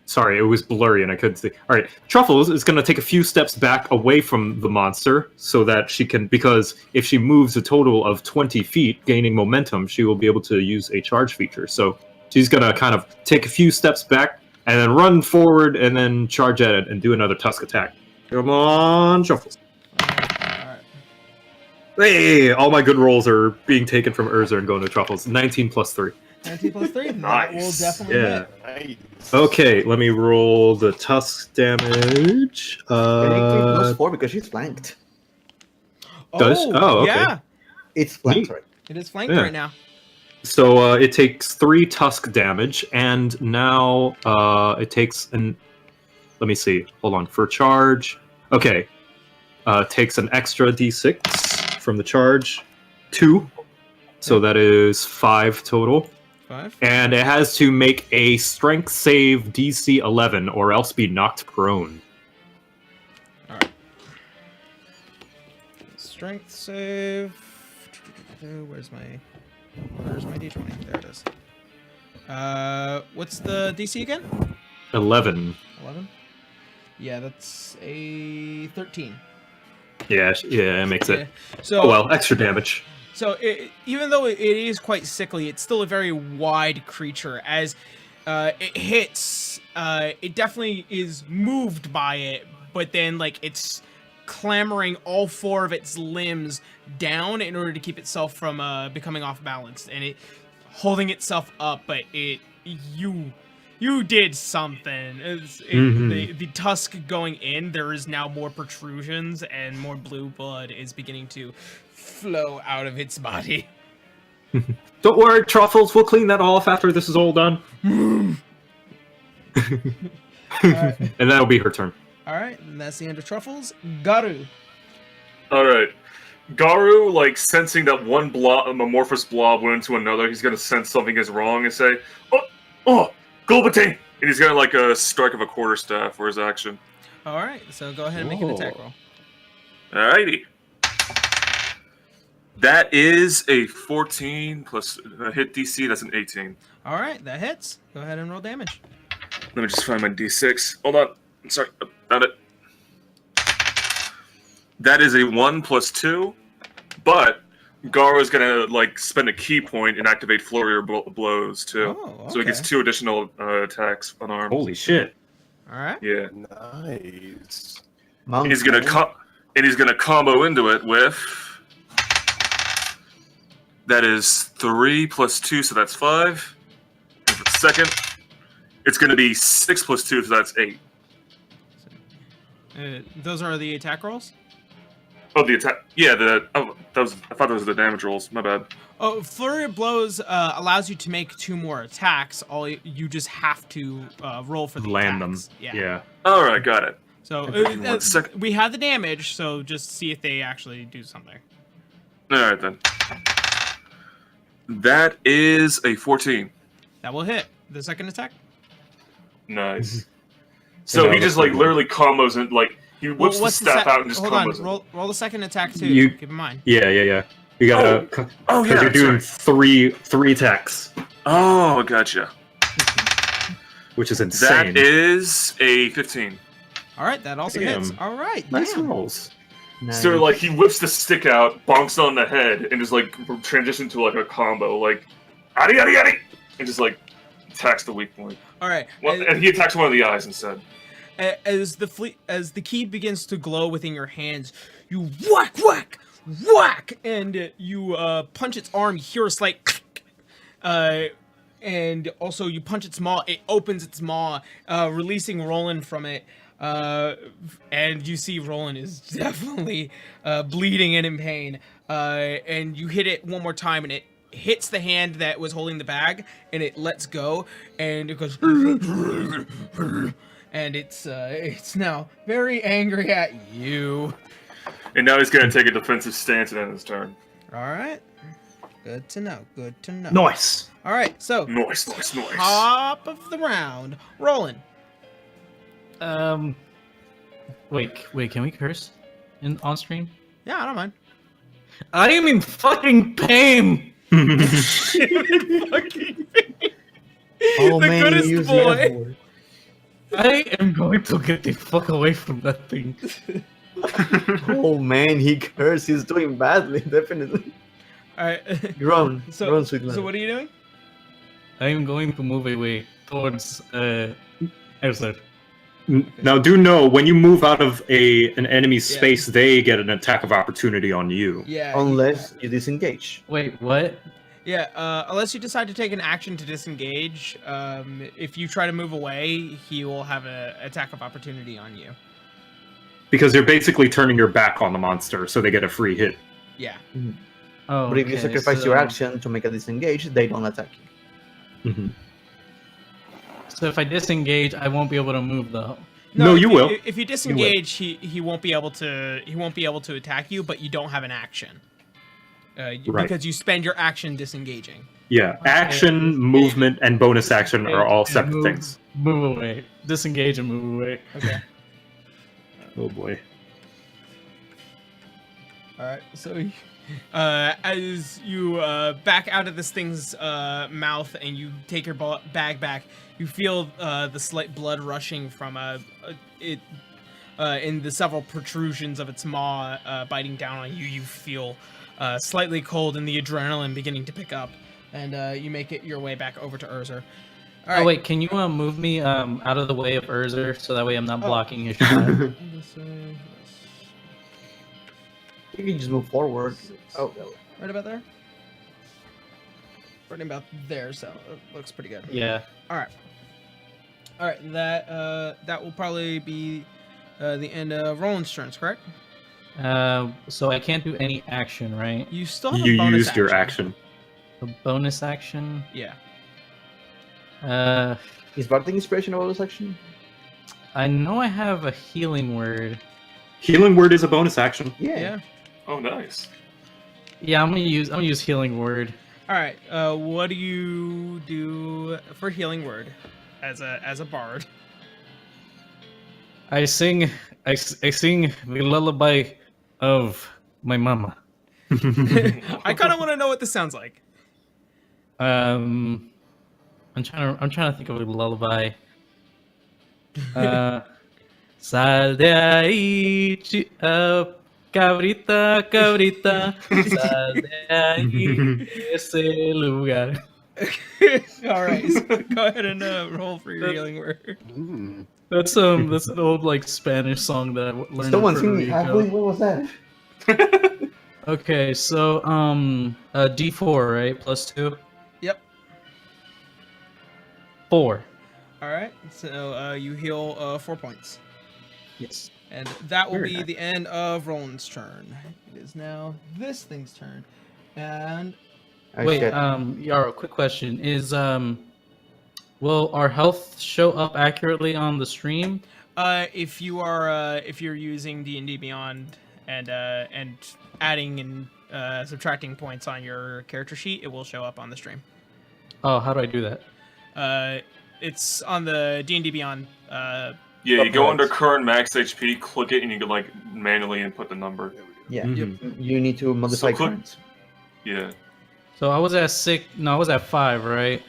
Sorry, it was blurry and I couldn't see. All right, Truffles is going to take a few steps back away from the monster so that she can, because if she moves a total of 20 feet, gaining momentum, she will be able to use a charge feature. So she's going to kind of take a few steps back and then run forward and then charge at it and do another tusk attack. Come on, Truffles. Alright. Hey, all my good rolls are being taken from Urza and going to Truffles. 19 plus 3. 20 plus 3. That will Nice. definitely Yeah. hit. Nice. Okay, let me roll the tusk damage. Technically plus 4 because she's flanked. Does- oh, okay. Yeah. It's flanked, Neat. sorry. It is flanked Yeah. right now. So it takes 3 tusk damage, and now it takes an. Let me see. Hold on. For charge. Okay. Takes an extra d6 from the charge. 2. So that is 5 total. 5. And it has to make a strength save DC 11 or else be knocked prone. Alright. Strength save. Where's my d20? There it is. What's the DC again? 11. 11? Yeah, that's a 13. Yeah, it makes it. So, Oh well, extra damage. So even though it is quite sickly, it's still a very wide creature. As it hits, it definitely is moved by it, but then like it's clambering all 4 of its limbs down in order to keep itself from becoming off balance, and it holding itself up. But you did something. The tusk going in, there is now more protrusions and more blue blood is beginning to flow out of its body. Don't worry, Truffles. We'll clean that off after this is all done. And that'll be her turn. Alright, and that's the end of Truffles. Garu. Alright. Garu, like, sensing that one amorphous blob went into another, he's gonna sense something is wrong and say, oh, Golbatine! And he's gonna, like, a strike of a quarterstaff for his action. Alright, so go ahead and make an attack roll. Alrighty. That is a 14 plus hit DC, that's an 18. Alright, that hits. Go ahead and roll damage. Let me just find my D6. Hold on. Sorry, found it. That is a 1 plus 2, but Garu's gonna like spend a key point and activate Flurry of Blows too. Oh, okay. So he gets 2 additional attacks unarmed. Holy shit! Alright. Yeah. Nice. Mount He's gonna combo into it with. That is 3 plus 2, so that's 5. And for the second, it's gonna be 6 plus 2, so that's 8. Those are the attack rolls? Oh, the attack. Yeah, I thought those were the damage rolls. My bad. Oh, Flurry of Blows allows you to make 2 more attacks. You just have to roll for the Land attacks. them. Yeah. All right, got it. So Okay, 1 second. we have the damage, so just see if they actually do something. All right then. That is a 14. That will hit. The second attack? Nice. So he Yeah, just that's like pretty literally combos it, like he whips the what's staff out and just Hold on, combos it. roll the second attack too. You- Keep in mind. Yeah. You gotta. Oh Because yeah, you're doing sorry. three attacks, Oh, gotcha. which is insane. That is a 15. All right, that also Damn. hits. All right, Nice damn. rolls. Nice. So like he whips the stick out, bonks on the head, and just like transition to like a combo, like adi adi adi, and just like attacks the weak point. All right. Well, and he attacks one of the eyes instead. As the key begins to glow within your hands, you whack, and you punch its arm. You hear a slight, and also you punch its maw. It opens its maw, releasing Roland from it. And you see Roland is definitely bleeding and in pain. And you hit it one more time, and it hits the hand that was holding the bag, and it lets go, and it goes. And it's now very angry at you. And now he's gonna take a defensive stance and end his turn. All right. Good to know. Good to know. Nice. All right. So Nice. top of the round, Roland. Wait, can we curse on stream? Yeah, I don't mind. I am in fucking pain. Oh The man, goodest you use boy. the F word. I am going to get the fuck away from that thing. Oh man, he cursed. He's doing badly, definitely. All right. Groan, So groan, sweet man. so what are you doing? I am going to move away towards Elser. Now, do know when you move out of an enemy's Yeah. space, they get an attack of opportunity on you. Yeah. Unless you disengage. Wait, what? Yeah, unless you decide to take an action to disengage, if you try to move away, he will have an attack of opportunity on you. Because you're basically turning your back on the monster, so they get a free hit. Yeah. Oh, But if you okay, sacrifice so- your action to make a disengage, they don't attack you. Mhm. So if I disengage, I won't be able to move though. No, you will. If you disengage, he won't be able to attack you, but you don't have an action. Right. Because you spend your action disengaging. Yeah, action, movement, and bonus action are all separate Move- things. Move away. Disengage and move away. Okay. Oh boy. All right. So, as you back out of this thing's mouth and you take your bag back, you feel the slight blood rushing from it in the several protrusions of its maw biting down on you. You feel slightly cold and the adrenaline beginning to pick up, and you make it your way back over to Urzer. All right. Oh wait, can you move me out of the way of Urzer so that way I'm not Oh. blocking his shot? You can just move forward. Oh, Right about there. Right about there, so it looks pretty good. Yeah. All right. That will probably be the end of Roland's turns, correct? So I can't do any action, right? You still have a You bonus used your action. A bonus action. Yeah. is Bardic Inspiration a bonus action? I know I have a healing word. Healing word is a bonus action. Yeah. Oh, nice. Yeah, I'm gonna use healing word. All right. What do you do for healing word as a bard? I sing the lullaby of my mama. I kind of want to know what this sounds like. I'm trying to think of a lullaby. Sal de ahí, cabrita, cabrita, sal de ahí, ese lugar. All right. So go ahead and roll for your healing word. That's an old like Spanish song that I learned. Someone in Puerto sing. Rico. What was that? Okay, so D4, right? +2. Yep. 4. All right. So you heal 4 points. Yes. And that will Very be nice. the end of Roland's turn. It is now this thing's turn. And Wait, Yaro, quick question. Is will our health show up accurately on the stream? if you're using D&D Beyond and adding and subtracting points on your character sheet, it will show up on the stream. Oh, how do I do that? It's on the D&D Beyond. Yeah, you go Bards. under current max HP, click it, and you can like manually input the number. Yeah. Mhm. You need to modify click- current. Yeah. So I was at 6. No, I was at 5, right?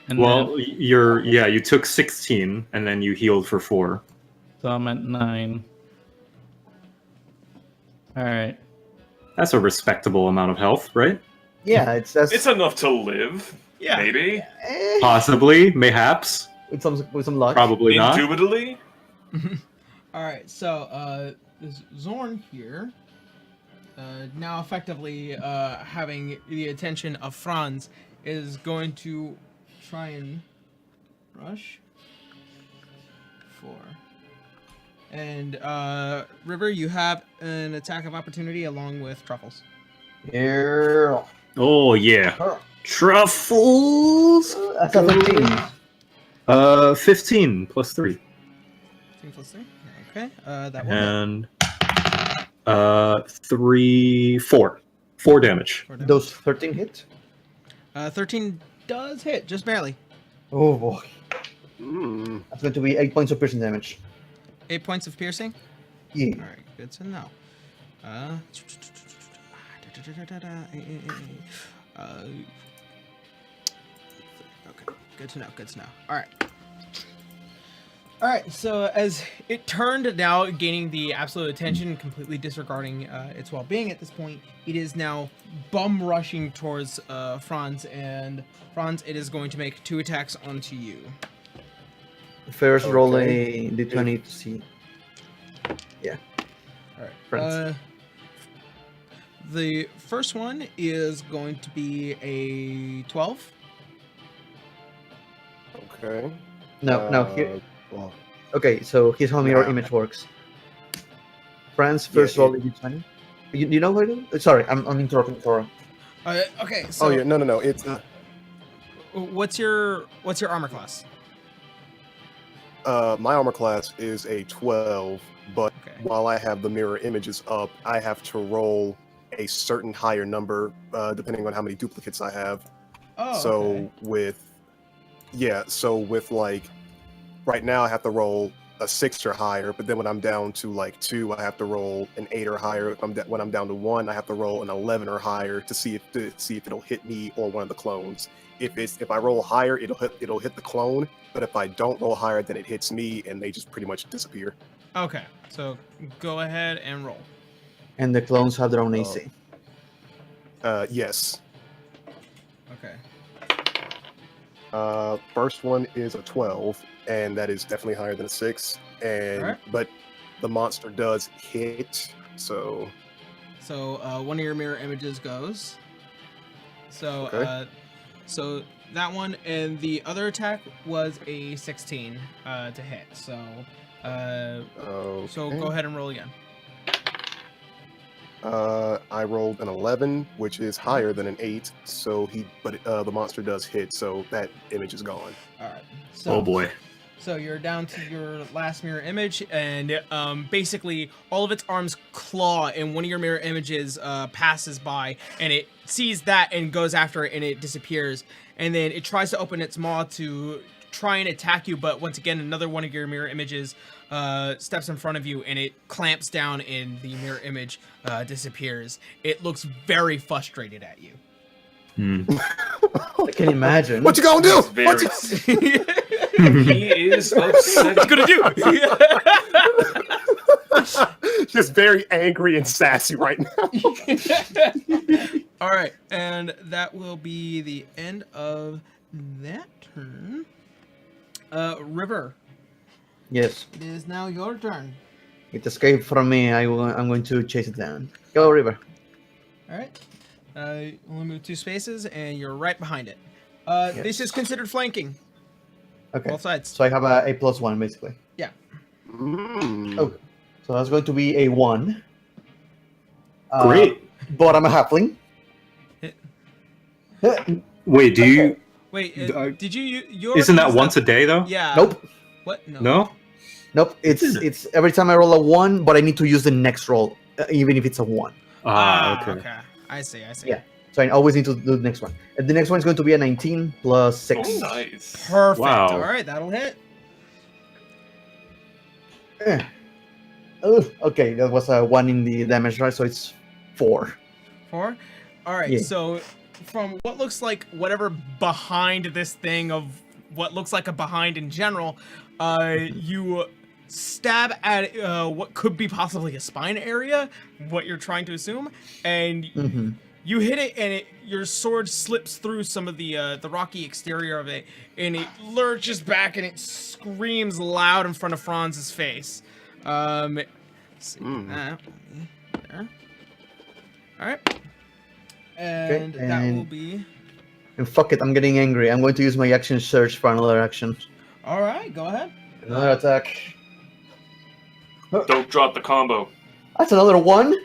And Well, then, you took 16 and then you healed for 4. so I'm at 9. All right. That's a respectable amount of health, right? Yeah, It's enough to live. Yeah. Maybe. Possibly, mayhaps, with some luck. probably not. Indubitably. All right, so this Zorn here, now effectively having the attention of Franz, is going to try and rush 4. And River, you have an attack of opportunity along with Truffles. Yeah. Oh yeah, truffles. That's a 13. 15 plus 3, 2 plus 3. Okay, that will hit. and 3, 4 damage. 4 damage. Those 13 hit? 13 does hit, just barely. Oh boy. Mm. That's going to be 8 points of piercing damage. 8 points of piercing. Yeah. All right, good to know. Okay, good to know. Good to know. All right. All right. So as it turned, now gaining the absolute attention, completely disregarding its well-being at this point, it is now bum rushing towards Franz, and Franz, it is going to make 2 attacks onto you. First, roll Okay. a d20 to see. All right. Franz. The first one is going to be a 12. Okay. No, here. Well, Okay, so here's how mirror Nah. image works. Franz, first Yeah, roll a d20. You know what it is? Sorry, I'm interrupting Thor. Okay, so oh yeah, no. It's what's your armor class? my armor class is a 12, but Okay. while I have the mirror images up, I have to roll a certain higher number depending on how many duplicates I have. Oh, so okay. with like right now I have to roll a 6 or higher, but then when I'm down to like 2, I have to roll an 8 or higher. When I'm down to 1, I have to roll an 11 or higher to see if it'll hit me or one of the clones. If I roll higher, it'll hit the clone, but if I don't roll higher, then it hits me and they just pretty much disappear. Okay, so go ahead and roll. And the clones have their own AC. Yes. Okay. First one is a 12, and that is definitely higher than a 6. And Alright. but the monster does hit, so one of your mirror images goes. So Okay. so that one, and the other attack was a 16 to hit. So okay. go ahead and roll again. I rolled an 11, which is higher than an 8. So the monster does hit, so that image is gone. All right. So, Oh boy. So you're down to your last mirror image, and basically all of its arms claw, and one of your mirror images passes by, and it sees that and goes after it, and it disappears. And then it tries to open its maw to try and attack you, but once again, another one of your mirror images steps in front of you, and it clamps down, and the mirror image disappears. It looks very frustrated at you. I can imagine. What you gonna do? It's very. He is upset. What's gonna do? Just very angry and sassy right now. All right, and that will be the end of that turn. River, Yes, it is now your turn. it escaped from me. I'm going to chase it down. Go, River. All right. Only move 2 spaces, and you're right behind it. This is considered flanking. Okay. Both sides. So I have a +1 basically. Yeah. Oh, so that's going to be a 1. Great. But I'm a halfling. Wait, do you? Wait, I- did you? Isn't that once a day though? Yeah. Nope. What? No. No. Nope. It's every time I roll a 1, but I need to use the next roll, even if it's a 1. Okay. I see. Yeah. So I always need to do the next one. And the next one is going to be a 19 plus 6. Oh, nice. Perfect. Wow. All right, that'll hit. Okay, that was a 1 in the damage, right? So it's 4. 4. All right. Yeah. So from what looks like whatever behind this thing of what looks like a behind in general, you stab at what could be possibly a spine area, what you're trying to assume, and Mm-hmm. you hit it, and your sword slips through some of the rocky exterior of it, and it lurches back, and it screams loud in front of Franz's face. Let's see. There. All right. And Okay, that and- will be. And fuck it, I'm getting angry. I'm going to use my action search for another action. All right, go ahead. Another attack. Don't drop the combo. That's another 1.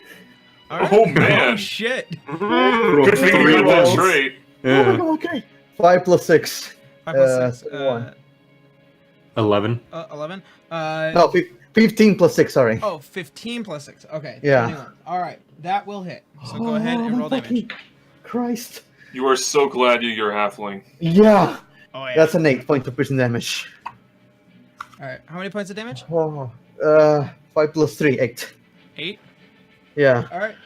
All right. Oh, man. Oh, shit. Good thing you got that rolls. straight. Yeah. Okay. 5 plus 6. 5 plus 6. 1. 11. 11. No, 15 plus 6, sorry. Oh, 15 plus 6. Okay. Yeah. 21. All right, that will hit. So go ahead and roll damage. fucking Christ. You are so glad you're halfling. Yeah. Oh, yeah. That's an 8 point of piercing damage. All right, how many points of damage? Oh, 5 plus 3, 8. 8. Yeah. All right.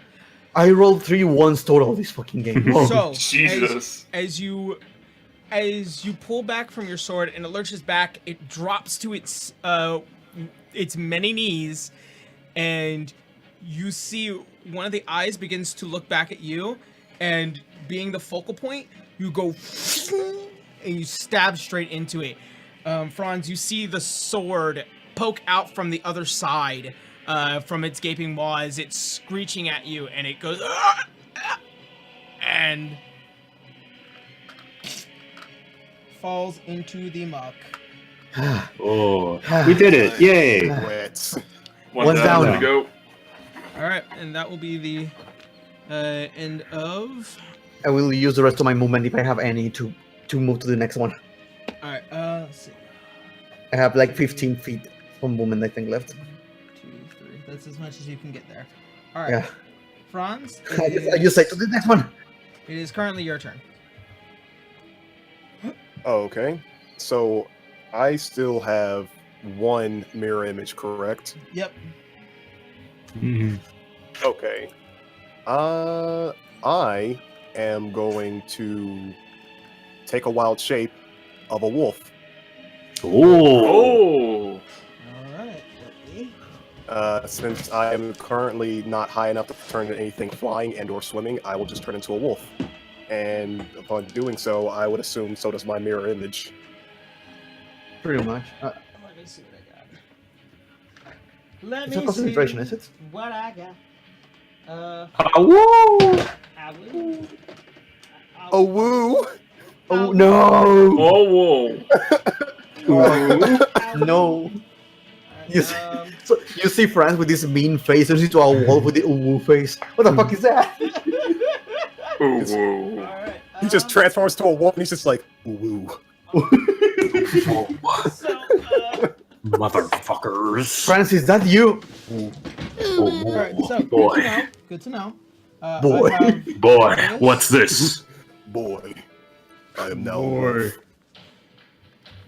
I rolled 3 1s total this fucking game. So Jesus. as you pull back from your sword and it lurches back, it drops to its many knees, and you see one of the eyes begins to look back at you, and being the focal point, you go and you stab straight into it. Franz, you see the sword poke out from the other side, from its gaping maw as it's screeching at you, and it goes and falls into the muck. Oh, we did it! Yay! Wet. One's down. To go. All right, and that will be the end of. I will use the rest of my movement if I have any to move to the next one. All right, let's see. I have like 15 feet of movement, I think, left. 2, 3. That's as much as you can get there. All right, Yeah. Franz. I just say to the next one. It is currently your turn. Oh, okay. So I still have one mirror image, correct? Yep. Okay. I am going to take a wild shape of a wolf. Oh! All right. Let me. Since I am currently not high enough to turn into anything flying and/or swimming, I will just turn into a wolf. And upon doing so, I would assume so does my mirror image. Pretty much. Let me see what I got. Let It's me not concentration, see is it? what I got. Woo! I will. Oh, woo! Oh no! Oh, whoa. No. You see, so you see Franz with this mean face, turns into a wolf with the woo face. What the fuck is that? Ooh, whoa. Alright. He just transforms to a wolf and he's just like, woo. Motherfuckers. Franz, is that you? Alright, so Boy. good to know. Boy. I have Boy, what's this? Boy. I am now a wolf.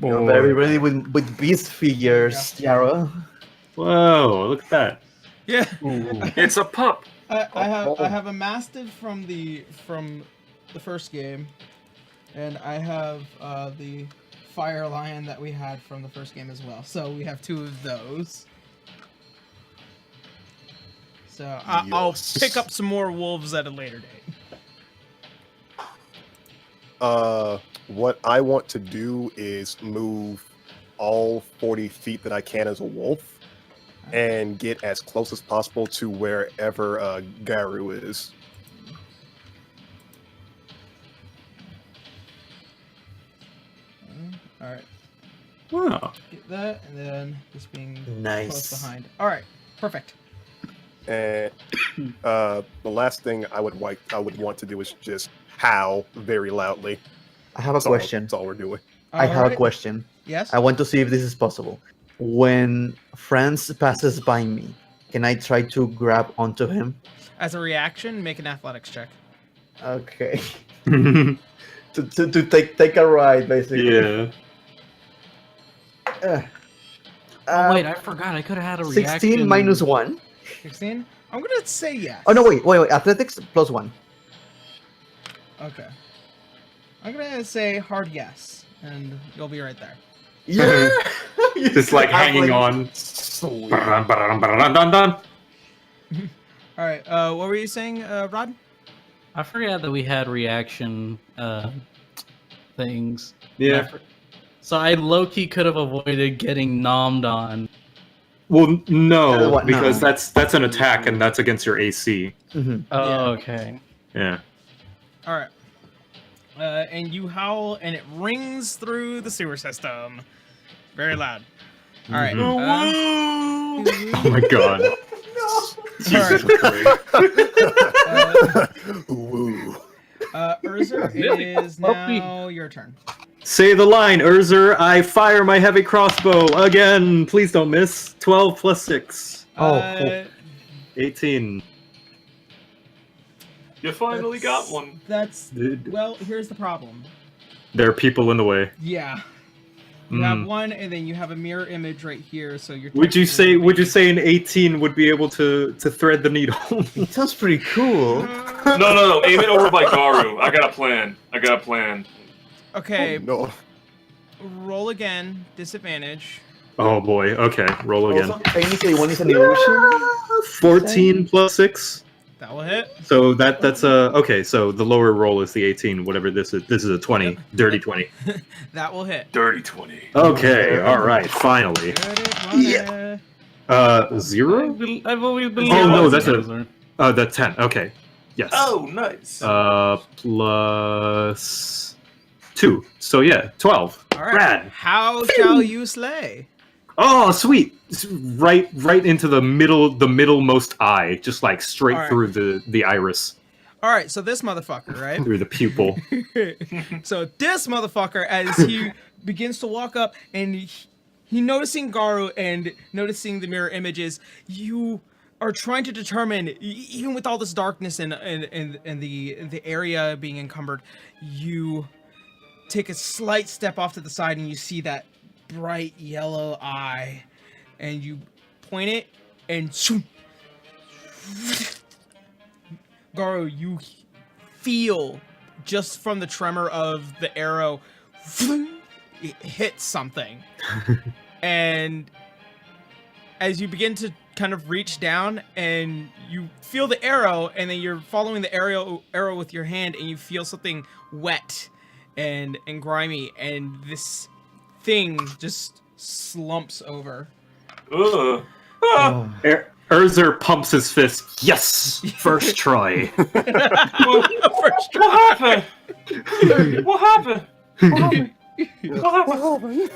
You're very ready with beast figures, Tiara. Whoa, look at that. yeah. It's a pup. I have a mastiff from the first game, and I have the fire lion that we had from the first game as well. So we have 2 of those. So I'll Yes. pick up some more wolves at a later date. What I want to do is move all 40 feet that I can as a wolf and get as close as possible to wherever Garu is. All right, Wow. get that, and then just being Nice. close behind. All right, perfect. And the last thing I would want to do is just howl very loudly. I have a question. That's all we're doing. I have a Alright. question. Yes. I want to see if this is possible. When Franz passes by me, can I try to grab onto him? As a reaction, make an athletics check. Okay. to take a ride, basically. Yeah. Oh, wait, I forgot. I could have had a 16 reaction. minus 1. 16. I'm gonna say yes. Oh no, wait. Athletics plus 1. Okay. I'm gonna say hard yes, and you'll be right there. Yeah. Just like hanging on. Sweet. Dun. All right. What were you saying, Rod? I forgot that we had reaction things. Yeah. So I low-key could have avoided getting nommed on. Well, no, What? No. because that's an attack and that's against your AC. Mhm. Oh, Yeah. okay. Yeah. All right. And you howl, and it rings through the sewer system, very loud. All right. Oh my god. Jesus Woo. Urzer, it is now your turn. Say the line, Urzer. I fire my heavy crossbow again. Please don't miss. 12 plus 6. Uh, 18. You finally got one. That's well. Here's the problem. There are people in the way. Yeah. You have Mm. one, and then you have a mirror image right here. So you're. Would you say an 18 would be able to thread the needle? It sounds pretty cool. No. Aim it over by Garu. I got a plan. Okay. No. Roll again. Disadvantage. Oh boy. Okay, roll again. Also, technically, one is an illusion. 14 plus 6. That will hit. So that's a okay. So the lower roll is the 18. Whatever this is. This is a 20. Dirty 20. That will hit. Dirty 20. Okay. All right. Finally. Dirty 20. 0? I've always been. Oh, no, that's a. the 10. Okay. Yes. Oh, nice. Plus 2. So yeah, 12. All right. Rad. How shall you slay? Oh, sweet! Right into the middlemost eye, just like straight All right. through the iris, All right, so this motherfucker, right? through the pupil. So this motherfucker, as he begins to walk up and he noticing Garu and noticing the mirror images, you are trying to determine, even with all this darkness and the area being encumbered, you take a slight step off to the side and you see that bright yellow eye, and you point it and Garu, you feel just from the tremor of the arrow, it hits something. And as you begin to kind of reach down and you feel the arrow, and then you're following the arrow with your hand, and you feel something wet and grimy, and this thing just slumps over. Ugh. Urzer pumps his fist. Yes, first try. First What happened? What happened? What happened?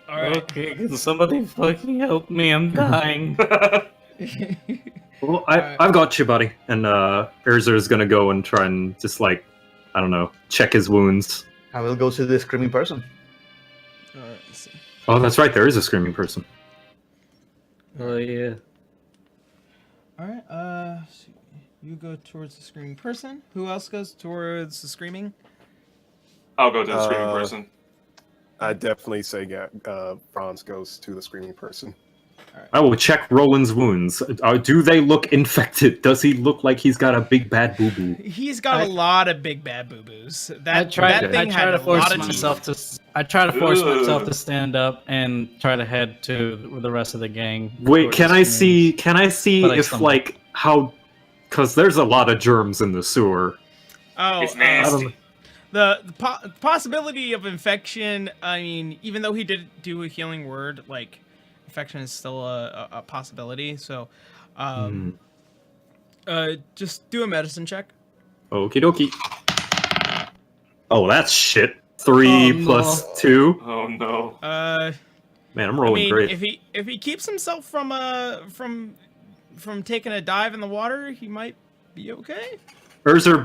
All right. Okay, can somebody fucking help me? I'm dying. Well, I've got you, buddy. And Urzer's gonna go and try and just like, I don't know, check his wounds. I will go to the screaming person. All right, let's see. Oh, that's right. There is a screaming person. Oh yeah. All right, so you go towards the screaming person. Who else goes towards the screaming? I'll go to the screaming person. I definitely say Franz goes to the screaming person. I will check Roland's wounds. Do they look infected? Does he look like he's got a big bad boo boo? He's got a lot of big bad boo boos. I try to force teeth. myself to. I try to force myself to stand up and try to head to the rest of the gang. Wait, towards can the I screaming. see? Can I see But I if stumble. like how? Because there's a lot of germs in the sewer. Oh, It's I nasty. don't. the possibility of infection. I mean, even though he did do a healing word, like infection is still a possibility. So, just do a medicine check. Okie dokie. Oh, that's shit. 3 Oh, plus no. 2. Oh no. Man, I'm I rolling mean, great. if he keeps himself from taking a dive in the water, he might be okay. Urzer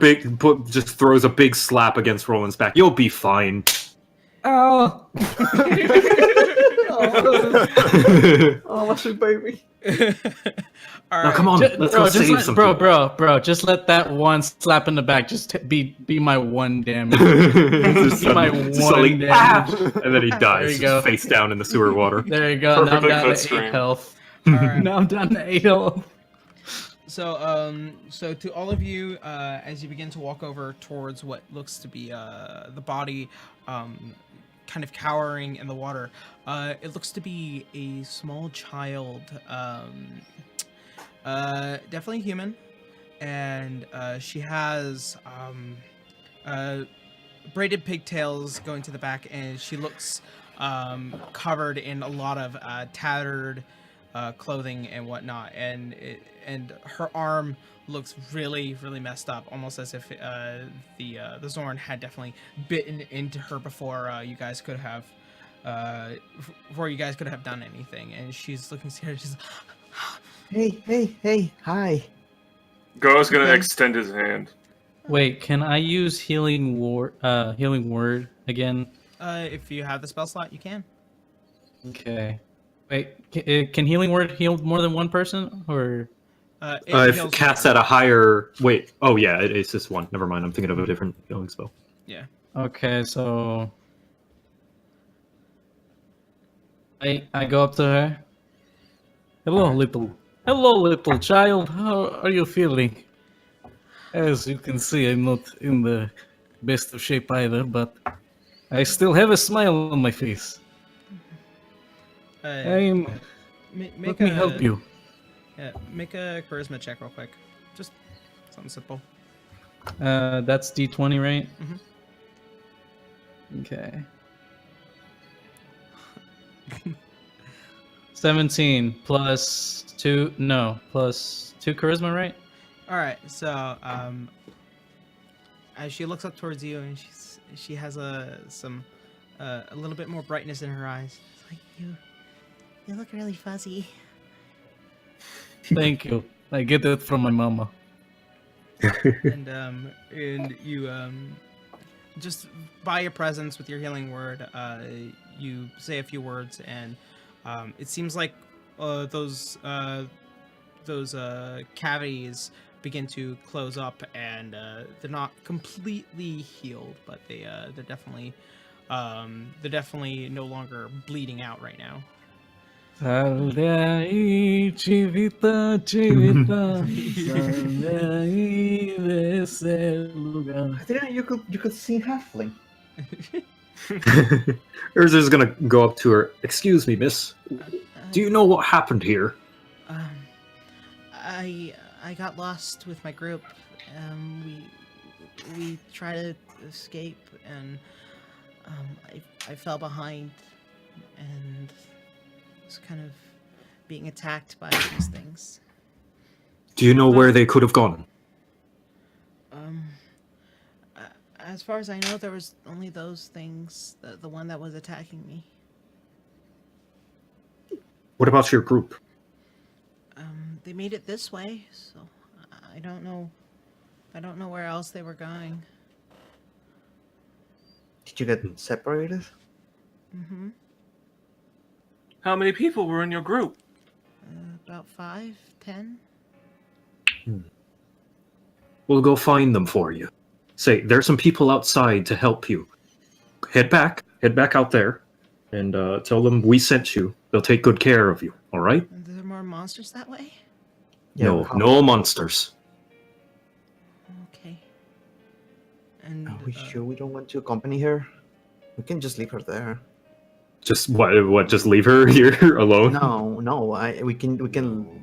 just throws a big slap against Roland's back. You'll be fine. Oh. Oh, my sweet baby. All Now right. come on, let's go save some people. Bro, just let that one slap in the back just be my one damage. Just Be my suddenly, one "Ah!" damage. and then he There dies, you go. just face down in the sewer water. There you go. Now I'm Perfectly down cut to stream. 8 health. All right. Now I'm down to 8 health. So to all of you, as you begin to walk over towards what looks to be the body, kind of cowering in the water, it looks to be a small child, definitely human, and she has braided pigtails going to the back, and she looks covered in a lot of tattered clothing and whatnot, and her arm looks really messed up, almost as if the Zorn had definitely bitten into her before you guys could have done anything. And she's looking serious. She's Hey, hi. Gar's gonna Okay. extend his hand. Wait, can I use healing word again? if you have the spell slot, you can. Okay. Wait, can healing word heal more than one person, or? If heals- cast at a higher... Wait, oh yeah, it's just one. Never mind, I'm thinking of a different healing spell. Yeah. Okay, so I go up to her. Hello, little child. How are you feeling? As you can see, I'm not in the best of shape either, but I still have a smile on my face. Make Let me help you. Yeah, make a charisma check real quick. Just something simple. That's D20, right? Mhm. Okay. 17 plus 2. No, plus 2 charisma, right? All right. So as she looks up towards you, and she has a little bit more brightness in her eyes. It's like you look really fuzzy. Thank you. I get that from my mama. and you just by your presence with your healing word, you say a few words, and it seems like those cavities begin to close up, and they're not completely healed, but they're definitely no longer bleeding out right now. Sal de ahí, chivita, chivita. Sal de ahí, de ese lugar. I didn't know you could sing halfling. Urza's gonna go up to her. Excuse me, miss. Do you know what happened here? I got lost with my group. We tried to escape, and I fell behind, and was kind of being attacked by these things. Do you know where they could have gone? As far as I know, there was only those things. The one that was attacking me. What about your group? They made it this way, so I don't know. I don't know where else they were going. Did you get separated? Mm-hmm. How many people were in your group? About 5, 10. We'll go find them for you. Say, there's some people outside to help you. Head back out there, and tell them we sent you. They'll take good care of you, all right? Are there more monsters that way? No monsters. Okay. And Are we sure we don't want to accompany her? We can just leave her there. Just what? Just leave her here alone? No. We can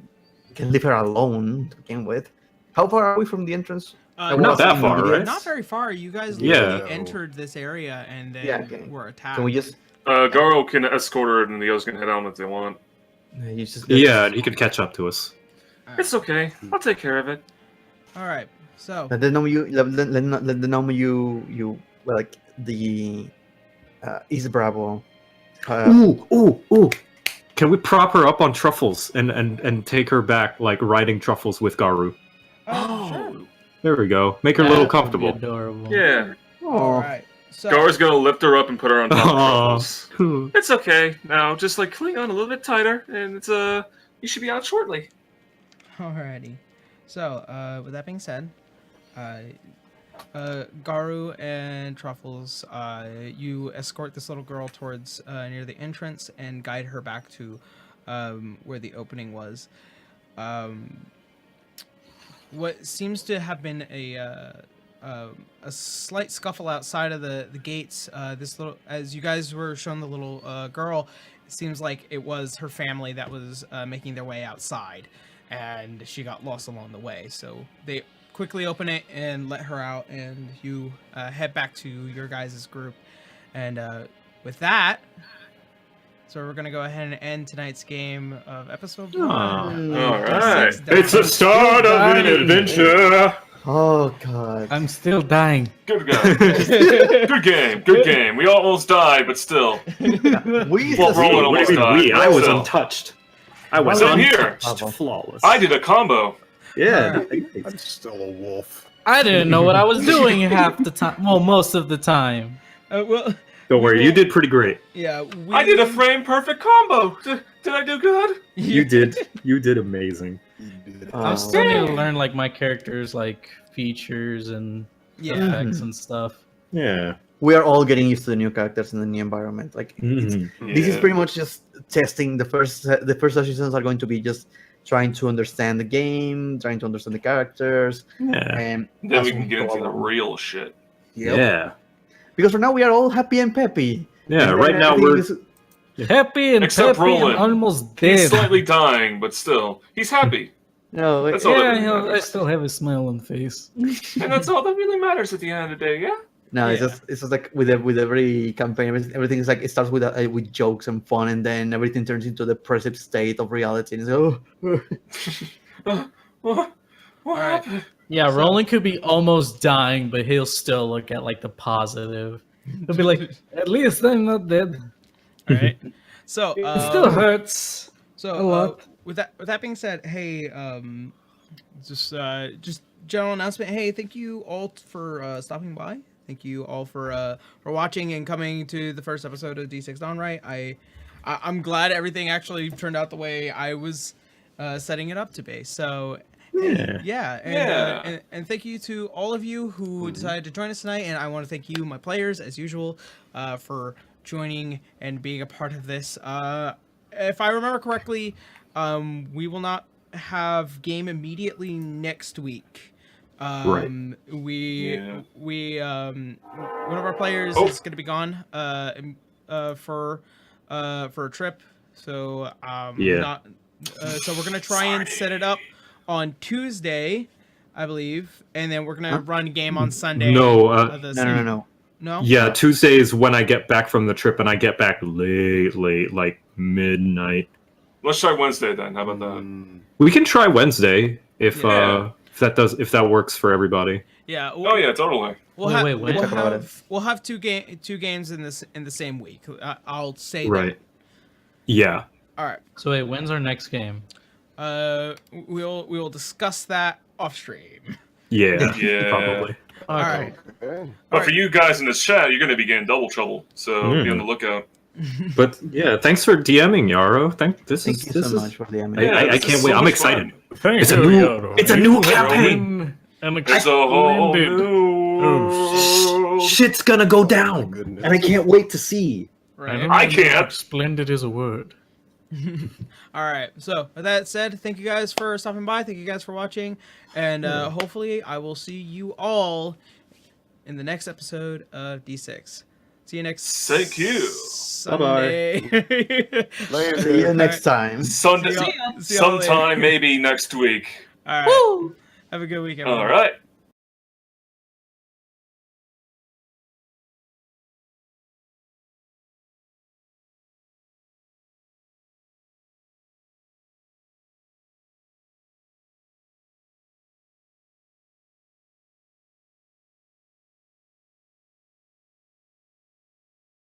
leave her alone to begin with. How far are we from the entrance? Not that far, right? Not very far. You guys Yeah. literally entered this area and then were attacked. Can we just? Garo can escort her, and the others can head on if they want. You just Yeah, he could catch up to us. It's okay. I'll take care of it. All right. So Let them know let them know you like the East Bravo. Ooh! Can we prop her up on truffles and take her back like riding truffles with Garu? sure. There we go. Make her a little That would be comfortable. adorable. Yeah. All right. So Garo's gonna lift her up and put her on top of truffles. Aw. It's okay. Now, just like cling on a little bit tighter, and it's you should be out shortly. Alrighty. So, with that being said, Garu and Truffles, you escort this little girl towards near the entrance and guide her back to where the opening was. What seems to have been a slight scuffle outside of the gates. This little, as you guys were shown the little girl, it seems like it was her family that was making their way outside, and she got lost along the way. So they quickly open it and let her out, and you head back to your guys' group. And with that, so we're gonna go ahead and end tonight's game of episode 1. Aw. All right. It's the start of an adventure. Oh God. I'm still dying. Good guy. Good game. We almost died, but still. We Well, Roland What almost do you mean we? died. I was Still. untouched. I was Same here. untouched. Flawless. I did a combo. Yeah. I'm still a wolf. I didn't know what I was doing half the time. Well, most of the time. Well, Don't worry, you did pretty great. yeah. I did a frame perfect combo. Did I do good? You did. You did amazing. You did. I'm still need to learn like my characters' like features and Yeah. effects and stuff. Yeah. We are all getting used to the new characters in the new environment. Like Mhm. this is Yeah. pretty much just testing. The first sessions are going to be just trying to understand the game, trying to understand the characters, Yeah. and Then as we can get go into the along. real shit. Yep. Yeah. Because for now we are all happy and peppy. Yeah. And Right then now everything we're. is- Happy and Except peppy and Roland. almost He's dead. slightly dying, but still, he's happy. no, That's all that Yeah, really I matters. still have a smile on the face. And that's all that really matters at the end of the day, yeah? No, Yeah. it's just like with every campaign, everything is like it starts with jokes and fun, and then everything turns into the depressive state of reality. And it's like, What right. happened? Yeah, So- Roland could be almost dying, but he'll still look at like the positive. He'll be like, "At least I'm not dead. All right. So It still hurts." So a lot. with that being said, hey, just general announcement. Hey, thank you all for stopping by. Thank you all for watching and coming to the first episode of D6 Dawn Right. I'm glad everything actually turned out the way I was setting it up to be. So and thank you to all of you who decided to join us tonight. And I want to thank you, my players, as usual, for joining and being a part of this. If I remember correctly, we will not have game immediately next week. Right. One of our players is going to be gone for a trip. So so we're going to try and set it up on Tuesday, I believe, and then we're going to run a game on Sunday. No, No? Yeah, Tuesday is when I get back from the trip, and I get back late, like midnight. Let's try Wednesday then. How about that? We can try Wednesday if Yeah. if that works for everybody. Yeah. Oh yeah, totally. We'll Wait, have, wait, wait. We'll Talk about have, we'll have two games in the same week. I'll say Right. Yeah. that. All right. So wait, when's our next game? We will discuss that off stream. Yeah. Yeah. Probably. All right. Okay. But for you guys in this chat, you're going to be getting double trouble. So be on the lookout. But yeah, thanks for DMing, Yarrow. Thank thank you so much for the I, I this is can't so wait. I'm much excited. fun. It's a new campaign. It's a whole new world. Shit's gonna go down. Goodness. and I can't wait to see. Right. I can't. Splendid is a word. All right. So with that said, thank you guys for stopping by. Thank you guys for watching, and hopefully I will see you all in the next episode of D6. See you next. Thank you. Sunday. Later. See you next time. Sunday, See y'all later. sometime maybe next week. All right. Have a good week, everyone. All right.